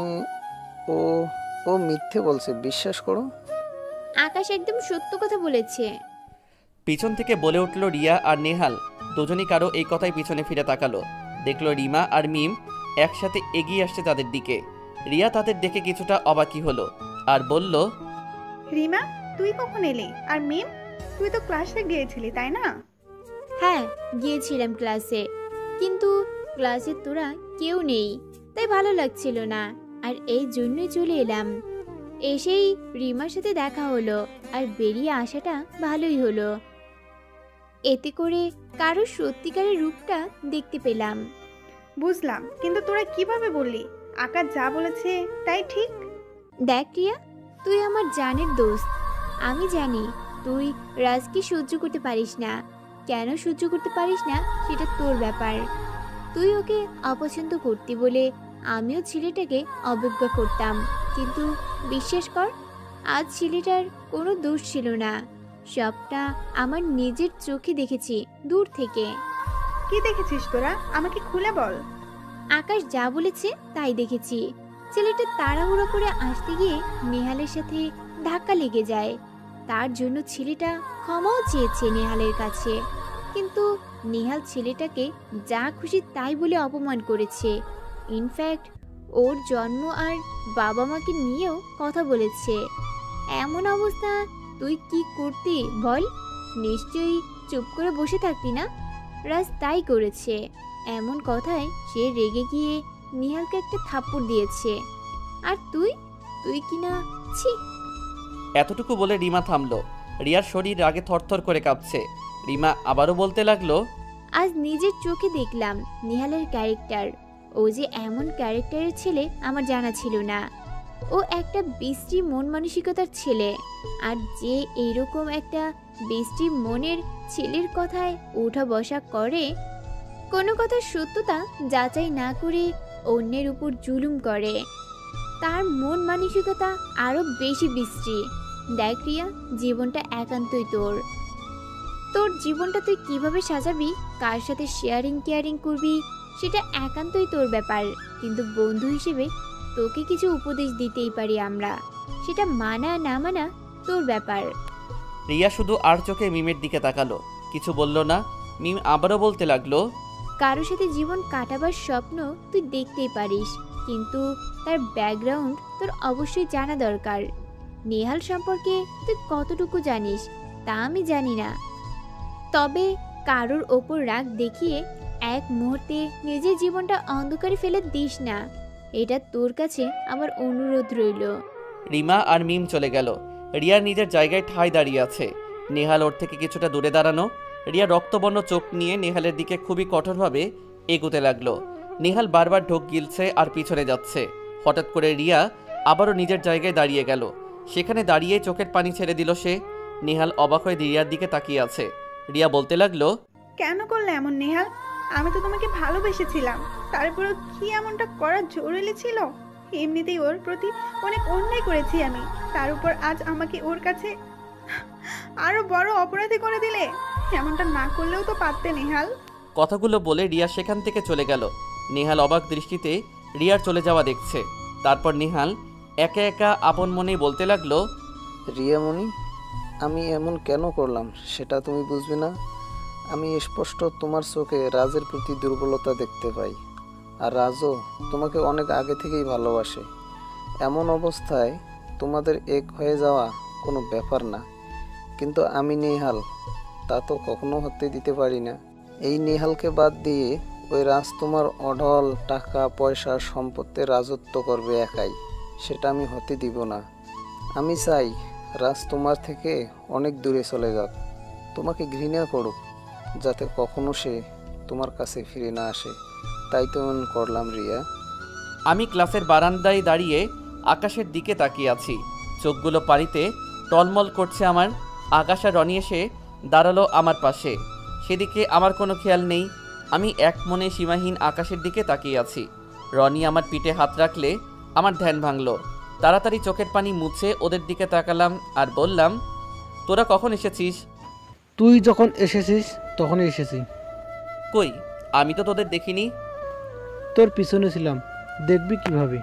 ও ও মিথ্যে বলছে, বিশ্বাস করো। আকাশ একদম সত্য কথা বলেছে। পিছন থেকে বলে উঠল রিয়া আর নেহাল। দুজনই কারো এই কথায় পিছনে ফিরে তাকালো। দেখলো রিমা আর মিম একসাথে এগিয়ে আসছে তাদের দিকে। রিয়া তাদের দেখে কিছুটা অবাকই হলো আর বলল, রিমা, তুই কখন এলি? আর মিম, তুই তো ক্লাসে গিয়েছিলি তাই না? হ্যাঁ, গিয়েছিলাম ক্লাসে, কিন্তু ক্লাসে তোরা কেউ নেই, তাই ভালো লাগছিল না, আর এই জন্যই চলে এলাম। এসেই রিমার সাথে দেখা হলো, আর বেরিয়ে আসাটা ভালোই হলো। এতে করে কারো সত্যিকারের রূপটা দেখতে পেলাম। বুঝলাম, কিন্তু তোরা কিভাবে বললি আকাশ যা বলেছে তাই ঠিক? দেখ রিয়া, তুই আমার জানের দোস্ত। আমি জানি তুই রাজকে সহ্য করতে পারিস না। কেন সহ্য করতে পারিস না সেটা তোর ব্যাপার। তুই ওকে অপছন্দ করতি বলে আমিও ছেলেটাকে অবজ্ঞা করতাম, কিন্তু বিশ্বাস কর, আজ ছেলেটার কোনো দোষ ছিল না। সবটা আমার নিজের চোখে দেখেছি দূর থেকে। কি দেখেছিস তোরা? আমাকে খুলে বল। আকাশ যা বলেছে তাই দেখেছি। ছেলেটা তাড়াহুড়ো করে আসতে গিয়ে নেহালের সাথে ধাক্কা লেগে যায়। তার জন্য ছেলেটা ক্ষমাও চেয়েছে নেহালের কাছে, কিন্তু নেহাল ছেলেটাকে যা খুশি তাই বলে অপমান করেছে। ইনফ্যাক্ট ওর জন্ম আর বাবা মাকে নিয়েও কথা বলেছে। এমন অবস্থা তুই কি করতি বল? নিশ্চয়ই চুপ করে বসে থাকতি না? রাজ তাই করেছে। এমন কথায় সে রেগে গিয়ে নেহালকে একটা থাপ্পড় দিয়েছে। আর তুই কিনা ছি। এতটুকু বলে রিমা থামলো। রিয়ার শরীর রাগে থরথর করে কাঁপছে। রিমা আবারও বলতে লাগলো, আজ নিজের চোখে দেখলাম নেহালের ক্যারেক্টার। ও যে এমন ক্যারেক্টারের ছেলে আমার জানা ছিল না। ও একটা বিশ্রী মন মানসিকতার ছেলে, আর যে এইরকম একটা বিশ্রী মনের ছেলের কথায় ওঠা বসা করে, কোনো কথার সত্যতা যাচাই না করে অন্যের উপর জুলুম করে, তার মন মানসিকতা আরো বেশি বিশ্রী। দেখ রিয়া, জীবনটা একান্তই তোর। তোর জীবনটা তুই কিভাবে সাজাবি, কার সাথে শেয়ারিং কেয়ারিং করবি, সেটা একান্তই তোর ব্যাপার। কিন্তু বন্ধু হিসেবে তোকে কিছু উপদেশ দিতেই পারি আমরা, সেটা মানা না মানা তোর ব্যাপার। রিয়া শুধু আর চোখে মিমের দিকে তাকালো, কিছু বলল না। মিম আবারও বলতে লাগলো, কারোর সাথে জীবন কাটাবার স্বপ্ন তুই দেখতেই পারিস, কিন্তু তার ব্যাকগ্রাউন্ড তোর অবশ্যই জানা দরকার। নেহাল সম্পর্কে তুই কতটুকু জানিস তা আমি জানি না, তবে কারোর ওপর রাগ দেখিয়ে এক মুহূর্তে নিজের জীবনটা অন্ধকারে ফেলে দিস না, এটা তোর কাছে আমার অনুরোধ রইল। রিমা আর মিম চলে গেল। রিয়া নিজের জায়গায় ঠায় দাঁড়িয়ে আছে। নেহাল ওর থেকে কিছুটা দূরে দাঁড়ানো। রিয়া রক্তবর্ণ চোখ নিয়ে নেহালের দিকে খুবই কঠোরভাবে এগোতে লাগলো। নেহাল বারবার ঢোক গিলছে আর পিছনে যাচ্ছে। হঠাৎ করে রিয়া আবারও নিজের জায়গায় দাঁড়িয়ে গেল। সেখানে দাঁড়িয়ে চোখের পানি ছেড়ে দিল সে। নেহাল অবাক হয়ে রিয়ার দিকে তাকিয়ে আছে। রিয়া বলতে লাগলো, কেন করলে এমন নেহাল? আমি তো তোমাকে ভালোবেসেছিলাম, তারপরেও কি এমনটা করার জরুরি ছিল? এমনিতেই ওর প্রতি অনেক অন্যায় করেছি আমি, তার উপর আজ আমাকে ওর কাছে আরো বড় অপরাধী করে দিলে। এমনটা না করলেও তো পারতে নেহাল। কথাগুলো বলে রিয়া সেখান থেকে চলে গেল। নেহাল অবাক দৃষ্টিতে রিয়ার চলে যাওয়া দেখছে। তারপর নেহাল একা একা আপন মনেই বলতে লাগলো, রিয়ামণি, আমি এমন কেন করলাম সেটা তুমি বুঝবে না। আমি স্পষ্ট তোমার চোখে রাজের প্রতি দুর্বলতা দেখতে পাই, আর রাজও তোমাকে অনেক আগে থেকেই ভালোবাসে। এমন অবস্থায় তোমাদের এক হয়ে যাওয়া কোনো ব্যাপার না, কিন্তু আমি নেহাল তা তো কখনো হতে দিতে পারি না। এই নেহালকে বাদ দিয়ে ওই রাজ তোমার অঢল টাকা পয়সা সম্পত্তির রাজত্ব করবে একাই, সেটা আমি হতে দিব না। আমি চাই রাজ তোমার থেকে অনেক দূরে চলে যাক, তোমাকে ঘৃণা করুক, যাতে কখনো সে তোমার কাছে ফিরে না আসে। তাই তো এমন করলাম রিয়া। আমি ক্লাসের বারান্দায় দাঁড়িয়ে আকাশের দিকে তাকিয়ে আছি। চোখগুলো পানিতে টলমল করছে আমার। আকাশ আর রনি এসে দাঁড়ালো আমার পাশে। সেদিকে আমার কোনো খেয়াল নেই। আমি এক মনে সীমাহীন আকাশের দিকে তাকিয়ে আছি। রনি আমার পিঠে হাত রাখলে আমার ধ্যান ভাঙলো। তাড়াতাড়ি চোখের পানি মুছে ওদের দিকে তাকালাম আর বললাম, তোরা কখন এসেছিস? তুই যখন এসেছিস তখনই এসেছি। কই, আমি তো তোদের দেখিনি। তোর পিছনে ছিলাম, দেখবি কিভাবে?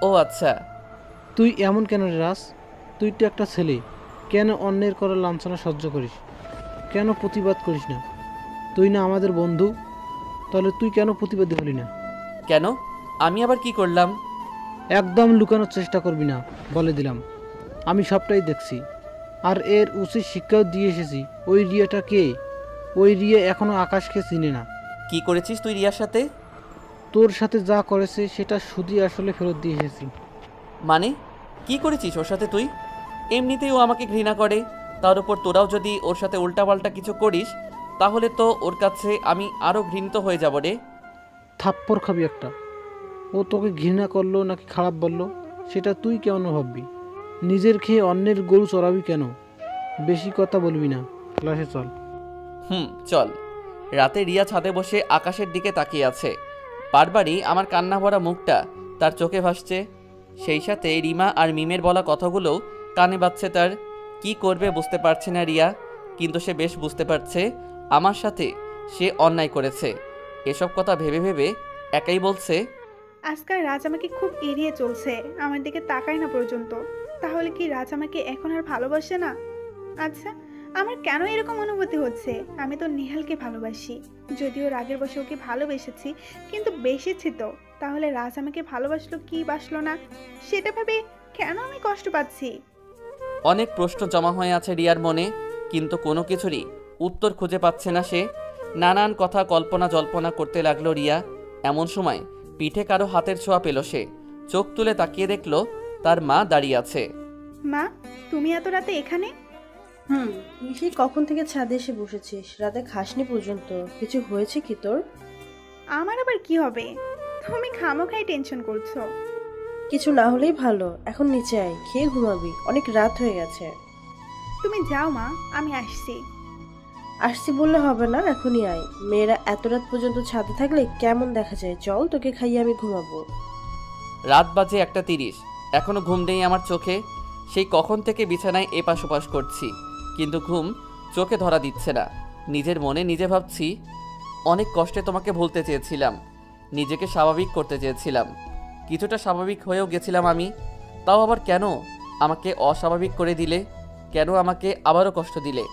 ও আচ্ছা। তুই এমন কেন রে রাস? তুই তো একটা ছেলে, কেন অন্যের করা লাঞ্ছনা সহ্য করিস? কেন প্রতিবাদ করিস না? তুই না আমাদের বন্ধু, তাহলে তুই কেন প্রতিবাদী হলি না? কেন, আমি আবার কি করলাম? একদম লুকানোর চেষ্টা করবি না, বলে দিলাম। আমি সবটাই দেখছি, আর এর উচিত শিক্ষাও দিয়ে এসেছি। ওই রিয়াটা কে? ওই রিয়া এখনো আকাশকে চিনে না। কি করেছিস তুই রিয়ার সাথে? তোর সাথে যা করেছে সেটা শুধুই আসলে ফেরত দিয়ে এসেছি। মানে কি করেছিস ওর সাথে তুই? এমনিতেই ও আমাকে ঘৃণা করে, তার উপর তোরাও যদি ওর সাথে উল্টাপাল্টা কিছু করিস তাহলে তো ওর কাছে আমি আরও ঘৃণিত হয়ে যাব রে। থাপ্পড় খাবি একটা। ও তোকে ঘৃণা করলো নাকি খারাপ বললো সেটা তুই কেন ভাববি? নিজের খেয়ে অন্যের গরু চড়াবি কেন? বেশি কথা বলবি না, ক্লাসে চল। চল। রাতে রিয়া ছাদে বসে আকাশের দিকে তাকিয়ে আছে। বারবারই আমার কান্না ভরা মুখটা তার চোখে ভাসছে। সেই সাথে রিমা আর মিমের বলা কথাগুলো কানে বাজছে তার। কি করবে বুঝতে পারছে না রিয়া, কিন্তু সে বেশ বুঝতে পারছে আমার সাথে সে অন্যায় করেছে। এসব কথা ভেবে ভেবে একাই বলছে, আজকাল রাজ আমাকে খুব এড়িয়ে চলছে, আমার দিকে তাকায় না পর্যন্ত। তাহলে কি রাজ আমাকে এখন আর ভালোবাসে না? আচ্ছা, আমার কেন এরকম অনুভূতি হচ্ছে? আমি তো নেহালকে ভালোবাসি, যদিও রাগের বশে ওকে ভালোবেসেছি, কিন্তু বেসেছি তো। তাহলে রাজ আমাকে ভালোবাসলো কি বাসলো না সেটা ভেবে কেন আমি কষ্ট পাচ্ছি? অনেক প্রশ্ন জমা হয়ে আছে রিয়ার মনে, কিন্তু কোনো কিছুরই উত্তর খুঁজে পাচ্ছে না সে। নানান কথা কল্পনা জল্পনা করতে লাগলো রিয়া। এমন সময় পিঠে কারো হাতের ছোঁয়া পেল সে। চোখ তুলে তাকিয়ে দেখলো তার মা দাঁড়িয়ে আছে। মা, তুমি এত রাতে এখানে? তুই সেই কখন থেকে ছাদে এসে বসেছিস? রাতে খাসনি পর্যন্ত। কিছু হয়েছে কি তোর? আমার আবার কি হবে? তুমি খামোখাই টেনশন করছো। কিছু না হলেই ভালো। এখন নিচে আয়, খেয়ে ঘুমাবি, অনেক রাত হয়ে গেছে। তুমি যাও মা, আমি আসছি। আসছি বললে হবে না, এখনই আয়। মেয়েরা এত রাত পর্যন্ত ছাদে থাকলে কেমন দেখা যায়। চল, তোকে খাইয়ে আমি ঘুমাবো। রাত বাজে 1:30, এখনো ঘুম নেই আমার চোখে। সেই কখন থেকে বিছানায় এপাশ ওপাশ করছি, কিন্তু ঘুম চোখে ধরা দিচ্ছে না। নিজের মনে নিজে ভাবছি, অনেক কষ্টে তোমাকে ভুলতে চেয়েছিলাম, নিজেকে স্বাভাবিক করতে চেয়েছিলাম, কিছুটা স্বাভাবিক হয়েও গেছিলাম আমি। তাও আবার কেন আমাকে অস্বাভাবিক করে দিলে? কেন আমাকে আবারও কষ্ট দিলে?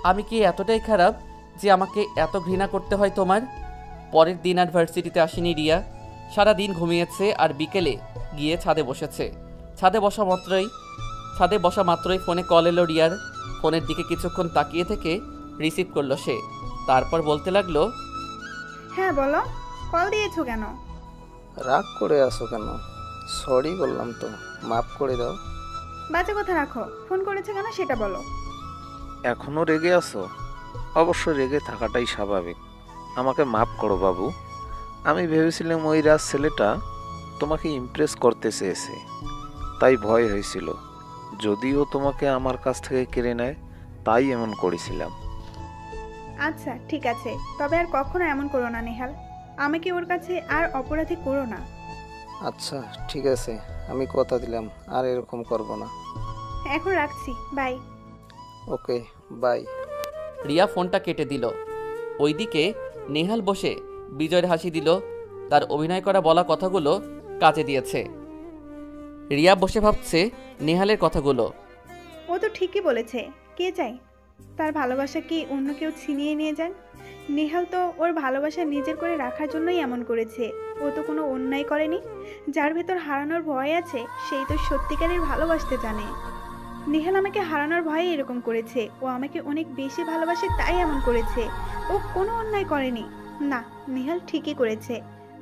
আমি কি এতটাই খারাপ যে আমাকে এত ঘৃণা করতে হয় তোমার? পরের দিন আর ভার্সিটিতে আসেনি রিয়া। সারা দিন ঘুমিয়েছে আর বিকেলে গিয়ে ছাদে বসেছে। ছাদে বসা মাত্রই ফোনে কল এলো রিয়ার। ফোনের দিকে কিছুক্ষণ তাকিয়ে থেকে রিসিভ করলো সে। তারপর বলতে লাগলো, হ্যাঁ বলো, কল দিয়েছো কেন? রাগ করে আসো কেন? সরি বললাম তো, মাফ করে দাও। বাজে কথা রাখো, ফোন করেছে কেন সেটা বলো। এখনো রেগে আছো? অবশ্য রেগে থাকাটাই স্বাভাবিক। আমাকে মাফ করো বাবু। আমি ভেবেছিলাম ওই রাজ ছেলেটা তোমাকে ইমপ্রেস করতে চেয়েছে, তাই ভয় হয়েছিল। যদিও তোমাকে আমার কাছ থেকে কেড়ে নেয়, তাই এমন করেছিলাম। আচ্ছা ঠিক আছে, তবে আর কখনো এমন করো না নেহাল। আমাকে ওর কাছে আর অপরাধী করো না। আচ্ছা ঠিক আছে, আমি কথা দিলাম আর এরকম করব না। এখন রাখছি, বাই। Okay bye. রিয়া ফোনটা কেটে দিল। ওইদিকে নেহাল বসে বিজয়ের হাসি দিল। তার অভিনয় করা বলা কথাগুলো কাজে দিয়েছে। রিয়া বসে ভাবছে নেহালের কথাগুলো। ও তো ঠিকই বলেছে, কে চায় তার ভালোবাসা কি অন্য কেউ ছিনিয়ে নিয়ে যাক? নেহাল তো ওর ভালোবাসা নিজের করে রাখার জন্যই এমন করেছে। ও তো কোনো অন্যায় করেনি। যার ভেতর হারানোর ভয় আছে সেই তো সত্যিকারের ভালোবাসতে জানে। নেহাল আমাকে হারানোর ভয়ে এরকম করেছে। ও আমাকে অনেক বেশি ভালোবাসে তাই এমন করেছে। ও কোনো অন্যায় করেনি। না, নেহাল ঠিকই করেছে।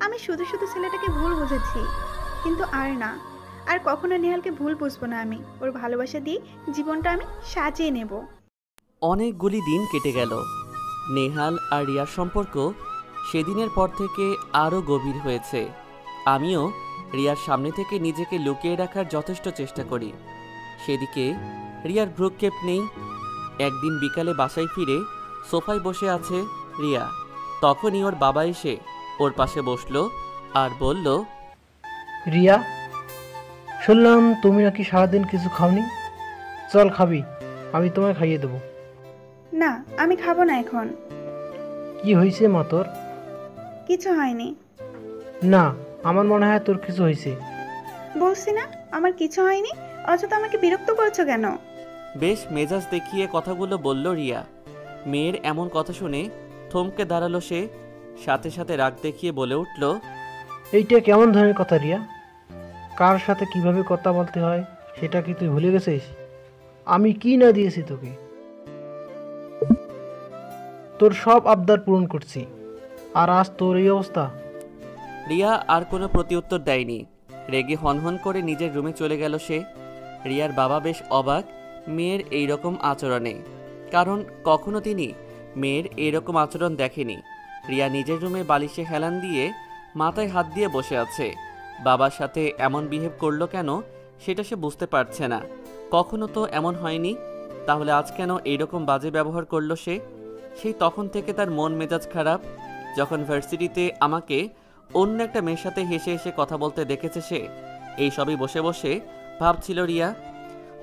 আমি শুধু শুধু ছেলেটাকে ভুল বুঝেছি, কিন্তু আর না, আর কখনো নেহালকে ভুল বুঝবো না। আমি ওর ভালোবাসা দিয়ে জীবনটা আমি সাজিয়ে নেব। অনেকগুলি দিন কেটে গেল। নেহাল আর রিয়ার সম্পর্ক সেদিনের পর থেকে আরও গভীর হয়েছে। আমিও রিয়ার সামনে থেকে নিজেকে লুকিয়ে রাখার যথেষ্ট চেষ্টা করি। সেদিকে রিয়ার ভ্রুক্ষেপ নেই। একদিন বিকালে বাসায় ফিরে সোফায় বসে আছে রিয়া। তখনই ওর বাবা এসে ওর পাশে বসলো আর বলল, রিয়া, শুনলাম তুমি নাকি সারাদিন কিছু খাওনি। চল খাবি, আমি তোমায় খাইয়ে দেবো। না, আমি খাবো না এখন। কি হয়েছে মা তোর? কিছু হয়নি। না, আমার মনে হয় তোর কিছু হয়েছে। বলছি না আমার কিছু হয়নি, অযথা আমাকে বিরক্ত করছো কেন? বেশ মেজাজ দেখিয়ে কথাগুলো বলল রিয়া। মেয়ের এমন কথা শুনে থমকে দাঁড়ালো সে, সাথে সাথে রাগ দেখিয়ে বলে উঠল, এইটা কেমন ধরনের কথা রিয়া? কার সাথে কিভাবে কথা বলতে হয় সেটা কি তুই ভুলে গেছিস? আমি কি না দিয়েছি তোকে? তোর সব আবদার পূরণ করছি, আর আজ তোর এই অবস্থা। রিয়া আর কোনো প্রতিউত্তর দেয়নি। রেগে হনহন করে নিজের রুমে চলে গেল সে। রিয়ার বাবা বেশ অবাক মেয়ের এই রকম আচরণে, কারণ কখনো তিনি মেয়ের এইরকম আচরণ দেখেনি। রিয়া নিজের রুমে বালিশে হেলান দিয়ে মাথায় হাত দিয়ে বসে আছে। বাবার সাথে এমন বিহেভ করলো কেন সেটা সে বুঝতে পারছে না। কখনো তো এমন হয়নি, তাহলে আজ কেন এইরকম বাজে ব্যবহার করলো সে? সেই তখন থেকে তার মন মেজাজ খারাপ। যখন ভার্সিটিতে আমাকে অন্য একটা মেয়ের সাথে হেসে হেসে কথা বলতে দেখেছে সে, এই সবই বসে বসে ভাবছিল রিয়া।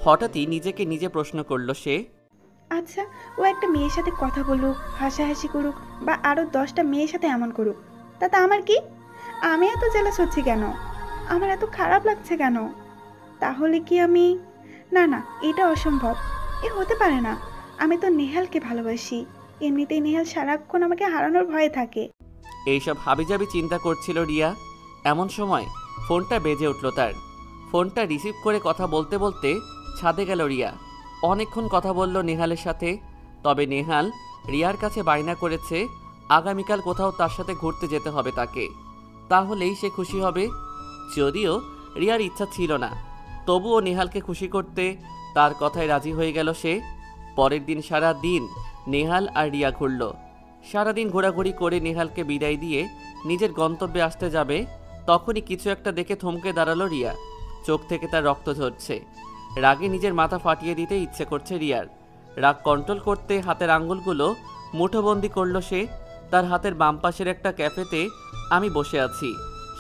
হঠাৎই নিজেকে নিজে প্রশ্ন করলো সে, আচ্ছা, ও একটা মেয়ের সাথে কথা বলুক, হাসাহাসি করুক, বা আরো 10টা মেয়ের সাথে এমন করুক, তাতে আমার কি? আমি এত জেলাস হচ্ছি কেন? আমার এত খারাপ লাগছে কেন? তাহলে কি আমি... না না, এটা অসম্ভব, এ হতে পারে না। আমি তো নেহালকে ভালোবাসি, এমনিতেই নেহাল সারাক্ষণ আমাকে হারানোর ভয়ে থাকে। এইসব হাবিজাবি চিন্তা করছিল রিয়া। এমন সময় ফোনটা বেজে উঠল তার। ফোনটা রিসিভ করে কথা বলতে বলতে ছাদে গেল রিয়া। অনেকক্ষণ কথা বলল নেহালের সাথে। তবে নেহাল রিয়ার কাছে বায়না করেছে আগামীকাল কোথাও তার সাথে ঘুরতে যেতে হবে তাকে, তাহলেই সে খুশি হবে। যদিও রিয়ার ইচ্ছা ছিল না, তবুও নেহালকে খুশি করতে তার কথায় রাজি হয়ে গেল সে। পরের দিন সারা দিন নেহাল আর রিয়া ঘুরল। সারাদিন ঘোরাঘুরি করে নেহালকে বিদায় দিয়ে নিজের গন্তব্যে আসতে যাবে, তখনই কিছু একটা দেখে থমকে দাঁড়ালো রিয়া। চোখ থেকে তার রক্ত ঝরছে। রাগে নিজের মাথা ফাটিয়ে দিতে ইচ্ছে করছে রিয়ার। রাগ কন্ট্রোল করতে হাতের আঙ্গুলগুলো মুঠোবন্দি করলো সে। তার হাতের বাম পাশের একটা ক্যাফেতে আমি বসে আছি,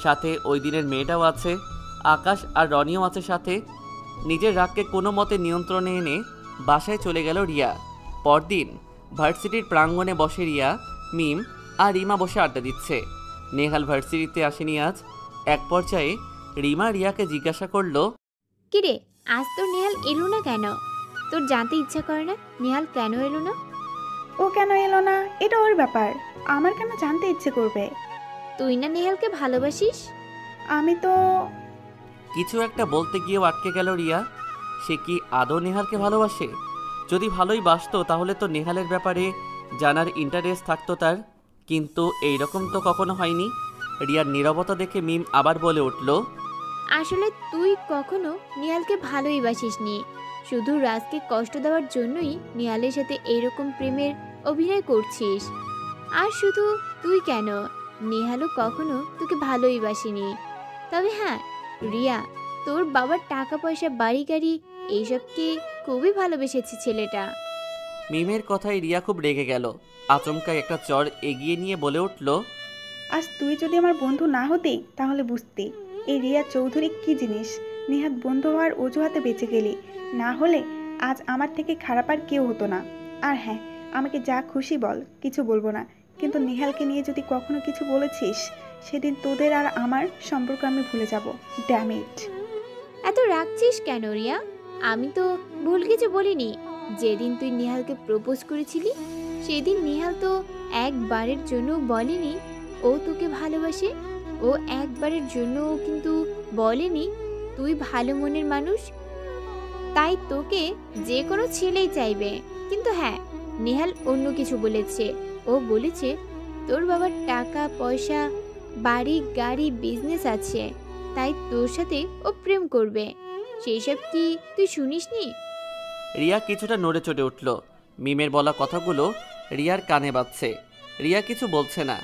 সাথে ওই দিনের মেয়েটাও আছে, আকাশ আর রনিও আছে সাথে। নিজের রাগকে কোনো মতে নিয়ন্ত্রণে এনে বাসায় চলে গেল রিয়া। পরদিন ভার্সিটির প্রাঙ্গণে বসে রিয়া, মিম আর রিমা বসে আড্ডা দিচ্ছে। নেহাল ভার্সিটিতে আসেনি আজ। এক পর্যায়ে রিমা রিয়াকে জিজ্ঞাসা করলো, কিরে, আজ তোর নেহাল এলো না কেন? তোর জানতে ইচ্ছা করে না নেহাল কেন এলো না? ও কেন এলো না এটা ওর ব্যাপার, আমার কেন জানতে ইচ্ছে করবে? তুই না নেহালকে ভালোবাসিস? আমি তো... কিছু একটা বলতে গিয়েও আটকে গেল রিয়া। সে কি আদৌ নেহালকে ভালোবাসে? যদি ভালোই বাসতো তাহলে তো নেহালের ব্যাপারে জানার ইন্টারেস্ট থাকতো তার, কিন্তু এইরকম তো কখনো হয়নি। রিয়ার নীরবতা দেখে মিম আবার বলে উঠল, আসলে তুই কখনো নেহালকে ভালোই বাসিসনি, শুধু রাজকে কষ্ট দেওয়ার জন্যই নেহালের সাথে এইরকম প্রেমের অভিনয় করছিস। আর শুধু তুই কেন, নেহালও কখনো তোকে ভালোই বাসিনি। তবে হ্যাঁ রিয়া, তোর বাবার টাকা পয়সা, বাড়ি গাড়ি এইসবকে খুবই ভালোবেসেছে ছেলেটা। মিমের কথায় রিয়া খুব রেগে গেল। আচমকা একটা চড় এগিয়ে নিয়ে বলে উঠল, আজ তুই যদি আমার বন্ধু না হতি তাহলে বুঝতি এই রিয়া চৌধুরী কি জিনিস। নেহাত বন্ধু হওয়ার অজুহাতে বেঁচে গেলি, না হলে আজ আমার থেকে খারাপ আর কেউ হতো না। আর হ্যাঁ, আমাকে যা খুশি বল, কিছু বলবো না, কিন্তু নেহালকে নিয়ে যদি কখনো কিছু বলেছিস সেদিন তোদের আর আমার সম্পর্ক আমি ভুলে যাব। Damn it. এত রাখছিস কেন রিয়া? আমি তো ভুল কিছু বলিনি। যেদিন তুই নেহালকে প্রপোজ করেছিলি সেদিন নেহাল তো একবারের জন্য বলেনি ও তোকে ভালোবাসে। ও একবারের জন্য কিন্তু বলেনি তুই ভালো মনের মানুষ, তাই তোকে যে কোনো ছেলেই চাইবে। কিন্তু হ্যাঁ, নেহাল অন্য কিছু বলেছে। ও বলেছে তোর বাবার টাকা পয়সা, বাড়ি গাড়ি, বিজনেস আছে, তাই তোর সাথে ও প্রেম করবে। সেই সব কি তুই শুনিসনি? রিয়া কিছুটা নড়ে চড়ে উঠল। মিমের বলা কথাগুলো রিয়ার কানে বাজছে। রিয়া কিছু বলছে না।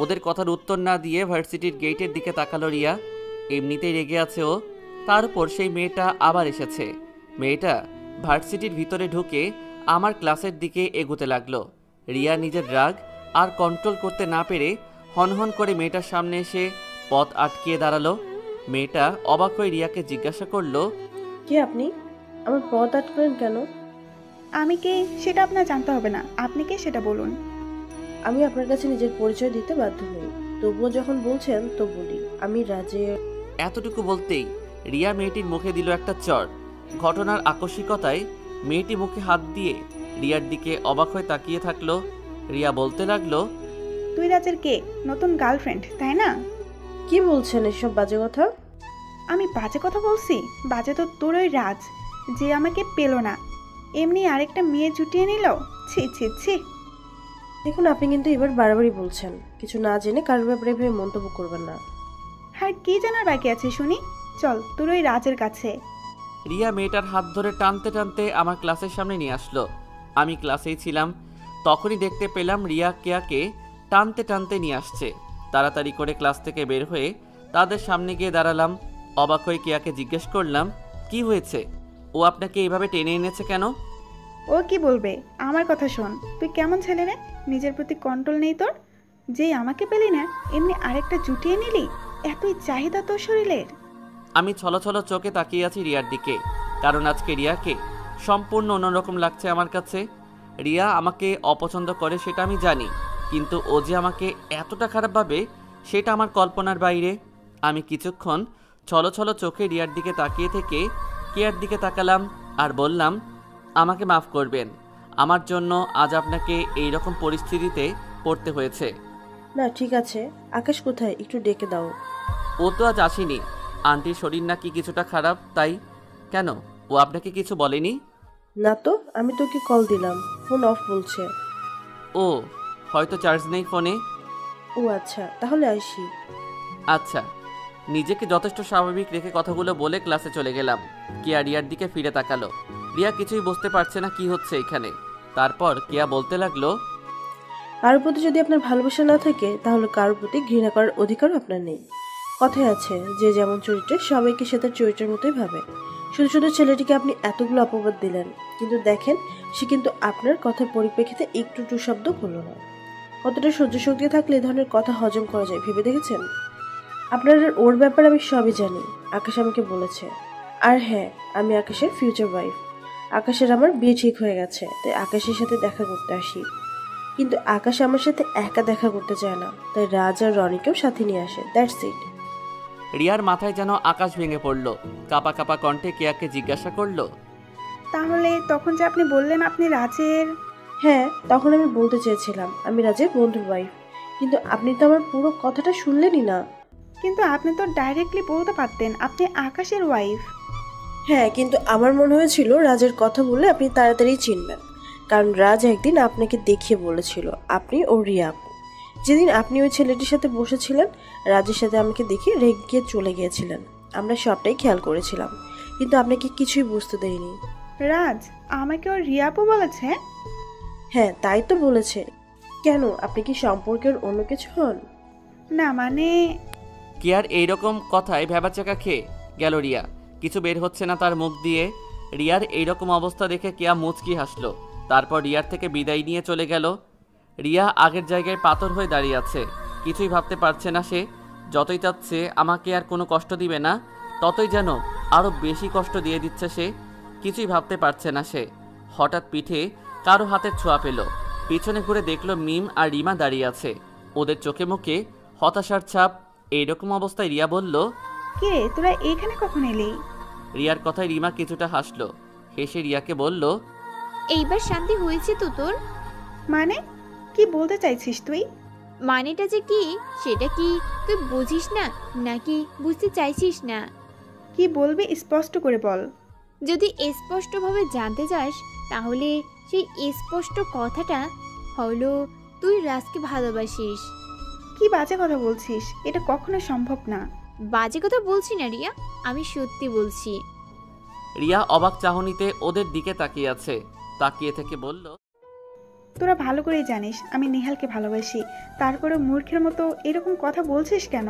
ওদের কথার উত্তর না দিয়ে ভার্সিটির গেটের দিকে তাকালো রিয়া। এমনিতেই রেগে আছে ও, তার উপর সেই মেয়েটা আবার এসেছে। মেয়েটা ভার্সিটির ভিতরে ঢুকে আমার ক্লাসের দিকে এগোতে লাগলো। রিয়া নিজের রাগ আর কন্ট্রোল করতে না পেরে হনহন করে মেয়েটার সামনে এসে পথ আটকিয়ে দাঁড়ালো। মেয়েটা অবাক হয়ে রিয়াকে জিজ্ঞাসা করলো, কে আপনি? আমার পথ আটকলেন কেন? আমি কে সেটা আপনার জানতে হবে না, আপনি কে সেটা বলুন। আমি আপনার কাছে নিজের পরিচয় দিতে বাধ্য নই, তবুও যখন বলছেন তো বলি, আমি রাজের। এতটুকু বলতেই রিয়া মেয়েটির মুখে দিল একটা চড়। ঘটনার আকস্মিকতায় মেয়েটি মুখে হাত দিয়ে রিয়ার দিকে অবাক হয়ে তাকিয়ে থাকলো। রিয়া বলতে লাগলো, তুই রাজের কে? নতুন গার্লফ্রেন্ড তাই না? কি বলছেন এসব বাজে কথা? আমি বাজে কথা বলছি? বাজে তো তোর ওই রাজ, যে আমাকে পেল না, এমনি আরেকটা মেয়ে জুটিয়ে নিল। ছি ছি ছি। দেখুন, আপনি কিন্তু এবার বাড়াবাড়ি বলছেন। কিছু না জেনে কারোর ব্যাপারে ভেবে মন্তব্য করবেন না। আর কি জানার বাকি আছে শুনি? চল তোর ওই রাজের কাছে। রিয়া মেয়েটার হাত ধরে টানতে টানতে আমার ক্লাসের সামনে নিয়ে আসলো। আমি ক্লাসেই ছিলাম, তখনই দেখতে পেলাম রিয়া কেয়াকে টানতে টানতে নিয়ে আসছে। তাড়াতাড়ি করে ক্লাস থেকে বের হয়ে তাদের সামনে গিয়ে দাঁড়ালাম। অবাক হয়ে কেয়াকে জিজ্ঞেস করলাম, কি হয়েছে? ও আপনাকে এইভাবে টেনে এনেছে কেন? ও কি বলবে? আমার কথা শোন। তুই কেমন ছেলে রে? নিজের প্রতি কন্ট্রোল নেই তোর? যেই আমাকে পেলি না, এমনি আরেকটা জুটিয়ে নিলি। এতই চাহিদা তোর শরীরের? আমি ছলছল চোখে তাকিয়ে আছি রিয়ার দিকে, কারণ আজকে রিয়াকে সম্পূর্ণ অন্যরকম লাগছে আমার কাছে। রিয়া আমাকে অপছন্দ করে সেটা আমি জানি, কিন্তু ও যে আমাকে এতটা খারাপ ভাবে সেটা আমার কল্পনার বাইরে। আমি কিছুক্ষণ ছলছল চোখে রিয়ার দিকে তাকিয়ে থেকে কেয়ার দিকে তাকালাম আর বললাম, আমাকে মাফ করবেন, আমার জন্য আজ আপনাকে এই রকম পরিস্থিতিতে পড়তে হয়েছে। না ঠিক আছে, আকাশ কোথায়? একটু ডেকে দাও। ও তো আজ আসেনি, আন্টির শরীর নাকি কিছুটা খারাপ তাই। কেন, ও আপনাকে কিছু বলেনি? না তো, আমি তোকে কল দিলাম, ফোন অফ বলছে। ও হয়তো চার্জ নেই ফোনে। ও আচ্ছা, তাহলে আসি। আচ্ছা। নিজেকে যথেষ্ট স্বাভাবিক রেখে কথাগুলো বলে ক্লাসে চলে গেলাম। কেয়া রিয়ার দিকে ফিরে তাকালো। রিয়া কিছুই বুঝতে পারছে না কি হচ্ছে এখানে। তারপর কেয়া বলতে লাগলো, কারোর প্রতি যদি আপনার ভালোবাসা না থাকে, তাহলে কারোর প্রতি ঘৃণা করার অধিকার আপনার নেই। কথায় আছে, যে যেমন চরিত্রে সবাইকে সে তার চরিত্রের মতোই ভাবে। শুধু শুধু ছেলেটিকে আপনি এতগুলো অপবাদ দিলেন, কিন্তু দেখেন সে কিন্তু আপনার কথার পরিপ্রেক্ষিতে একটু টু শব্দ করলো না। কতটা সহ্য শক্তি থাকলে এ ধরনের কথা হজম করা যায় ভেবে দেখেছেন? আপনার ওর ব্যাপারে আমি সবই জানি, আকাশ আমাকে বলেছে। আর হ্যাঁ, আমি আকাশের ফিউচার ওয়াইফ। আকাশের আমার বিয়ে ঠিক হয়ে গেছে, তাই আকাশের সাথে দেখা করতে আসি। কিন্তু আকাশ আমার সাথে একা দেখা করতে চায় না, তাই রাজ আর রনিকেও সাথে নিয়ে আসে। That's it. রিয়ার মাথায় যেন আকাশ ভেঙে পড়ল। কাপা কাপা কণ্ঠে কেয়াকে জিজ্ঞাসা করলো, তাহলে তখন যে আপনি বললেন আপনি রাজের? হ্যাঁ, তখন আমি বলতে চেয়েছিলাম আমি রাজের বন্ধুর ওয়াইফ, কিন্তু আপনি তো আমার পুরো কথাটা শুনলেনই না। কিন্তু আপনি তো ডাইরেক্টলি বলতে পারতেন আপনি আকাশের ওয়াইফ। হ্যাঁ, কিন্তু আমার মনে হয়েছিল রাজের কথা বললে আপনি তাড়াতাড়ি চিনবেন, কারণ রাজ একদিন আপনাকে দেখিয়ে বলেছিল আপনি ও রিয়া আপু। যেদিন আপনি ওই ছেলেটির সাথে বসেছিলেন, রাজের সাথে আমাকে দেখে রেগে গিয়ে চলে গিয়েছিলেন। আমরা সবটাই খেয়াল করেছিলাম, কিন্তু আপনাকে কিছুই বুঝতে দেয়নি। রাজ আমাকে ওর রিয়া আপু বলেছে? হ্যাঁ, তাই তো বলেছে। কেন, আপনি কি সম্পর্কের অন্য কিছু হন? না মানে। কেয়ার এইরকম কথায় ভেবাচাকা খেয়ে গেল রিয়া। কিছু বের হচ্ছে না তার মুখ দিয়ে। রিয়ার এইরকম অবস্থা দেখে কেয়া মুচকি হাসলো। তারপর রিয়ার থেকে বিদায় নিয়ে চলে গেল। রিয়া আগের জায়গায় পাথর হয়ে দাঁড়িয়ে আছে, কিছুই ভাবতে পারছে না সে। যতই চাচ্ছে আমাকে আর কোনো কষ্ট দিবে না, ততই যেন আরও বেশি কষ্ট দিয়ে দিচ্ছে সে। কিছুই ভাবতে পারছে না সে। হঠাৎ পিঠে কারো হাতের ছোঁয়া পেল। পিছনে ঘুরে দেখলো মিম আর রিমা দাঁড়িয়ে আছে। ওদের চোখে মুখে হতাশার ছাপ। এইরকম অবস্থায় রিয়া বলল, কে তোরা এখানে কখন এলি? রিয়ার কথায় রিমা কিছুটা হাসলো। হেসে রিয়াকে বলল, এইবার শান্তি হয়েছে তো তোর? মানে কি বলতে চাইছিস তুই? মানেটা যে কি সেটা কি তুই বুঝিস না, নাকি বুঝতে চাইছিস না? কি বলবি স্পষ্ট করে বল। যদি স্পষ্টভাবে জানতে চাস, তাহলে সেই স্পষ্ট কথাটা হলো তুই রাজকে ভালোবাসিস। কি বাজে কথা বলছিস? এটা কখনো সম্ভব না। বাজে কথা বলছি না রিয়া, আমি সত্যি বলছি। রিয়া অবাক চাহনিতে ওদের দিকে তাকিয়ে আছে। তাকিয়ে থেকে বলল, তোরা ভালো করেই জানিস আমি নেহালকে ভালোবাসি, তারপরে মূর্খের মতো এরকম কথা বলছিস কেন?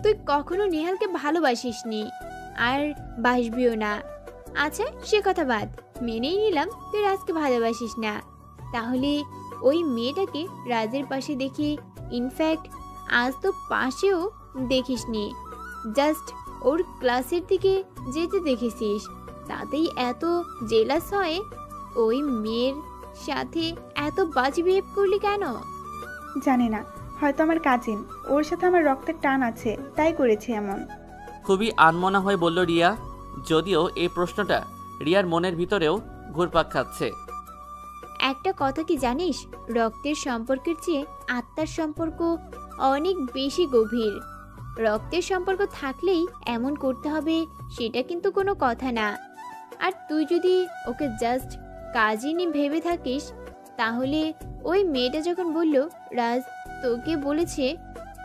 তুই কখনো নেহালকে ভালোবাসিসনি, আর বাসবিও না। আচ্ছা সে কথা বাদ, মেনেই নিলাম তুই রাজকে ভালোবাসিস না, তাহলে ওই মেয়েটাকে রাজের পাশে দেখি। ইনফ্যাক্ট আজ তো পাশেও দেখিসনি, জাস্ট ওর ক্লাসের দিকে যেতে দেখেছিস, তাতেই এত জেলাস হয়। ওই মেয়ের সাথে এত বাজে বিহেভ করলি কেন? জানি না, হয়তো আমার কাজিন, ওর সাথে আমার রক্তের টান আছে, তাই করেছি এমন। খুবই আনমনা হয়ে বলল রিয়া, যদিও এই প্রশ্নটা রিয়ার মনের ভিতরেও ঘুরপাক খাচ্ছে। একটা কথা কি জানিস, রক্তের সম্পর্কের চেয়ে আত্মার সম্পর্ক অনেক বেশি গভীর। রক্তের সম্পর্ক থাকলেই এমন করতে হবে সেটা কিন্তু কোনো কথা না। আর তুই যদি ওকে জাস্ট কাজিনই ভেবে থাকিস, তাহলে ওই মেয়েটা যখন বলল রাজ তোকে বলেছে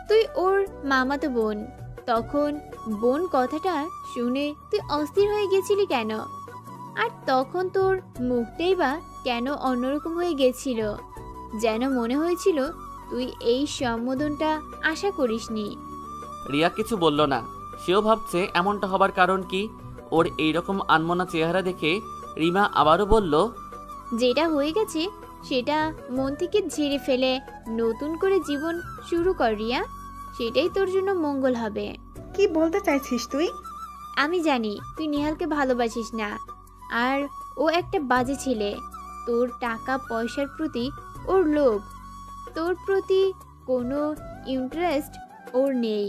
তুই ওর মামাতো বোন, তখন বোন কথাটা শুনে তুই অস্থির হয়ে গেছিলি কেন? আর তখন তোর মুখটাই বা কেন অন্যরকম হয়ে গেছিল, যেন মনে হয়েছিল তুই এই সম্বোধনটা আশা করিসনি। রিয়া কিছু বলল না, সেও ভাবছে এমনটা হবার কারণ কি। ওর এইরকম আনমনা চেহারা দেখে রিমা আবারও বলল, যেটা হয়ে গেছে সেটা মন থেকে ঝেড়ে ফেলে নতুন করে জীবন শুরু কর রিয়া, সেটাই তোর জন্য মঙ্গল হবে। কি বলতে চাইছিস তুই? আমি জানি তুই নেহালকে ভালোবাসিস না, আর ও একটা বাজে ছেলে। তোর টাকা পয়সার প্রতি ওর লোভ, তোর প্রতি কোনো ইন্টারেস্ট ওর নেই,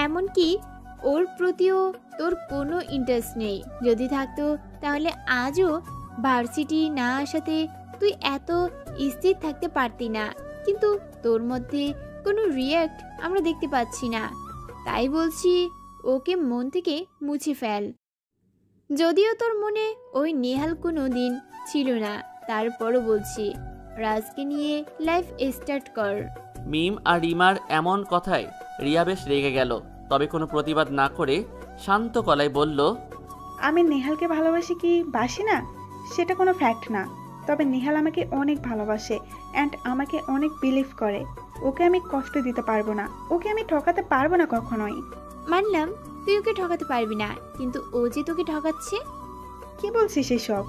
এমনকি ওর প্রতিও তোর কোনো ইন্টারেস্ট নেই। যদি থাকতো তাহলে আজও ভার্সিটি না আসাতে তুই এত স্থির থাকতে পারতি না, কিন্তু তোর মধ্যে কোনো রিয়্যাক্ট আমরা দেখতে পাচ্ছি না। তাই বলছি ওকে মন থেকে মুছে ফেল। যদিও তোর মনে ওই নেহাল কোনো দিন ছিল না, তারপরও বলছি রাজকে নিয়ে লাইফ স্টার্ট কর। মিম আর রিমার এমন কথায় রিয়া বেশ রেগে গেল, তবে কোনো প্রতিবাদ না করে শান্ত গলায় বলল, আমি নেহালকে ভালোবাসি কি বাসি না সেটা কোনো ফ্যাক্ট না, তবে নেহাল আমাকে অনেক ভালোবাসে অ্যান্ড আমাকে অনেক বিলিভ করে। ওকে আমি কষ্ট দিতে পারবো না, ওকে আমি ঠকাতে পারবো না কখনোই। মানলাম তুই ওকে ঠকাতে পারবি না, কিন্তু ও যে তোকে ঠকাচ্ছে। কি বলছিস এসব?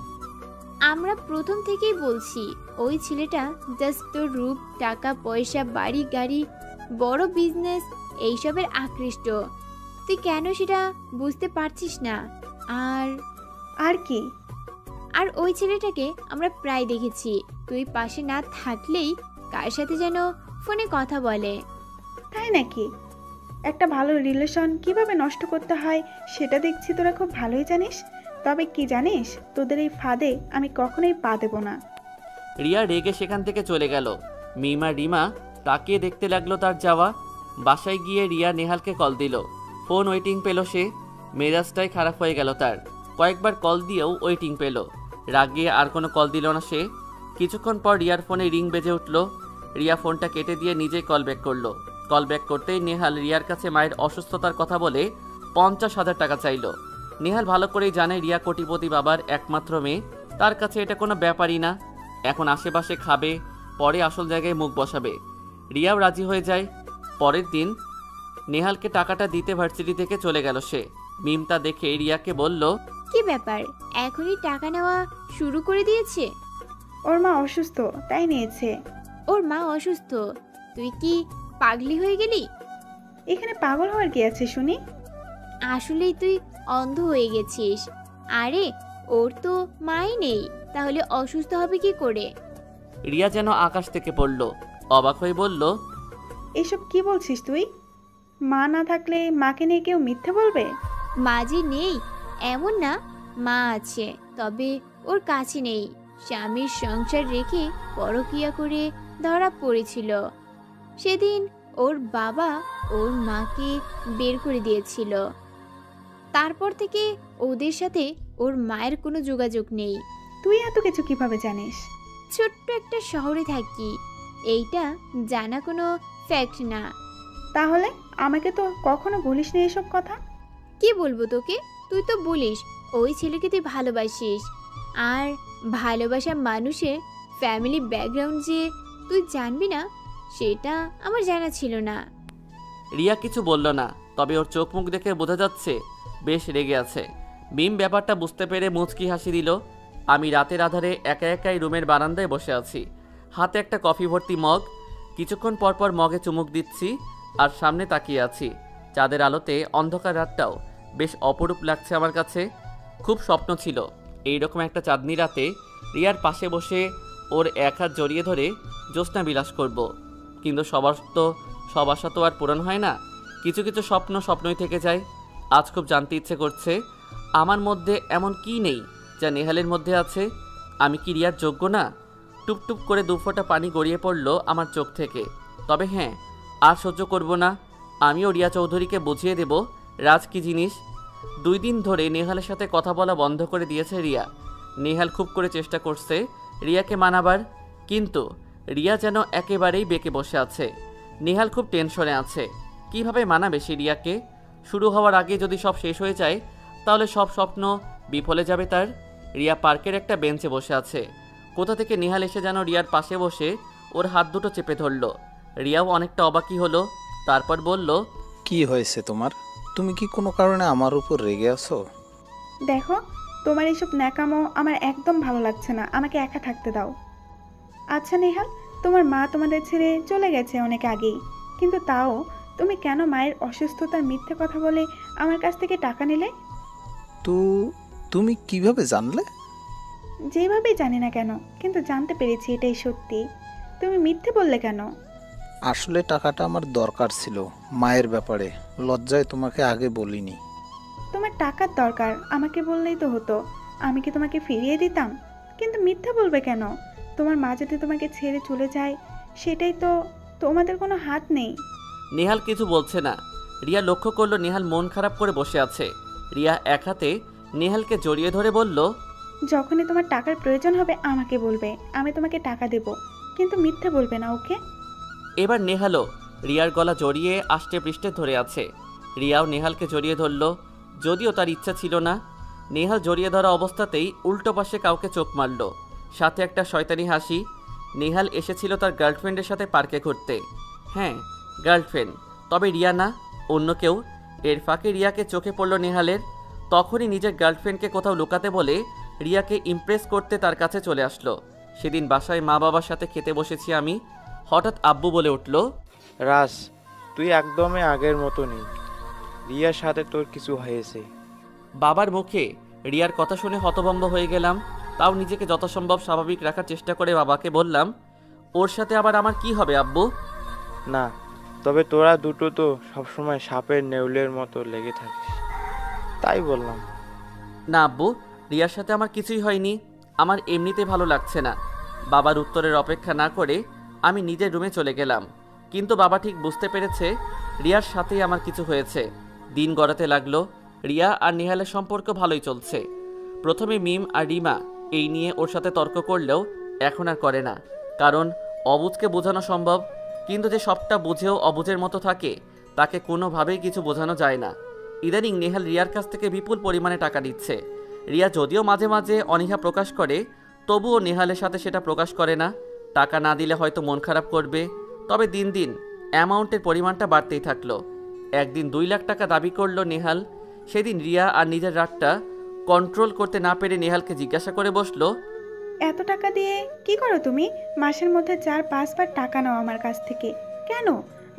আমরা প্রথম থেকেই বলছি ওই ছেলেটা জাস্ট তোর রূপ, টাকা পয়সা, বাড়ি গাড়ি, বড় বিজনেস এইসবের আকৃষ্ট। তুই কেন সেটা বুঝতে পারছিস না? আর কি? আর ওই ছেলেটাকে আমরা প্রায় দেখেছি তুই পাশে না থাকলেই কার সাথে যেন ফোনে কথা বলে। তাই নাকি? একটা ভালো রিলেশন কিভাবে নষ্ট করতে হয় সেটা দেখছি তোরা খুব ভালোই জানিস। তবে কি জানিস, তোদের এই ফাঁদে আমি কখনোই পা দেব না। রিয়া রেগে সেখান থেকে চলে গেল। মিম আর রিমা তাকিয়ে দেখতে লাগলো তার যাওয়া। বাসায় গিয়ে রিয়া নেহালকে কল দিল, ফোন ওয়েটিং পেল সে। মেজাজটাই খারাপ হয়ে গেল তার, কয়েকবার কল দিয়েও ওয়েটিং পেল। রাগিয়ে আর কোনো কল দিল না সে। কিছুক্ষণ পর রিয়ার ফোনে রিং বেজে উঠল। রিয়া ফোনটা কেটে দিয়ে নিজেই কল ব্যাক করলো। কল ব্যাক করতেই নেহাল রিয়ার কাছে মায়ের অসুস্থতার কথা বলে 50,000 টাকা চাইল। নেহাল ভালো করেই জানে রিয়া কোটিপতি বাবার একমাত্র মেয়ে, তার কাছে এটা কোনো ব্যাপারই না। এখন আশেপাশে খাবে, পরে আসল জায়গায় মুখ বসাবে। রিয়াও রাজি হয়ে যায়। পরের দিন নেহালকে টাকাটা দিতে ভার্সিটি থেকে চলে গেল সে। মিমতা দেখে রিয়াকে বলল, কি ব্যাপার, এখনই টাকা নেওয়া শুরু করে দিয়েছে? ওর মা অসুস্থ তাই নিয়েছে। ওর মা অসুস্থ? তুই কি পাগলি হয়ে গেলি? এখানে পাগল হওয়ার কি আছে শুনি? আসলেই তুই অন্ধ হয়ে গেছিস। আরে ওর তো মাই নেই, তাহলে অসুস্থ হবে কি করে? রিয়া যেন আকাশ থেকে পড়ল, অবাক হয়ে বলল, এসব কি বলছিস তুই? মা না থাকলে মাকে নিয়ে কেউ মিথ্যে বলবে? মা যে নেই এমন না, মা আছে, তবে ওর কাছে নেই। স্বামীর সংসার রেখে পরকিয়া করে ধরা পড়েছিল। সেদিন ওর বাবা ওর মাকে বের করে দিয়েছিল। তারপর থেকে ওদের সাথে ওর মায়ের কোনো যোগাযোগ নেই। তুই এত কিছু কিভাবে জানিস? ছোট্ট একটা শহরে থাকি, এইটা জানা কোনো ফ্যাক্ট না। তাহলে আমাকে তো কখনো বলিস না এসব কথা। কি বলবো তোকে? তুই তো বলিস ওই ছেলেকে তুই ভালোবাসিস, আর ভালোবাসা মানুষের ফ্যামিলি ব্যাকগ্রাউন্ড যে তুই জানবি না সেটা আমার জানা ছিল না। রিয়া কিছু বলল না, তবে ওর চোখ মুখ দেখে বোঝা যাচ্ছে বেশ রেগে আছে। মিম ব্যাপারটা বুঝতে পেরে মুচকি হাসি দিল। আমি রাতের আধারে একা একাই রুমের বারান্দায় বসে আছি। হাতে একটা কফি ভর্তি মগ। কিছুক্ষণ পর পর মগে চুমুক দিচ্ছি আর সামনে তাকিয়ে আছি। চাঁদের আলোতে অন্ধকার রাতটাও বেশ অপরূপ লাগছে আমার কাছে। খুব স্বপ্ন ছিল এইরকম একটা চাঁদনি রাতে রিয়ার পাশে বসে ওর এক হাত জড়িয়ে ধরে জ্যোৎস্না বিলাস করব। কিন্তু সব আশা তো আর পূরণ হয় না। কিছু কিছু স্বপ্ন স্বপ্নই থেকে যায়। আজ খুব জানতে ইচ্ছে করছে আমার মধ্যে এমন কি নেই যা নেহালের মধ্যে আছে। আমি কি রিয়ার যোগ্য না? টুপটুপ করে 2 ফোঁটা পানি গড়িয়ে পড়ল আমার চোখ থেকে। তবে হ্যাঁ, আর সহ্য করব না। আমিও রিয়া চৌধুরীকে বুঝিয়ে দেব রাজ কি জিনিস। 2 দিন ধরে নেহালের সাথে কথা বলা বন্ধ করে দিয়েছে রিয়া। নেহাল খুব করে চেষ্টা করছে রিয়াকে মানাবার, কিন্তু রিয়া যেন একেবারেই বেঁকে বসে আছে। নেহাল খুব টেনশনে আছে। কিভাবে মানাবে সে রিয়াকে? শুরু হওয়ার আগে যদি সব শেষ হয়ে যায় তাহলে সব স্বপ্ন বিফলে যাবে তার। রিয়া পার্কের একটা বেঞ্চে বসে আছে। কোথা থেকে নেহাল এসে যেন রিয়ার পাশে বসে ওর হাত দুটো চেপে ধরল। রিয়াও অনেকটা অবাকই হলো। তারপর বলল, কি হয়েছে তোমার? তুমি কি কোনো কারণে আমার উপর রেগে আছো? দেখো, তোমার এসব ন্যাকামো আমার একদম ভালো লাগছে না। আমাকে একা থাকতে দাও। আচ্ছা নেহাল, তোমার মা তোমাদের ছেড়ে চলে গেছে অনেক আগেই, কিন্তু তাও তুমি কেন মায়ের অসুস্থতার মিথ্যে কথা বলে আমার কাছ থেকে টাকা নিলে? তুমি কিভাবে জানলে? যেভাবেই জানি না কেন, কিন্তু জানতে পেরেছি এটাই সত্যি। তুমি মিথ্যে বললে কেন? আসলে টাকাটা আমার দরকার ছিল মায়ের ব্যাপারে, লজ্জায় তোমাকে আগে বলিনি। তোমার টাকার দরকার, আমাকে বললেই তো হতো। আমি কি তোমাকে ফিরিয়ে দিতাম? কিন্তু মিথ্যে বলবে কেন? তোমার মা যদি তোমাকে ছেড়ে চলে যায়, সেটাই তো তোমাদের কোনো হাত নেই। নেহাল কিছু বলছে না। রিয়া লক্ষ্য করলো নেহাল মন খারাপ করে বসে আছে। রিয়া এক হাতে নেহালকে জড়িয়ে ধরে বলল, যখনই তোমার টাকার প্রয়োজন হবে আমাকে বলবে, আমি তোমাকে টাকা দেব, কিন্তু মিথ্যে বলবে না, ওকে? এবার নেহালও রিয়ার গলা জড়িয়ে আষ্টে পৃষ্ঠে ধরে আছে। রিয়াও নেহালকে জড়িয়ে ধরল, যদিও তার ইচ্ছা ছিল না। নেহাল জড়িয়ে ধরা অবস্থাতেই উল্টো পাশে কাউকে চোখ মারল, সাথে একটা শয়তানি হাসি। নেহাল এসেছিল তার গার্লফ্রেন্ডের সাথে পার্কে ঘুরতে। হ্যাঁ, গার্লফ্রেন্ড, তবে রিয়া না, অন্য কেউ। এর ফাঁকে রিয়াকে চোখে পড়ল নেহালের। তখনই নিজের গার্লফ্রেন্ডকে কোথাও লুকাতে বলে রিয়াকে ইমপ্রেস করতে তার কাছে চলে আসলো। সেদিন বাসায় মা বাবার সাথে খেতে বসেছি আমি। হঠাৎ আব্বু বলে উঠল, রাজ, তুই একদমই আগের মতো নেই। রিয়ার সাথে তোর কিছু হয়েছে। বাবার মুখে রিয়ার কথা শুনে হতভম্ব হয়ে গেলাম। তাও নিজেকে যথাসম্ভব স্বাভাবিক রাখার চেষ্টা করে বাবাকে বললাম, ওর সাথে আবার আমার কি হবে আব্বু? না, তবে তোরা দুটো তো সবসময় সাপের নেউলের মতো লেগে থাকিস, তাই বললাম। না আব্বু, রিয়ার সাথে আমার কিছুই হয়নি। আমার এমনিতে ভালো লাগছে না। বাবার উত্তরের অপেক্ষা না করে আমি নিজের রুমে চলে গেলাম। কিন্তু বাবা ঠিক বুঝতে পেরেছে রিয়ার সাথেই আমার কিছু হয়েছে। দিন গড়াতে লাগলো। রিয়া আর নেহালের সম্পর্ক ভালোই চলছে। প্রথমে মিম আর রিমা এই নিয়ে ওর সাথে তর্ক করলেও এখন আর করে না, কারণ অবুঝকে বোঝানো সম্ভব। কিন্তু যে সবটা বুঝেও অবুঝের মতো থাকে তাকে কোনোভাবেই কিছু বোঝানো যায় না। ইদানিং নেহাল রিয়ার কাছ থেকে বিপুল পরিমাণে টাকা নিচ্ছে। রিয়া যদিও মাঝে মাঝে অনীহা প্রকাশ করে, তবুও নেহালের সাথে সেটা প্রকাশ করে না। টাকা না দিলে হয়তো মন খারাপ করবে। তবে দিন দিন অ্যামাউন্টের পরিমাণটা বাড়তেই থাকলো। একদিন 2 লাখ টাকা দাবি করলো নেহাল। সেদিন রিয়া আর নিজের রাগটা কন্ট্রোল করতে না পেরে নেহালকে জিজ্ঞাসা করে বসলো, এত টাকা দিয়ে কি করো তুমি? মাসের মধ্যে 4-5 বার টাকা নাও আমার কাছ থেকে, কেন?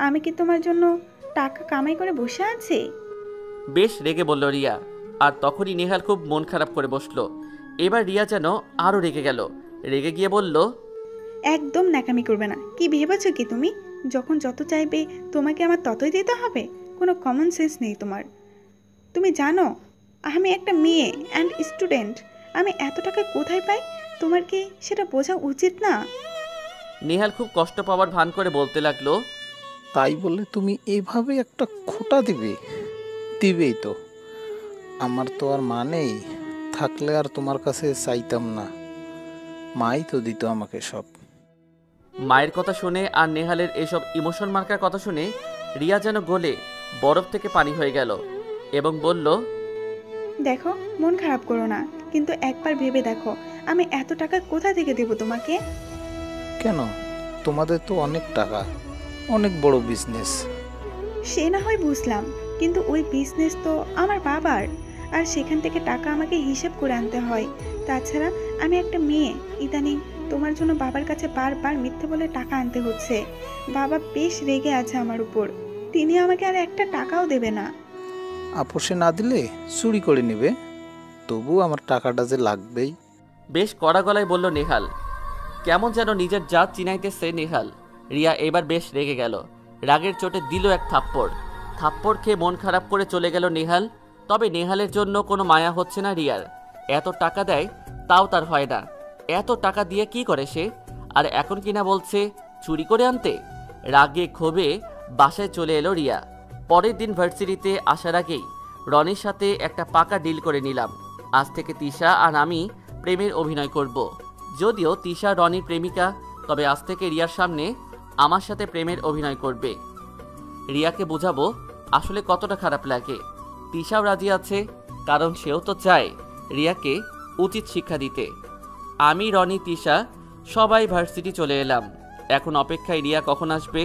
আমি কি তোমার জন্য টাকা কামাই করে বসে আছি? বেশ রেগে বলল রিয়া। আর তখনই নেহাল খুব মন খারাপ করে বসলো। এবার রিয়া যেন আরও রেগে গেল। রেগে গিয়ে বলল, একদম ন্যাকামি করবে না। কি ভেবেছো কি তুমি যখন যত চাইবে তোমাকে আমার ততই দিতে হবে? কোনো কমন সেন্স নেই তোমার। তুমি জানো আমি একটা মেয়ে অ্যান্ড স্টুডেন্ট। আমি এত টাকা কোথায় পাই? তোমার কি সেটা বোঝা উচিত না? নেহাল খুব কষ্ট পাওয়ার ভান করে বলতে লাগলো, তাই বলে তুমি এইভাবে একটা খোঁটা দিবেই তো। আমার তো আর মা নেই, থাকলে আর তোমার কাছে চাইতাম না, মাই তো দিত আমাকে সব। মায়ের কথা শুনে আর নেহালের এসব ইমোশন মার্কার কথা শুনে রিয়া যেন গলে বরফ থেকে পানি হয়ে গেল এবং বলল, দেখো, মন খারাপ করো না, কিন্তু একবার ভেবে দেখো আমি এত টাকা কোথা থেকে দেব তোমাকে? কেন? তোমাদের তো অনেক টাকা, অনেক বড় বিজনেস। সে না হয় বুঝলাম, কিন্তু ওই বিজনেস তো আমার বাবার, আর সেখান থেকে টাকা আমাকে হিসেব করে আনতে হয়। তাছাড়া আমি একটা মেয়ে, ইদানিং তোমার জন্য বাবার কাছে বারবার মিথ্যে বলে টাকা আনতে হচ্ছে। বাবা বেশ রেগে আছে আমার উপর, তিনি আমাকে আর একটা টাকাও দেবে না। আপোষে না দিলে চুরি করে নেবে, তবু আমার টাকাটা যে লাগবেই। বেশ কড়া গলায় বলল নেহাল। কেমন যেন নিজের জাত চিনাইতেছে নেহাল। রিয়া এবার বেশ রেগে গেল, রাগের চোটে দিল এক থাপ্পড়। থাপ্পড় খেয়ে মন খারাপ করে চলে গেল নেহাল। তবে নেহালের জন্য কোনো মায়া হচ্ছে না রিয়ার। এত টাকা দেয় তাও তার হয় না। এত টাকা দিয়ে কি করে সে? আর এখন কিনা বলছে চুরি করে আনতে। রাগে ক্ষোভে বাসায় চলে এলো রিয়া। পরের দিন ভার্সিটিতে আসার আগেই রনির সাথে একটা পাকা ডিল করে নিলাম। আজ থেকে তিশা আর আমি প্রেমের অভিনয় করব। যদিও তিশা রনির প্রেমিকা, তবে আজ থেকে রিয়ার সামনে আমার সাথে প্রেমের অভিনয় করবে। রিয়াকে বোঝাবো আসলে কতটা খারাপ লাগে। তিশাও রাজি আছে, কারণ সেও তো চায় রিয়াকে উচিত শিক্ষা দিতে। আমি, রনি, তিশা সবাই ভার্সিটি চলে এলাম। এখন অপেক্ষায় রিয়া কখন আসবে।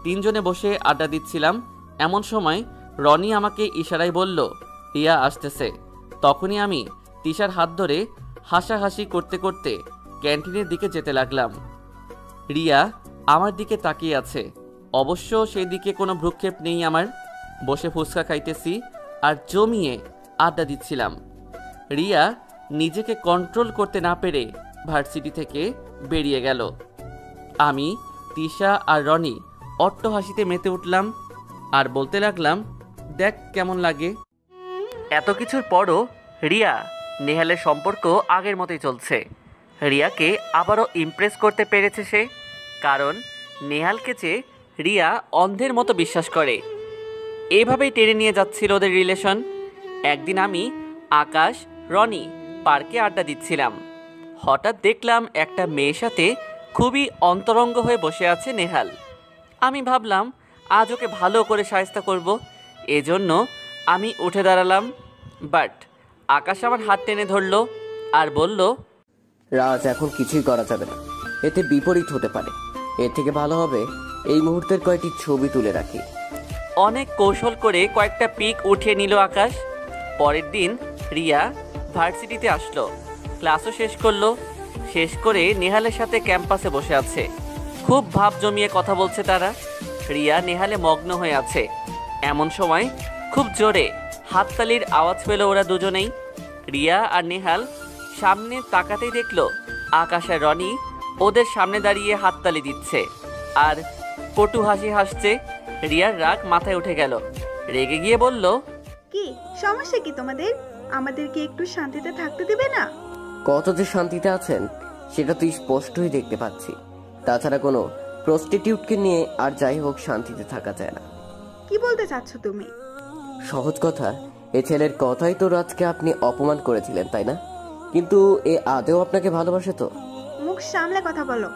তিনজনে বসে আড্ডা দিচ্ছিলাম। এমন সময় রনি আমাকে ইশারায় বলল রিয়া আসতেছে। তখনই আমি তিশার হাত ধরে হাসাহাসি করতে করতে ক্যান্টিনের দিকে যেতে লাগলাম। রিয়া আমার দিকে তাকিয়ে আছে, অবশ্য সেই দিকে কোনো ভ্রুক্ষেপ নেই আমার। বসে ফুচকা খাইতেছি আর জমিয়ে আড্ডা দিচ্ছিলাম। রিয়া নিজেকে কন্ট্রোল করতে না পেরে ভার্সিটি থেকে বেরিয়ে গেল। আমি, তিশা আর রনি অট্ট হাসিতে মেতে উঠলাম আর বলতে লাগলাম দেখ কেমন লাগে। এত কিছুর পরও রিয়া নেহালের সম্পর্ক আগের মতোই চলছে। রিয়াকে আবারও ইমপ্রেস করতে পেরেছে সে, কারণ নেহালকে চেয়ে রিয়া অন্ধের মতো বিশ্বাস করে। এভাবেই টেনে নিয়ে যাচ্ছিল ওদের রিলেশন। একদিন আমি, আকাশ, রনি পার্কে আড্ডা দিচ্ছিলাম। হঠাৎ দেখলাম একটা মেয়ের সাথে খুবই অন্তরঙ্গ হয়ে বসে আছে নেহাল। আমি ভাবলাম আজ ওকে ভালো করে শায়েস্তা করব, এজন্য আমি উঠে দাঁড়ালাম। বাট আকাশ আমার হাত টেনে ধরল আর বলল, রাজ, এখন কিছুই করা যাবে না, এতে বিপরীত হতে পারে। এর থেকে ভালো হবে এই মুহূর্তের কয়েকটি ছবি তুলে রাখি। অনেক কৌশল করে কয়েকটা পিক উঠিয়ে নিল আকাশ। পরের দিন রিয়া ভার্সিটিতে আসলো, ক্লাসও শেষ করলো। শেষ করে নেহালের সাথে ক্যাম্পাসে বসে আছে। খুব ভাব জমিয়ে কথা বলছে তারা। রিয়া নেহালে মগ্ন হয়ে আছে। এমন সময় খুব জোরে হাততালির আওয়াজ পেল ওরা দুজনেই। রিয়া আর নেহাল সামনে তাকাতেই দেখলো আকাশ আর রনি ওদের সামনে দাঁড়িয়ে হাততালি দিচ্ছে আর কটু হাসি হাসছে। রিয়ার রাগ মাথায় উঠে গেল, রেগে গিয়ে বলল, কি সমস্যা কি তোমাদের? আমাদেরকে একটু শান্তিতে থাকতে দিবে না? কত যে শান্তিতে আছেন সেটা তুই স্পষ্টই দেখতে পাচ্ছি। তাছাড়া কোনো প্রস্টিটিউটকে নিয়ে আর যাই হোক শান্তিতে থাকা যায় না। কি বলতে চাচ্ছ তুমি? সহজ কথা, এ ছেলের কথাই তো রাজকে আপনি অপমান করেছিলেন, তাই না? কিন্তু এ আদেও আপনাকে ভালোবাসে তো? মুখ সামলে কথা বলো।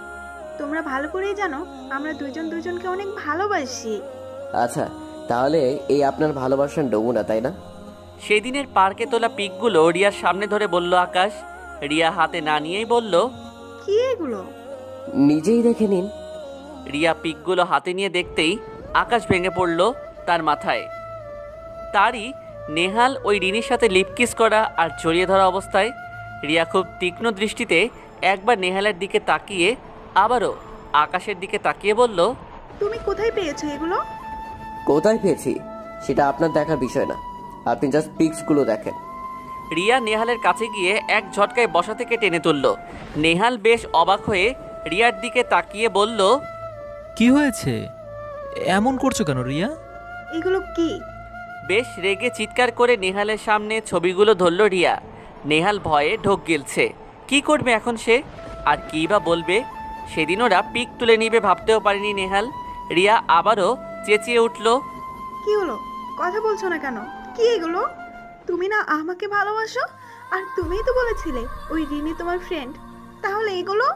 তোমরা ভালো করেই জানো আমরা দুজন দুজনকে অনেক ভালোবাসি। আচ্ছা, তাহলে এই আপনার ভালোবাসার নমুনা, তাই না? সেদিনের পার্কে তোলা পিকগুলো রিয়ার সামনে ধরে বলল আকাশ। রিয়া হাতে না নিয়েই বলল, কি এগুলো? নিজেই দেখে নিন। রিয়া পিকগুলো হাতে নিয়ে দেখতেই আকাশ ভেঙে পড়ল তার মাথায়। তারই নেহাল ওই রিনির সাথে লিপকিস করা আর জড়িয়ে ধরা অবস্থায়। রিয়া খুব তীক্ষ্ণ দৃষ্টিতে একবার নেহালের দিকে তাকিয়ে আবারও আকাশের দিকে তাকিয়ে বলল, তুমি কোথায় পেয়েছো এগুলো? কোথায় পেয়েছি সেটা আপনার দেখার বিষয় না, আপনি জাস্ট পিক্সগুলো দেখেন। রিয়া নেহালের কাছে গিয়ে এক ঝটকায় বসা থেকে টেনে তুলল। নেহাল বেশ অবাক হয়ে রিয়ার দিকে তাকিয়ে বলল, কি হয়েছে? এমন করছো কেন রিয়া? এগুলো কি? বেশ রেগে চিৎকার করে নেহালের সামনে ছবিগুলো ধরল রিয়া। নেহাল ভয়ে ঢোক গিলছে। কি করবে এখন সে? আর কী বা বলবে? সেদিন ওরা পিক তুলে নিবে ভাবতেও পারেনি নেহাল। রিয়া আবারও চেঁচিয়ে উঠল, কি হলো? কথা বলছো না কেন? কি এগুলো? তুমি না আমাকে ভালোবাসো, আর তুমিই তো বলেছিলে ওই রিনি তোমার ফ্রেন্ড, তাহলে এগুলো?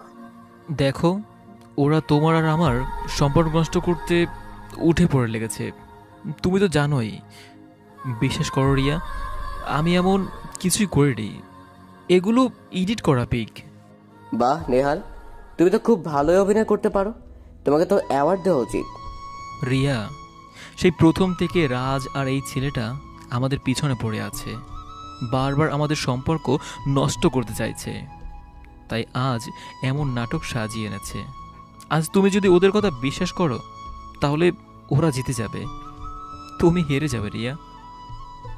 দেখো, ওরা তোমার আর আমার সম্পর্ক নষ্ট করতে উঠে পড়ে লেগেছে। তুমি তো জানোই। বিশ্বাস করো রিয়া, আমি এমন কিছুই করিনি। এগুলো এডিট করা পিক। বাহ নেহাল, তুমি তো খুব ভালোই অভিনয় করতে পারো, তোমাকে তো অ্যাওয়ার্ড দেওয়া উচিত। রিয়া, সেই প্রথম থেকে রাজ আর এই ছেলেটা আমাদের পিছনে পড়ে আছে, বারবার আমাদের সম্পর্ক নষ্ট করতে চাইছে। তাই আজ এমন নাটক সাজিয়ে এনেছে। আজ তুমি যদি ওদের কথা বিশ্বাস করো তাহলে ওরা জিতে যাবে, তুমি হেরে যাবে রিয়া।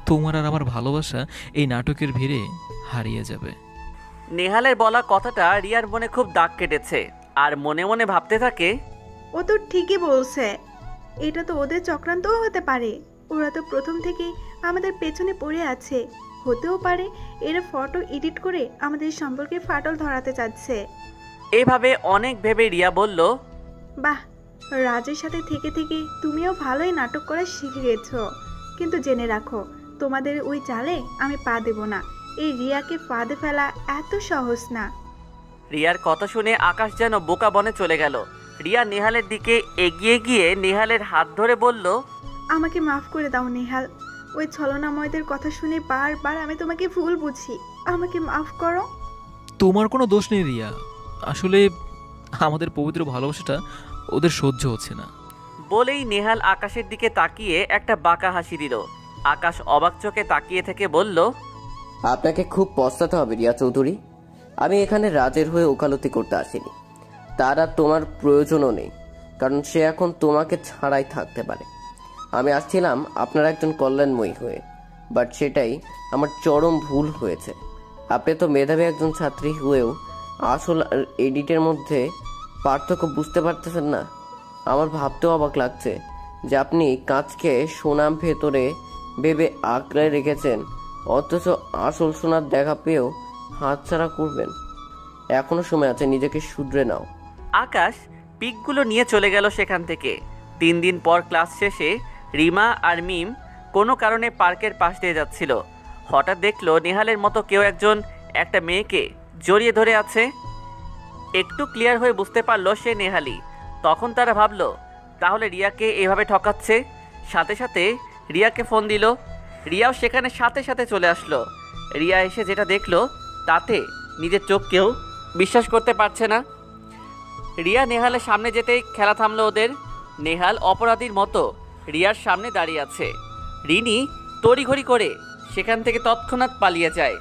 তোমার আর আমার ভালোবাসা এই নাটকের ভিড়ে হারিয়ে যাবে। নেহালের বলা কথাটা রিয়ার মনে খুব দাগ কেটেছে, আর মনে মনে ভাবতে থাকে, ও তো ঠিকই বলছে, এটা তো ওদের চক্রান্তও হতে পারে। ওরা তো প্রথম থেকেই আমাদের পেছনে পড়ে আছে। হতেও পারে এরা ফটো এডিট করে আমাদের সম্পর্কে ফাটল ধরাতে চাচ্ছে। এইভাবে অনেক ভেবে রিয়া বলল, বাহ, রাজের সাথে থেকে থেকে তুমিও ভালোই নাটক করা শিখে গেছো। কিন্তু জেনে রাখো, তোমাদের ওই জালে আমি পা দেব না। এই রিয়াকে ফাঁদে ফেলা এত সহজ না। রিয়ার কথা শুনে আকাশ যেন বোকা বনে চলে গেল। রিয়া নেহালের দিকে এগিয়ে গিয়ে নেহালের হাত ধরে বলল, আমাকে মাফ করে দাও নেহাল। ওই ছলনাময়দের কথা শুনে বারবার আমি তোমাকে ভুল বুঝি। আমাকে মাফ করো। তোমার কোনো দোষ নেই রিয়া, আসলে আমাদের পবিত্র ভালোবাসাটা ওদের সহ্য হচ্ছে না। বলেই নেহাল আকাশের দিকে তাকিয়ে একটা বাঁকা হাসি দিল। আকাশ অবাক চোখে তাকিয়ে থেকে বলল, আপনাকে খুব পস্তাতে হবে রিয়া চৌধুরী। আমি এখানে রাজের হয়ে ওকালতি করতে আসিনি। তার আর তোমার প্রয়োজনও নেই, কারণ সে এখন তোমাকে ছাড়াই থাকতে পারে। আমি আসছিলাম আপনার একজন কল্যাণময়ী হয়ে, বাট সেটাই আমার চরম ভুল হয়েছে। আপনি তো মেধাবী একজন ছাত্রী হয়েও আসল আর এডিটের মধ্যে পার্থক্য বুঝতে পারতেছেন না। আমার ভাবতেও অবাক লাগছে যে আপনি কাঁচকে সোনাম ভেতরে ভেবে আঁকড়ে রেখেছেন, অথচ আসল সোনার দেখা পেয়েও হাতছাড়া করবেন। এখনো সময় আছে, নিজেকে শুধরে নাও। আকাশ পিকগুলো নিয়ে চলে গেল সেখান থেকে। 3 দিন পর ক্লাস শেষে রিমা আর মিম কোনো কারণে পার্কের পাশ দিয়ে যাচ্ছিল। হঠাৎ দেখলো নেহালের মতো কেউ একজন একটা মেয়েকে জড়িয়ে ধরে আছে। একটু ক্লিয়ার হয়ে বুঝতে পারলো সে নেহালি। তখন তারা ভাবলো তাহলে রিয়াকে এভাবে ঠকাচ্ছে। সাথে সাথে রিয়াকে ফোন দিল। রিয়াও সেখানে সাথে সাথে চলে আসলো। রিয়া এসে যেটা দেখলো তাতে নিজের চোখকেও বিশ্বাস করতে পারছে না। রিয়া নেহালের সামনে যেতেই খেলা থামলো ওদের। নেহাল অপরাধীর মতো রিয়ার সামনে দাঁড়িয়ে আছে। রিনি তড়িঘড়ি করে সেখান থেকে তৎক্ষণাৎ পালিয়ে যায়,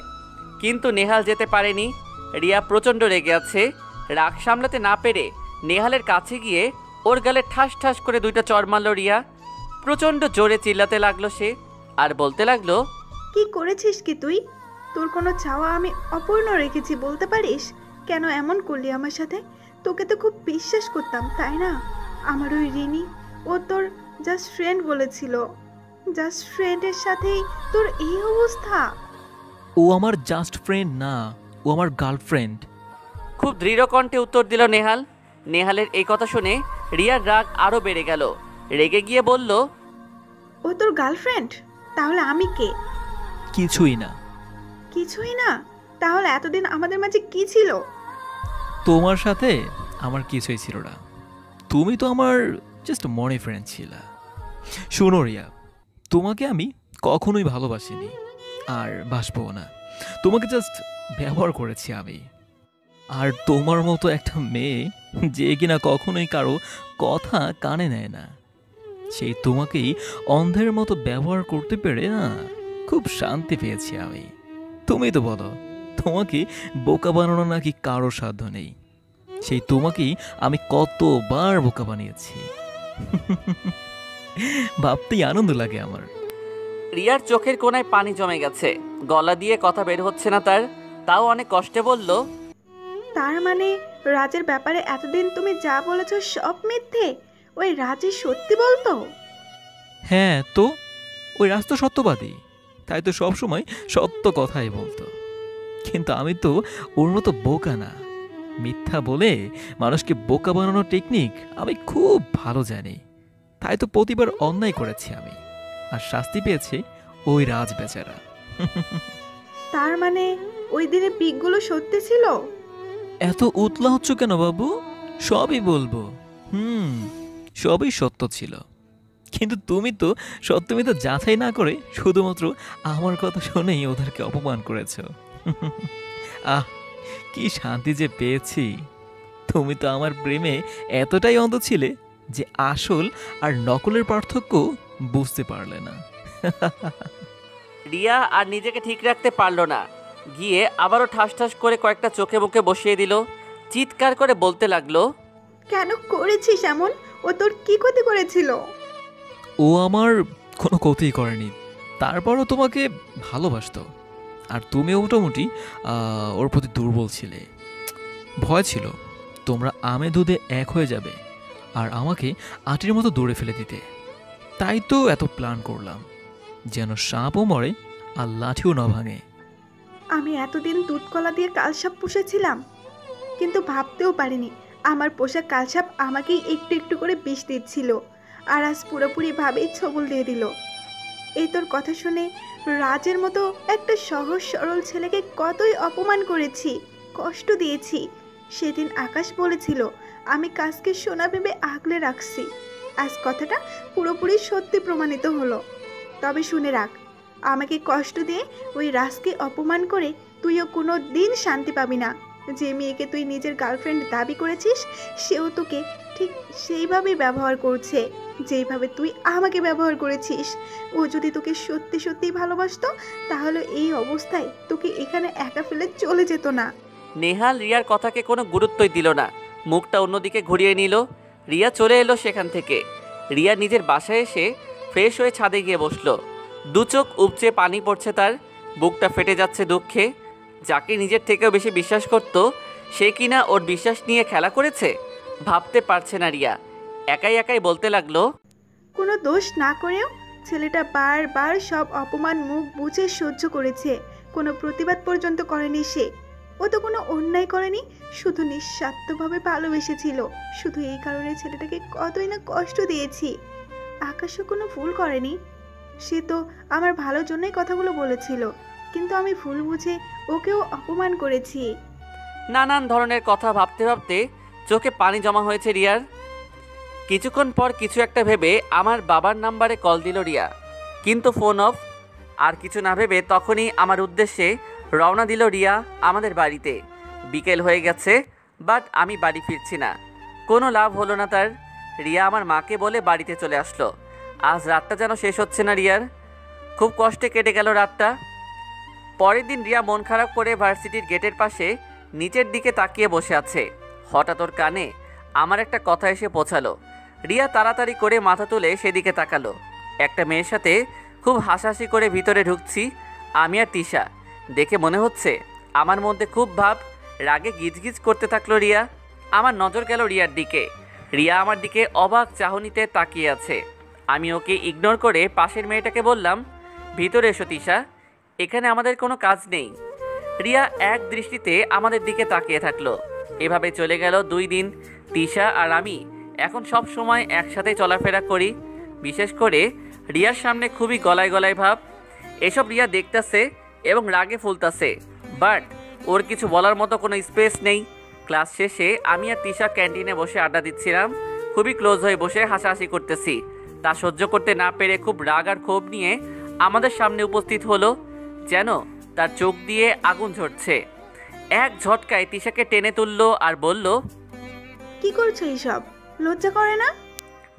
কিন্তু নেহাল যেতে পারেনি। রিয়া প্রচণ্ড রেগে আছে। রাগ সামলাতে না পেরে নেহালের কাছে গিয়ে ওর গালে ঠাস ঠাস করে 2টা চড় মারল রিয়া। প্রচণ্ড জোরে চিল্লাতে লাগলো সে, আর বলতে লাগলো, কি করেছিস কি তুই? তোর কোনো চাওয়া আমি অপূর্ণ রেখেছি বলতে পারিস? কেন এমন করলি আমার সাথে? তোকে তো খুব বিশ্বাস করতাম, তাই না? আমার ওই রিনি, ও তোর জাস্ট ফ্রেন্ড বলেছিল। জাস্ট ফ্রেন্ডের সাথেই তোর এই অবস্থা? ও আমার জাস্ট ফ্রেন্ড না, ও আমার গার্লফ্রেন্ড। খুব দৃঢ় কণ্ঠে উত্তর দিল নেহাল। নেহালের এই কথা শুনে রিয়ার রাগ আরও বেড়ে গেল। রেগে গিয়ে বলল, ও তোর গার্লফ্রেন্ড? তাহলে আমি কে? কিছুই না। কিছুই না? তাহলে এতদিন আমাদের মাঝে কি ছিল? তোমার সাথে আমার কিছুই ছিল না, তুমি তো আমার জাস্ট মনে ফ্রেন্ড ছিল। শোনো রিয়া, তোমাকে আমি কখনোই ভালোবাসিনি আর বাসবো না। তোমাকে জাস্ট ব্যবহার করেছি আমি। আর তোমার মতো একটা মেয়ে যে কিনা কখনোই কারো কথা কানে নেয় না, সেই তোমাকেই অন্ধের মতো ব্যবহার করতে পেরে না খুব শান্তি পেয়েছি আমি। তুমি তো বলো তোমাকে বোকা বানানো নাকি কারো সাধ্য নেই। সেই তোমাকেই আমি কতবার বোকা বানিয়েছি। ভাবতেই আনন্দ লাগে আমার। রিয়ার চোখের কোণায় পানি জমে গেছে। গলা দিয়ে কথা বের হচ্ছে না তার, তাও অনেক কষ্টে বলল, তার মানে রাজের ব্যাপারে এতদিন তুমি যা বলেছ সব মিথ্যে? ওই রাজই সত্যি বলতো? হ্যাঁ তো, ওই রাজ তো সত্যবাদী, তাই তো সবসময় সত্য কথাই বলতো। কিন্তু আমি তো ওর মতো বোকা না। মিথ্যা বলে মানুষকে বোকা বানানোর টেকনিক আমি খুব ভালো জানি। তাই তো প্রতিবার অন্যায় করেছি আমি, আর শাস্তি পেয়েছে ওই রাজ বেচারা। তার মানে ওই দিনে পিকগুলো সত্যি ছিল? এত উতলা হচ্ছ কেন বাবু? সবই বলবো। সবই সত্য ছিল, কিন্তু তুমি তো সত্যমিথ্যা যাচাই না করে শুধুমাত্র আমার কথা শুনেই ওদেরকে অপমান করেছ। আহ, কি শান্তি যে পেয়েছি। তুমি তো আমার প্রেমে এতটাই অন্ধ ছিলে যে আসল আর নকলের পার্থক্য বুঝতে পারলে না। রিয়া আর নিজেকে ঠিক রাখতে পারল না। গিয়ে আবারও ঠাস ঠাস করে কয়েকটা চোখে মুখে বসিয়ে দিল। চিৎকার করে বলতে লাগলো, কেন করেছিস এমন? ও তোর কি ক্ষতি করেছিল? ও আমার কোনো ক্ষতিই করেনি, তারপরও তোমাকে ভালোবাসতো। আর তুমিও মোটামুটি ওর প্রতি দুর্বল ছিলে। ভয় ছিল তোমরা আমে দুধে এক হয়ে যাবে আর আমাকে আটির মতো দৌড়ে ফেলে দিতে। তাই তো এত প্ল্যান করলাম, যেন সাপও মরে আর লাঠিও না ভাঙে। আমি এতদিন দুধ কলা দিয়ে কালসাপ পুষেছিলাম, কিন্তু ভাবতেও পারিনি আমার পোষা কালসাপ আমাকেই একটু একটু করে বিষ দিচ্ছিল, আর আজ পুরোপুরিভাবেই ছবল দিয়ে দিল। এই তোর কথা শুনে রাজের মতো একটা সহজ সরল ছেলেকে কতই অপমান করেছি, কষ্ট দিয়েছি। সেদিন আকাশ বলেছিল আমি কাজকে সোনা ভেবে আগলে রাখছি, আজ কথাটা পুরোপুরি সত্যি প্রমাণিত হলো। তবে শুনে রাখ, আমাকে কষ্ট দিয়ে ওই রাজকে অপমান করে তুইও কোনো দিন শান্তি পাবি না। যে মেয়েকে তুই নিজের গার্লফ্রেন্ড দাবি করেছিস, সেও তোকে ঠিক সেইভাবেই ব্যবহার করছে যেইভাবে তুই আমাকে ব্যবহার করেছিস। ও যদি তোকে সত্যি সত্যিই ভালোবাসতো, তাহলে এই অবস্থায় তোকে এখানে একা ফেলে চলে যেত না। নেহাল রিয়ার কথাকে কোনো গুরুত্বই দিল না, মুখটা অন্যদিকে ঘুরিয়ে নিল। রিয়া চলে এলো সেখান থেকে। রিয়া নিজের বাসায় এসে ফ্রেশ হয়ে ছাদে গিয়ে বসলো। দু চোখ উপচে পানি পড়ছে তার, বুকটা ফেটে যাচ্ছে দুঃখে। যাকে নিজের থেকেও বেশি বিশ্বাস করত, সে কিনা ওর বিশ্বাস নিয়ে খেলা করেছে। ভাবতে পারছে না রিয়া, একাই একাই বলতে লাগলো, কোনো দোষ না করেও ছেলেটা বারবার সব অপমান মুখ বুঝে সহ্য করেছে, কোনো প্রতিবাদ পর্যন্ত করেনি সে। ও তো কোনো অন্যায় করেনি, শুধু নিঃস্বার্থভাবে ভালোবেসেছিল। শুধু এই কারণে ছেলেটাকে কতই না কষ্ট দিয়েছি। আকাশও কোনো ভুল করেনি, সে তো আমার ভালোর জন্যই কথাগুলো বলেছিল, কিন্তু আমি ভুল বুঝে ওকেও অপমান করেছি। নানান ধরনের কথা ভাবতে ভাবতে চোখে পানি জমা হয়েছে রিয়ার। কিছুক্ষণ পর কিছু একটা ভেবে আমার বাবার নাম্বারে কল দিল রিয়া, কিন্তু ফোন অফ। আর কিছু না ভেবে তখনই আমার উদ্দেশ্যে রওনা দিল রিয়া আমাদের বাড়িতে। বিকেল হয়ে গেছে, বাট আমি বাড়ি ফিরছি না। কোনো লাভ হলো না তার। রিয়া আমার মাকে বলে বাড়িতে চলে আসলো। আজ রাতটা যেন শেষ হচ্ছে না রিয়ার। খুব কষ্টে কেটে গেল রাতটা। পরের দিন রিয়া মন খারাপ করে ভার্সিটির গেটের পাশে নিচের দিকে তাকিয়ে বসে আছে। হঠাৎ ওর কানে আমার একটা কথা এসে পৌঁছালো। রিয়া তাড়াতাড়ি করে মাথা তুলে সেদিকে তাকালো। একটা মেয়ের সাথে খুব হাসাহাসি করে ভিতরে ঢুকছি আমি আর তিশা। দেখে মনে হচ্ছে আমার মধ্যে খুব ভাব। রাগে গিজগিজ করতে থাকলো রিয়া। আমার নজর গেল রিয়ার দিকে। রিয়া আমার দিকে অবাক চাহনিতে তাকিয়ে আছে। আমি ওকে ইগনোর করে পাশের মেয়েটাকে বললাম, ভিতরে এসো তিশা, এখানে আমাদের কোনো কাজ নেই। রিয়া এক দৃষ্টিতে আমাদের দিকে তাকিয়ে থাকলো। এভাবে চলে গেল 2 দিন। তিশা আর আমি এখন সব সময় একসাথে চলাফেরা করি। বিশেষ করে রিয়ার সামনে খুবই গলায় গলায় ভাব। এসব রিয়া দেখতেছে এবং রাগে ফুলতাছে, বাট ওর কিছু বলার মতো কোনো স্পেস নেই। ক্লাস শেষে আমি আর তিশা ক্যান্টিনে বসে আড্ডা দিচ্ছিলাম। খুবই ক্লোজ হয়ে বসে হাসাহাসি করতেছি। তা সহ্য করতে না পেরে খুব রাগ আর ক্ষোভ নিয়ে আমাদের সামনে উপস্থিত হলো, যেন তার চোখ দিয়ে আগুন ঝরছে। এক ঝটকায় তিশাকে টেনে তুললো আর বলল, কি করছো এইসব? লজ্জা করে না?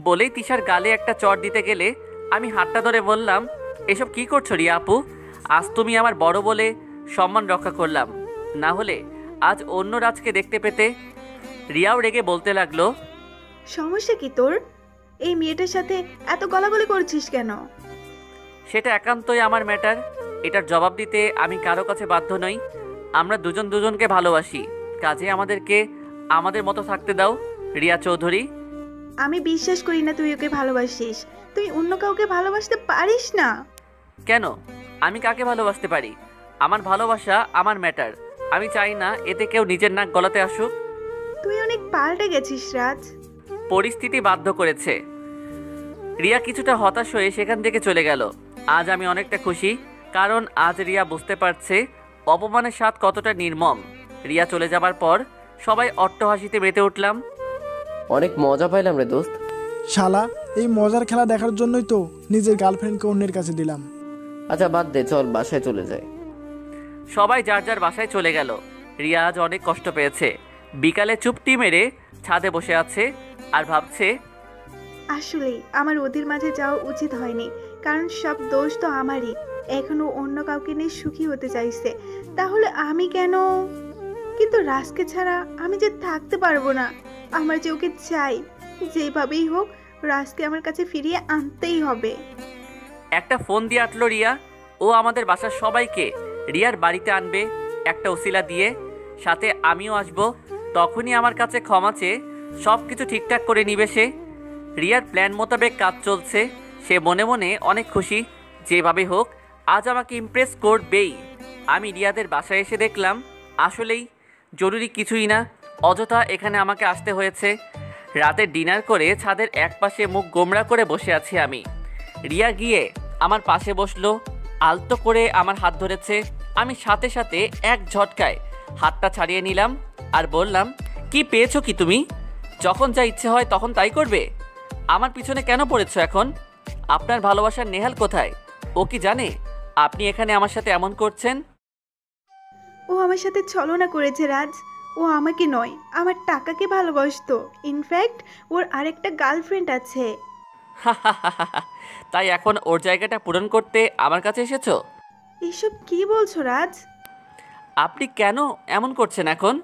বলেই তিশার গালে একটা চড় দিতে গেলে আমি হাতটা ধরে বললাম, এসব কি করছো রিয়া আপু? আজ তুমি আমার বড় বলে সম্মান রক্ষা করলাম, না হলে আজ অন্য রাজকে দেখতে পেতে। রিয়াও রেগে বলতে লাগলো, সমস্যা কি তোর? এই মেয়েটার সাথে এত গলাগলি করছিস কেন? সেটা একান্তই আমার ম্যাটার। এটার জবাব দিতে আমি কারো কাছে বাধ্য নই। আমরা দুজন দুজনকে ভালোবাসি, কাজে আমাদেরকে আমাদের মতো থাকতে দাও। রিয়া চৌধুরী, আমি বিশ্বাস করি না তুই ওকে ভালোবাসিস। তুই অন্য কাউকে ভালোবাসতে পারিস না। কেন? আমি কাকে ভালোবাসতে পারি? আমার ভালোবাসা আমার ম্যাটার। আমি চাই না এতে কেউ নিজের নাক গলাতে আসুক। তুই অনেক পাল্টে গেছিস রাজ। পরিস্থিতি বাধ্য করেছে। রিয়া কিছুটা হতাশ হয়ে সেখান থেকে চলে গেল। আজ আমি অনেকটা খুশি, কারণ আজ রিয়া বুঝতে পারছে অপমানের স্বাদ কতটা নির্মম। রিয়া চলে যাবার পর সবাই অট্টহাসিতে মেতে উঠলাম। অনেক মজা পাইলাম রে দোস্ত। শালা, এই মজার খেলা দেখার জন্যই তো নিজের গার্লফ্রেন্ডকে অন্যের কাছে দিলাম। আচ্ছা বাদ দে, চল বাসায় চলে যাই। সবাই যার যার বাসায় চলে গেল। রিয়া আজ অনেক কষ্ট পেয়েছে। বিকালে চুপটি মেরে ছাদে বসে আছে আর ভাবছে, আসলে আমার ওদের মাঝে যাওয়া উচিত হয়নি, কারণ সব দোষ তো আমারই। এখনো অন্য কাউকে নিয়ে সুখী হতে চাইছে, তাহলে আমি কেন? কিন্তু রাজকে ছাড়া আমি যে থাকতে পারবো না। আমার যে ওকে চাই, যেভাবেই হোক রাজকে আমার কাছে ফিরিয়ে আনতেই হবে। একটা ফোন দিয়ে আটলো রিয়া। ও আমাদের বাসার সবাইকে রিয়ার বাড়িতে আনবে একটা ওসিলা দিয়ে, সাথে আমিও আসব। তখনই আমার কাছে ক্ষমা চেয়ে সব কিছু ঠিকঠাক করে নিবে সে। রিয়ার প্ল্যান মোতাবেক কাজ চলছে। সে মনে মনে অনেক খুশি। যেভাবে হোক আজ আমাকে ইমপ্রেস করবেই। আমি রিয়াদের বাসায় এসে দেখলাম আসলেই জরুরি কিছুই না, অযথা এখানে আমাকে আসতে হয়েছে। রাতে ডিনার করে ছাদের এক পাশে মুখ গোমড়া করে বসে আছি আমি। রিয়া গিয়ে আমার পাশে বসলো, আলতো করে আমার হাত ধরেছে। আমি সাথে সাথে এক ঝটকায় হাতটা ছাড়িয়ে নিলাম আর বললাম, কি পেয়েছো কি তুমি? যখন যা ইচ্ছে হয় তখন তাই করবে। আমার পিছনে কেন পড়েছো এখন? আপনার ভালোবাসার নেহাল কোথায়? ও কি জানে আপনি এখানে আমার সাথে এমন করছেন? ও আমার সাথে ছলনা করেছে রাজ। ও আমাকে নয়, আমার টাকাকে ভালোবাসতো। ইনফ্যাক্ট ওর আরেকটা গার্লফ্রেন্ড আছে। তাই এখন ওর জায়গাটা পূরণ করতে আমার কাছে এসেছো? এসব কি বলছো রাজ? আপনি কেন এমন করছেন এখন?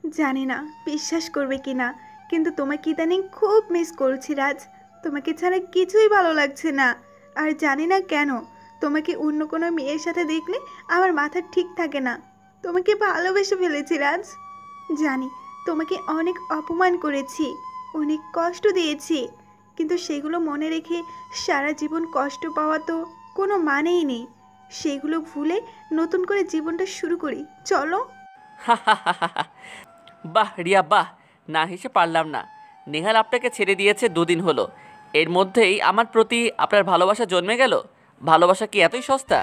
জানি না বিশ্বাস করবে কিনা, কিন্তু তোমাকে ইদানিং খুব মিস করছি রাজ। তোমাকে ছাড়া কিছুই ভালো লাগছে না। আর জানি না কেন, তোমাকে অন্য কোনো মেয়ের সাথে দেখলে আমার মাথা ঠিক থাকে না। তোমাকে ভালোবেসে ফেলেছি রাজ। জানি তোমাকে অনেক অপমান করেছি, অনেক কষ্ট দিয়েছি, কিন্তু সেগুলো মনে রেখে সারা জীবন কষ্ট পাওয়া তো কোনো মানেই নেই। সেগুলো ভুলে নতুন করে জীবনটা শুরু করি, চলো। বাহ রিয়া বাহ, না হেসে পারলাম না। নেহাল আপনাকে ছেড়ে দিয়েছে 2 দিন হলো, এর মধ্যেই আমার প্রতি আপনার ভালোবাসা জন্মে গেল। ভালোবাসা কি এতই সস্তা?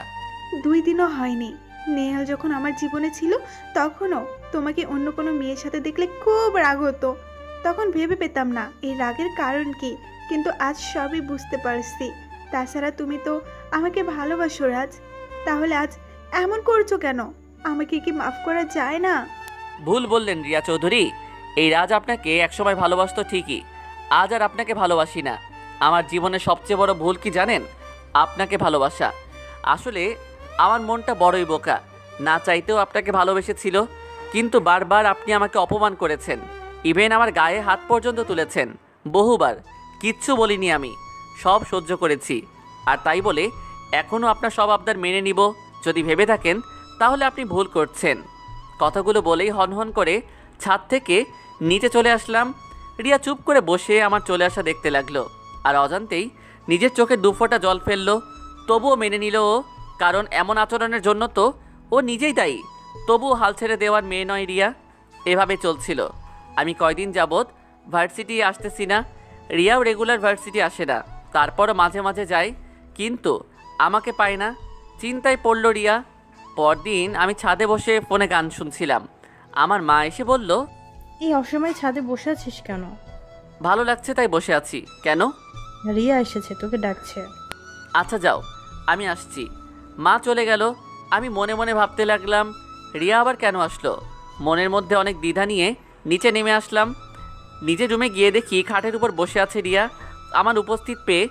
2 দিনও হয়নি। নেহাল যখন আমার জীবনে ছিল তখনও তোমাকে অন্য কোনো মেয়ের সাথে দেখলে খুব রাগ হতো। তখন ভেবে পেতাম না এই রাগের কারণ কি, কিন্তু আজ সবই বুঝতে পারছি। তাছাড়া তুমি তো আমাকে ভালোবাসো রাজ, তাহলে আজ এমন করছো কেন? আমাকে কি মাফ করা যায় না? ভুল বললেন রিয়া চৌধুরী। এই রাজ আপনাকে একসময় ভালোবাসতো ঠিকই, আজ আর আপনাকে ভালোবাসি না। আমার জীবনে সবচেয়ে বড় ভুল কি জানেন? আপনাকে ভালোবাসা। আসলে আমার মনটা বড়ই বোকা, না চাইতেও আপনাকে ভালোবেসেছিল, কিন্তু বারবার আপনি আমাকে অপমান করেছেন। ইভেন আমার গায়ে হাত পর্যন্ত তুলেছেন বহুবার। কিচ্ছু বলিনি আমি, সব সহ্য করেছি। আর তাই বলে এখনও আপনার সব আবদার মেনে নিব যদি ভেবে থাকেন, তাহলে আপনি ভুল করছেন। কথাগুলো বলেই হনহন করে ছাদ থেকে নিচে চলে আসলাম। রিয়া চুপ করে বসে আমার চলে আসা দেখতে লাগলো, আর অজান্তেই নিজের চোখে 2 ফোঁটা জল ফেললো। তবুও মেনে নিল ও, কারণ এমন আচরণের জন্য তো ও নিজেই দায়ী। তবুও হাল ছেড়ে দেওয়ার মেয়ে নয় রিয়া। এভাবে চলছিল। আমি কয়দিন যাবৎ ভার্সিটি আসতেছি না, রিয়াও রেগুলার ভার্সিটি আসে না, তারপরও মাঝে মাঝে যায়, কিন্তু আমাকে পায় না। চিন্তায় পড়ল রিয়া। পরদিন আমি ছাদে বসে ফোনে গান শুনছিলাম। আমার মা এসে বলল, এই অসময়ে ছাদে বসে আছিস কেন? ভালো লাগছে তাই বসে আছি। কেন? রিয়া এসেছে, তোকে ডাকছে। আচ্ছা যাও, আমি আসছি। মা চলে গেল। আমি মনে মনে ভাবতে লাগলাম, রিয়া আবার কেন আসলো। মনের মধ্যে অনেক দ্বিধা নিয়ে নিচে নেমে আসলাম। নিজের রুমে গিয়ে দেখি খাটের উপর বসে আছে রিয়া। আমার উপস্থিত পেয়ে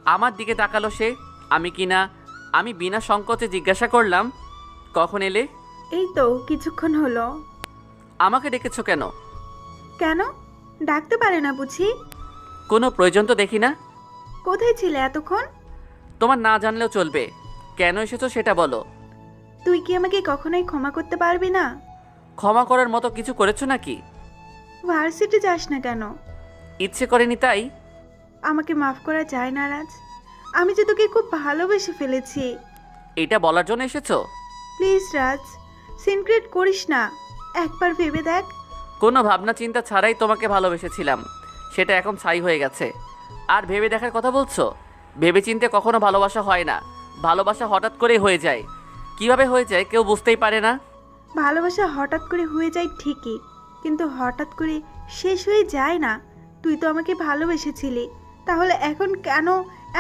আমার দিকে তাকালো সে। আমি বিনা সংকোচে জিজ্ঞাসা করলাম, কখন এলে? এই তো কিছুক্ষণ হলো। আমাকে ডেকেছো কেন? কেন ডাকতে পারে না বুঝি? কোনো প্রয়োজন তো দেখি না। কোথায় ছিলে এতক্ষণ? তোমার না জানলেও চলবে, কেন এসেছো সেটা বলো। তুই কি আমাকে কখনোই ক্ষমা করতে পারবি না? ক্ষমা করার মতো কিছু করেছো নাকি? ভার্সিটি যাস না কেন? ইচ্ছে করেনি তাই। আমাকে মাফ করা যায় না রাজ, আমি যে তোকে খুব ভালোবেসে ফেলেছি। এটা বলার জন্য এসেছো? প্লিজ রাজ, সিনক্রেট করিস না, একবার ভেবে দেখ। কোনো ভাবনা চিন্তা ছাড়াই তোমাকে ভালোবেসেছিলাম, সেটা এখন ছাই হয়ে গেছে। আর ভেবে দেখার কথা বলছো? ভেবে চিন্তে কখনো ভালোবাসা হয় না, ভালোবাসা হঠাৎ করেই হয়ে যায়। কিভাবে হয়ে যায় কেউ বুঝতেই পারে না। ভালোবাসা হঠাৎ করে হয়ে যায় ঠিকই, কিন্তু হঠাৎ করে শেষ হয়ে যায় না। তুই তো আমাকে ভালোবেসেছিলি, তাহলে এখন কেন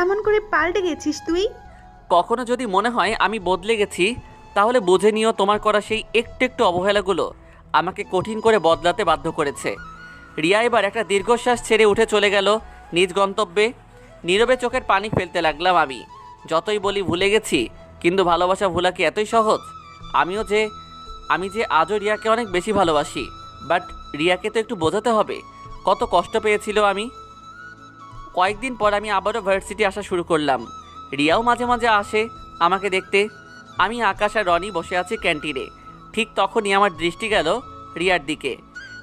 এমন করে পাল্টে গেছিস তুই? কখনো যদি মনে হয় আমি বদলে গেছি, তাহলে বুঝে নিও তোমার করা সেই একটু একটু অবহেলাগুলো আমাকে কঠিন করে বদলাতে বাধ্য করেছে। রিয়া এবার একটা দীর্ঘশ্বাস ছেড়ে উঠে চলে গেল নিজ গন্তব্যে। নীরবে চোখের পানি ফেলতে লাগলাম আমি। যতই বলি ভুলে গেছি, কিন্তু ভালোবাসা ভোলা কি এতই সহজ? আমি যে আজও রিয়াকে অনেক বেশি ভালোবাসি, বাট রিয়াকে তো একটু বোঝাতে হবে কত কষ্ট পেয়েছিল আমি। কয়েকদিন পর আমি আবারও ভার্সিটি আসা শুরু করলাম। রিয়াও মাঝে মাঝে আসে আমাকে দেখতে। আমি আকাশ আর রনি বসে আছি ক্যান্টিনে। ঠিক তখনই আমার দৃষ্টি গেল রিয়ার দিকে।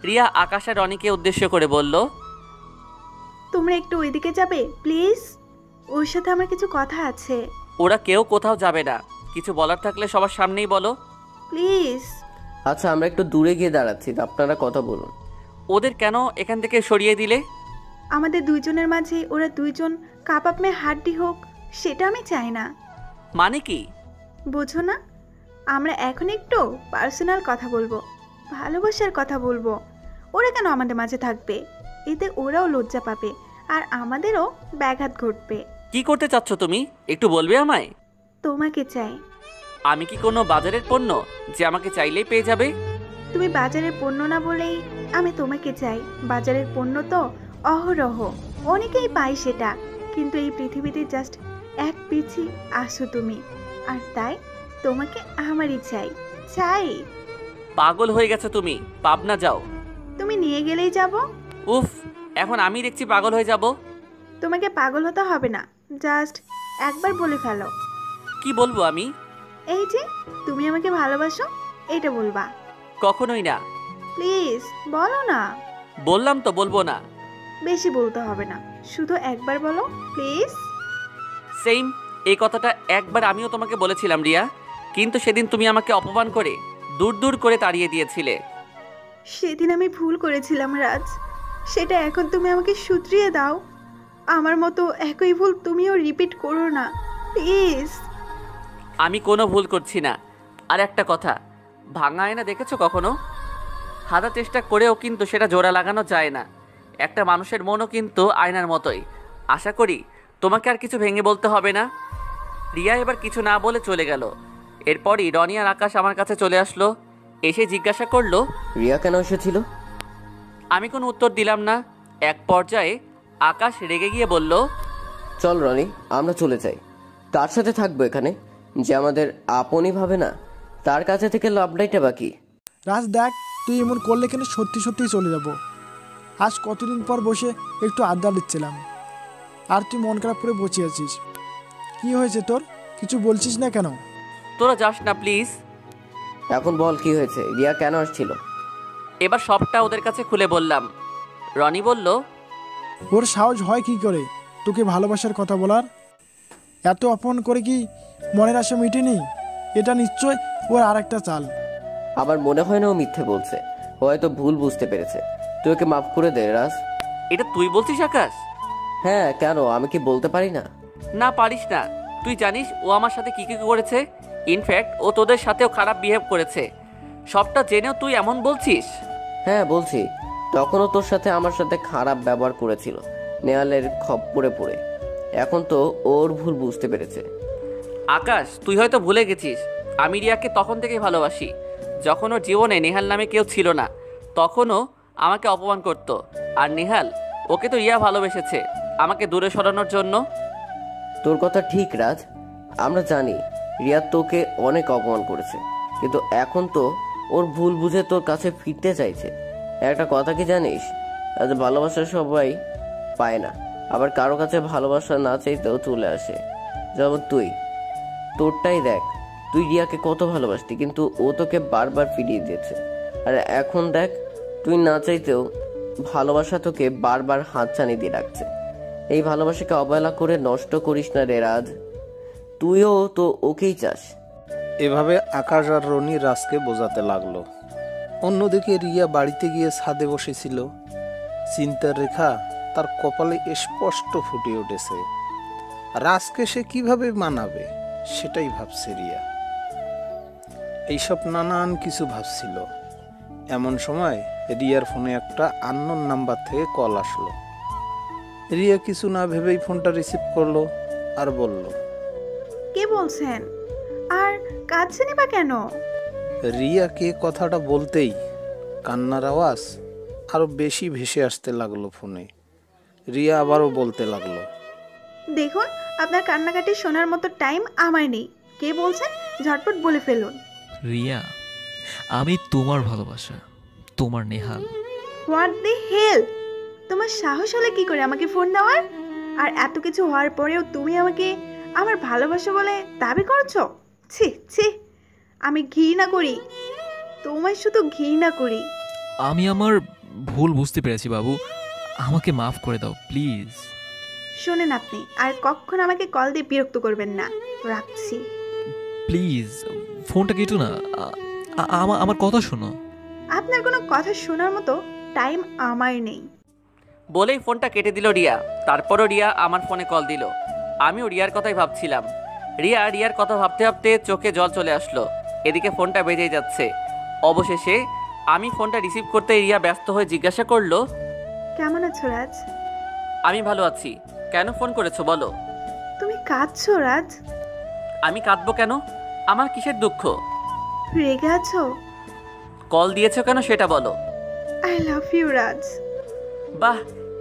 রিয়া আকাশ আর রনিকে উদ্দেশ্য করে বলল, তোমরা একটু ওইদিকে যাবে প্লিজ, ওর সাথে আমার কিছু কথা আছে। ওরা কেউ কোথাও যাবে না, কিছু বলার থাকলে সবার সামনেই বলো প্লিজ। আচ্ছা, আমরা একটু দূরে গিয়ে দাঁড়াচ্ছি, আপনারা কথা বলুন। ওদের কেন এখান থেকে সরিয়ে দিলে? আমাদের দুইজনের মাঝে ওরা দুইজন কাবাব মে হাড্ডি হোক, সেটা আমি চাই না। মানে কি বোঝো না? আমরা এখন একটু পার্সোনাল কথা বলবো, ভালোবাসার কথা বলবো। ওরা কেন আমাদের মাঝে থাকবে? এতে ওরাও লজ্জা পাবে আর আমাদেরও ব্যাঘাত ঘটবে। কি করতে চাচ্ছ তুমি, একটু বলবে আমায়? তোমাকে চাই। আমি কি কোনো বাজারের পণ্য যে আমাকে চাইলেই পেয়ে যাবে? তুমি বাজারের পণ্য না বলেই আমি তোমাকে চাই। বাজারের পণ্য তো অহরহ অনেকেই পায় সেটা, কিন্তু এই পৃথিবীতে জাস্ট এক পিছি আসো তুমি, আর তাই তোমাকে আমারই চাই চাই। পাগল হয়ে গেছো তুমি, পাবনা যাও। তুমি নিয়ে গেলেই যাব। উফ, এখন আমি দেখছি পাগল হয়ে যাব। তোমাকে পাগল হতে হবে না, জাস্ট একবার বলে ফেলো। কি বলবো আমি? এই যে তুমি আমাকে ভালোবাসো, এটা বলবা। কখনোই না। প্লিজ বলো না। বললাম তো বলবো না। বেশি বলতে হবে না, শুধু একবার বলো প্লিজ। সেম এই কথাটা একবার আমিও তোমাকে বলেছিলাম রিয়া, কিন্তু সেদিন তুমি আমাকে অপমান করে দূর দূর করে তাড়িয়ে দিয়েছিলে। সেদিন আমি ভুল করেছিলাম রাজ, সেটা এখন তুমি আমাকে শুধরিয়ে দাও। আমার মতো একই ভুল তুমিও রিপিট করো না প্লিজ। আমি কোনো ভুল করছি না। আর একটা কথা, ভাঙা আয়না দেখেছো কখনো? হাজার চেষ্টা করেও কিন্তু সেটা জোড়া লাগানো যায় না। একটা মানুষের মনও কিন্তু আয়নার মতোই। আশা করি তোমাকে আর কিছু ভেঙে বলতে হবে না। রিয়া এবার কিছু না বলে চলে গেল। এরপরই রনি আর আকাশ আমার কাছে চলে আসলো। এসে জিজ্ঞাসা করলো, রিয়া কেন এসেছিল? আমি কোনো উত্তর দিলাম না। এক পর্যায়ে আকাশ রেগে গিয়ে বলল, চল রনি, আমরা চলে যাই। কার সাথে থাকবো এখানে? যে আমাদের আপনই ভাবে না, তার কাছে থেকে লাভটাইটা বাকি। রাজ দেখ, তুই এমন করলে কেন সত্যি সত্যিই চলে যাব। আজ কতদিন পর বসে একটু আড্ডা দিচ্ছিলাম, আর তুই মন খারাপ করে বসে আছিস। কি হয়েছে তোর? কিছু বলছিস না কেন? তোরা যাস না প্লিজ। এখন বল কি হয়েছে, রিয়া কেন আসছিল? এবার সবটা ওদের কাছে খুলে বললাম। রনি বলল, ওর সাহস হয় কি করে তোকে ভালোবাসার কথা বলার? এত অপমান করে কি মনের আশা মিটেনি? এটা নিশ্চয় ওর আর একটা চাল। আমার মনে হয় না ও মিথ্যে বলছে, ও হয়তো ভুল বুঝতে পেরেছে। তুই ওকে মাফ করে দে রাজ। এটা তুই বলছিস আকাশ? হ্যাঁ, কেন, আমি কি বলতে পারি না? না, পারিস না। তুই জানিস ও আমার সাথে কি কি করেছে। ইনফ্যাক্ট ও তোদের সাথেও খারাপ বিহেভ করেছে। সবটা জেনেও তুই এমন বলছিস? হ্যাঁ বলছি, তখনও তোর সাথে আমার সাথে খারাপ ব্যবহার করেছিল, নেয়ালের খপ্পরে পড়ে। এখন তো ওর ভুল বুঝতে পেরেছে। আকাশ, তুই হয়তো ভুলে গেছিস আমি রিয়াকে তখন থেকেই ভালোবাসি। যখন ওর জীবনে নেহাল নামে কেউ ছিল না, তখনও আমাকে অপমান করত। আর নেহাল, ওকে তো রিয়া ভালোবেসেছে আমাকে দূরে সরানোর জন্য। তোর কথা ঠিক রাজ, আমরা জানি রিয়া তোকে অনেক অপমান করেছে, কিন্তু এখন তো ওর ভুল বুঝে তোর কাছে ফিরতে চাইছে। একটা কথা কি জানিস, আজ ভালোবাসা সবাই পায় না, আবার কারো কাছে ভালোবাসা না চাইতেও চলে আসে। যেমন তুই, তোরটাই দেখ, তুই রিয়াকে কত ভালোবাসতি, কিন্তু ও তোকে বারবার ফিরিয়ে দিয়েছে। আর এখন দেখ, তুই না চাইতেও ভালোবাসা তোকে বারবার হাতছানি দিয়ে রাখছে। এই ভালোবাসাকে অবহেলা করে নষ্ট করিস না রে রাজ, তুইও তো ওকেই চাস। এভাবে আকাশ আর রনি রাজকে বোঝাতে লাগলো। অন্যদিকে রিয়া বাড়িতে গিয়ে ছাদে বসেছিল। চিন্তার রেখা তার কপালে স্পষ্ট ফুটে উঠেছে। রাজকে সে কিভাবে মানাবে সেটাই ভাবছে রিয়া। এইসব নানান কিছু ভাবছিল। এমন সময় রিয়ার ফোনে একটা আননোন নাম্বার থেকে কল আসলো। রিয়া কিছু না ভেবেই ফোনটা রিসিভ করলো আর বলল, কে বলছেন? আর কাঁদছেনই বা কেন? রিয়াকে কথাটা বলতেই কান্নার আওয়াজ আরো বেশি ভেসে আসতে লাগলো ফোনে। রিয়া আবারও বলতে লাগলো, দেখুন, আপনার কান্নাকাটি শোনার মতো টাইম আমার নেই। কে বলছেন ঝটপট বলে ফেলুন। রিয়া, আমি তোমার ভালোবাসা, তোমার নেহাল। হোয়াট দি হেল? তোমার সাহস হলে কি করে আমাকে ফোন দেওয়ার? আর এত কিছু হওয়ার পরেও তুমি আমাকে আমার ভালোবাসা বলে দাবি করছো? ছি ছি, আমি ঘৃণা করি, তোমায় শুধু ঘৃণা করি। আমি আমার ভুল বুঝতে পেরেছি বাবু, আমাকে মাফ করে দাও প্লিজ। শোনেন, আপনি আর কখনো আমাকে কল দিয়ে বিরক্ত করবেন না, রাখছি। প্লিজ ফোনটা কেটো না, আমার কথা শোনো। আপনার কোনো কথা শোনার মতো টাইম আমার নেই। বলেই ফোনটা কেটে দিল রিয়া। তারপরও রিয়া আমার ফোনে কল দিল। আমিও রিয়ার কথাই ভাবছিলাম। রিয়ার কথা ভাবতে ভাবতে চোখে জল চলে আসলো। এদিকে ফোনটা বেজেই যাচ্ছে। অবশেষে আমি ফোনটা রিসিভ করতে রিয়া ব্যস্ত হয়ে জিজ্ঞাসা করলো, কেমন আছো রাজ? আমি ভালো আছি। কেন ফোন করেছো বলো? তুমি কাঁদছো রাজ? আমি কাঁদবো কেন? আমার কিসের দুঃখ? রেগে আছো? কল দিয়েছো কেন সেটা বলো। আই লাভ ইউ রাজ। বাহ,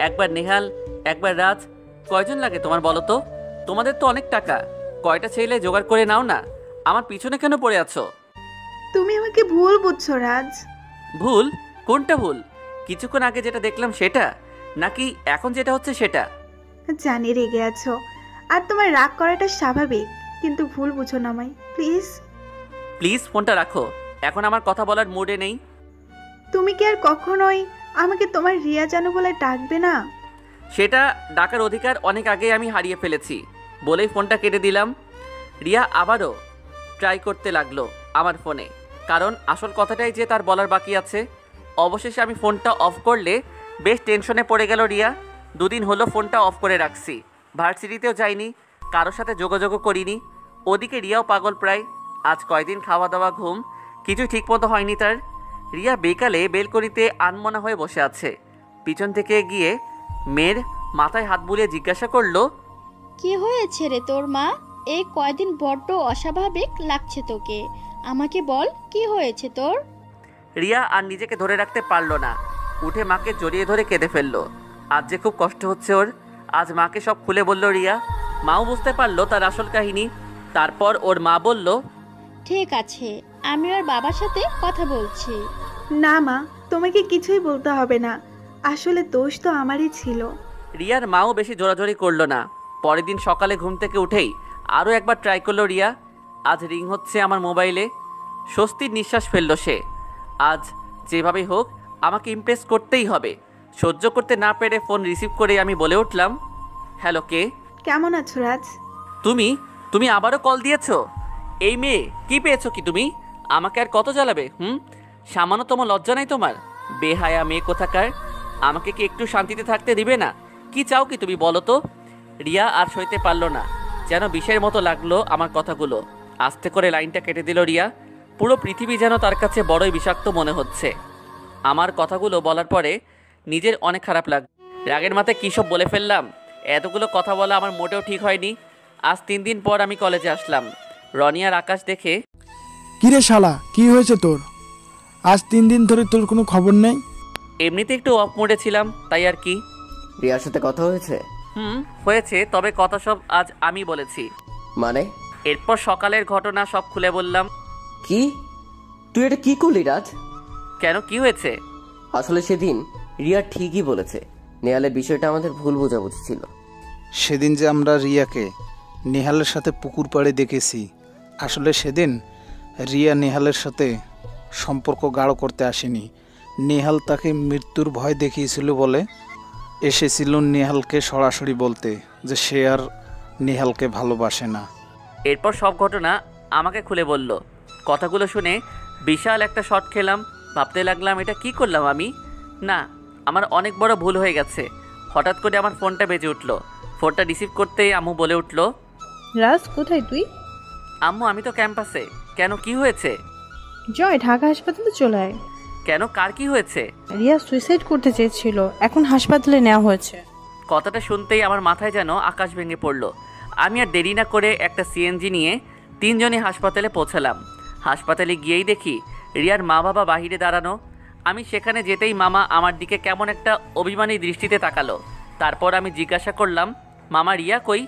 একবার নেহাল একবার রাজ, কয়জন লাগে তোমার বলো তো? তোমাদের তো অনেক টাকা, কয়টা ছেলে জোগাড় করে নাও না। আমার পিছনে কেন পড়ে আছো? তুমি আমাকে ভুল বুঝছো রাজ। ভুল? কোনটা ভুল? কিছুক্ষণ আগে যেটা দেখলাম সেটা, নাকি এখন যেটা হচ্ছে সেটা? জানি রেগে আছো, আর তোমার রাগ করাটা স্বাভাবিক, কিন্তু ভুল বুঝো না আমায় প্লিজ। প্লিজ ফোনটা রাখো, এখন আমার কথা বলার মুডে নেই। তুমি কি আর কখনোই আমাকে তোমার রিয়া জানু বলে ডাকবে না? সেটা ডাকার অধিকার অনেক আগে আমি হারিয়ে ফেলেছি। বলেই ফোনটা কেটে দিলাম। রিয়া আবারও ট্রাই করতে লাগলো আমার ফোনে, কারণ আসল কথাটাই যে তার বলার বাকি আছে। অবশেষে আমি ফোনটা অফ করলে বেশ টেনশনে পড়ে গেল রিয়া। দুদিন হলো ফোনটা অফ করে রাখছি, ভার্সিটিতেও যাইনি, কারোর সাথে যোগাযোগও করিনি। ওদিকে রিয়াও পাগল প্রায়। আজ কয়দিন খাওয়া দাওয়া ঘুম কিছুই ঠিকমতো হয়নি তার। রিয়া বেকালে বেলকনিতে আনমনা হয়ে বসে আছে। পিছন থেকে গিয়ে মেয়ের মাথায় হাত বুলিয়ে জিজ্ঞাসা করলো, কি হয়েছে রে তোর মা? এই কয়দিন বড্ড অস্বাভাবিক লাগছে তোকে, আমাকে বল কি হয়েছে তোর? রিয়া আর নিজেকে ধরে রাখতে পারলো না, উঠে মাকে জড়িয়ে ধরে কেঁদে ফেললো। আজ যে খুব কষ্ট হচ্ছে ওর। আজ মাকে সব খুলে বলল রিয়া। মাও বুঝতে পারলো তার আসল কাহিনী। তারপর ওর মা বলল, ঠিক আছে, আমি ওর বাবার সাথে কথা বলছি। না মা, তোমাকে কিছুই বলতে হবে না, আসলে দোষ তো আমারই ছিল। রিয়ার মাও বেশি জোরাজোরি করলো না। পরের দিন সকালে ঘুম থেকে উঠেই আরও একবার ট্রাই করলো রিয়া। আজ রিং হচ্ছে আমার মোবাইলে। স্বস্তির নিঃশ্বাস ফেললো সে। আজ যেভাবেই হোক আমাকে ইমপ্রেস করতেই হবে। সহ্য করতে না পেরে ফোন রিসিভ করে আমি বলে উঠলাম, হ্যালো, কে? কেমন আছো রাজ? তুমি আবারও কল দিয়েছো? এই মেয়ে, কি পেয়েছো কি তুমি? আমাকে আর কত জ্বালাবে? সামান্যতম লজ্জা নাই তোমার? বেহায়া মেয়ে কোথাকার, আমাকে কি একটু শান্তিতে থাকতে দিবে না? কি চাও কি তুমি বলো তো? রিয়া আর সইতে পারলো না, যেন বিষের মতো লাগলো আমার কথাগুলো। আস্তে করে লাইনটা কেটে দিল রিয়া। পুরো পৃথিবী যেন তার কাছে বড়ই বিষাক্ত মনে হচ্ছে। আমার কথাগুলো বলার পরে নিজের অনেক খারাপ লাগলো। রাগের মাথায় কী সব বলে ফেললাম। এতগুলো কথা বলা আমার মোটেও ঠিক হয়নি। আজ 3 দিন পর আমি কলেজে আসলাম। রনি আর আকাশ দেখে, কিরে শালা, কি হয়েছে তোর? আজ 3 দিন ধরে তোর কোনো খবর নেই? এমনিতে একটু অফ মোডে ছিলাম, তাই আর কি। রিয়ার সাথে কথা হয়েছে? হয়েছে, তবে কথা সব আজ আমি বলেছি। মানে? এরপর সকালের ঘটনা সব খুলে বললাম। কি? তুই এটা কি করলি রাজ? কেন, কি হয়েছে? আসলে সেদিন রিয়া ঠিকই বলেছে, নেহালের বিষয়টা আমাদের ভুল বোঝাবুঝি ছিল। সেদিন যে আমরা রিয়াকে নেহালের সাথে পুকুর পাড়ে দেখেছি, আসলে সেদিন রিয়া নেহালের সাথে সম্পর্ক গাঢ় করতে আসেনি। নেহাল তাকে মৃত্যুর ভয় দেখিয়েছিল বলে এসেছিল নেহালকে সরাসরি বলতে যে সে আর নেহালকে ভালোবাসে না। এরপর সব ঘটনা আমাকে খুলে বলল। কথাগুলো শুনে বিশাল একটা শট খেলাম। ভাবতে লাগলাম, এটা কি করলাম আমি? না, আমার অনেক বড় ভুল হয়ে গেছে। হঠাৎ করে আমার ফোনটা বেজে উঠল। ফোনটা রিসিভ করতেই আম্মু বলে উঠল, রাজ কোথায় তুই? আম্মু, আমি তো ক্যাম্পাসে। কেন, কি হয়েছে? জয়, ঢাকা হাসপাতালে চলে আয়। কেন, কার কি হয়েছে? রিয়া সুইসাইড করতে চেয়েছিল, এখন হাসপাতালে নেওয়া হয়েছে। কথাটা শুনতেই আমার মাথায় যেন আকাশ ভেঙে পড়ল। আমি আর দেরি না করে একটা সিএনজি নিয়ে 3 জনই হাসপাতালে পৌঁছালাম। হাসপাতালে গিয়েই দেখি রিয়ার মা বাবা বাহিরে দাঁড়ানো। আমি সেখানে যেতেই মামা আমার দিকে কেমন একটা অভিমানী দৃষ্টিতে তাকালো। তারপর আমি জিজ্ঞাসা করলাম, মামা রিয়া কই?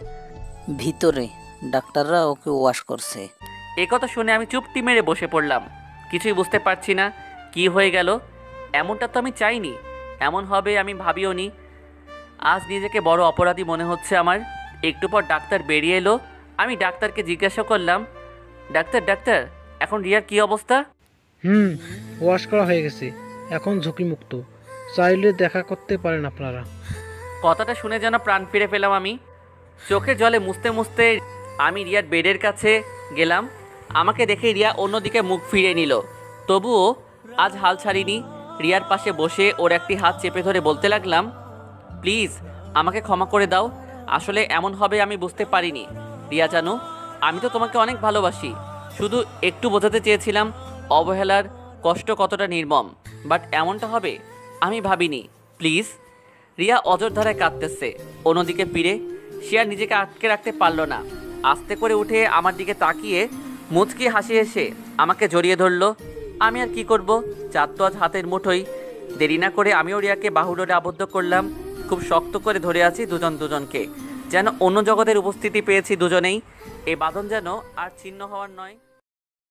ভিতরে, ডাক্তাররা ওকে ওয়াশ করছে। কথা শুনে আমি চুপটি মেরে বসে পড়লাম। কিছুই বুঝতে পারছি না কি হয়ে গেল। এমনটা তো আমি চাইনি, এমন হবে আমি ভাবিও নি। আজ নিজেকে বড় অপরাধী মনে হচ্ছে আমার। একটু পর ডাক্তার বেরিয়ে এলো। আমি ডাক্তারকে জিজ্ঞাসা করলাম, ডাক্তার ডাক্তার এখন রিয়ার কি অবস্থা? ওয়াশ করা হয়ে গেছে, এখন ঝুঁকিমুক্ত, চাইলে দেখা করতে পারেন আপনারা। কথাটা শুনে যেন প্রাণ ফিরে পেলাম আমি। চোখের জলে মুছতে মুছতে আমি রিয়ার বেডের কাছে গেলাম। আমাকে দেখে রিয়া অন্যদিকে মুখ ফিরিয়ে নিল। তবুও আজ হাল ছাড়িনি। রিয়ার পাশে বসে ওর একটি হাত চেপে ধরে বলতে লাগলাম, প্লিজ আমাকে ক্ষমা করে দাও, আসলে এমন হবে আমি বুঝতে পারিনি। রিয়া জানো, আমি তো তোমাকে অনেক ভালোবাসি, শুধু একটু বোঝাতে চেয়েছিলাম অবহেলার কষ্ট কতটা নির্মম, বাট এমনটা হবে আমি ভাবিনি, প্লিজ। রিয়া অজর ধারায় কাঁদতেছে। অন্যদিকে ফিরে সে আর নিজেকে আটকে রাখতে পারল না। আস্তে করে উঠে আমার দিকে তাকিয়ে মুচকি হাসি হেসে আমাকে জড়িয়ে ধরলো। আমি আর কি করব, চাঁদ তো আজ হাতের মুঠোই। দেরি না করে আমিও রিয়াকে বাহুডোরে আবদ্ধ করলাম। খুব শক্ত করে ধরে আছি দুজন দুজনকে, যেন অন্য জগতের উপস্থিতি পেয়েছি দুজনেই। এই বাঁধন যেন আর ছিন্ন হওয়ার নয়।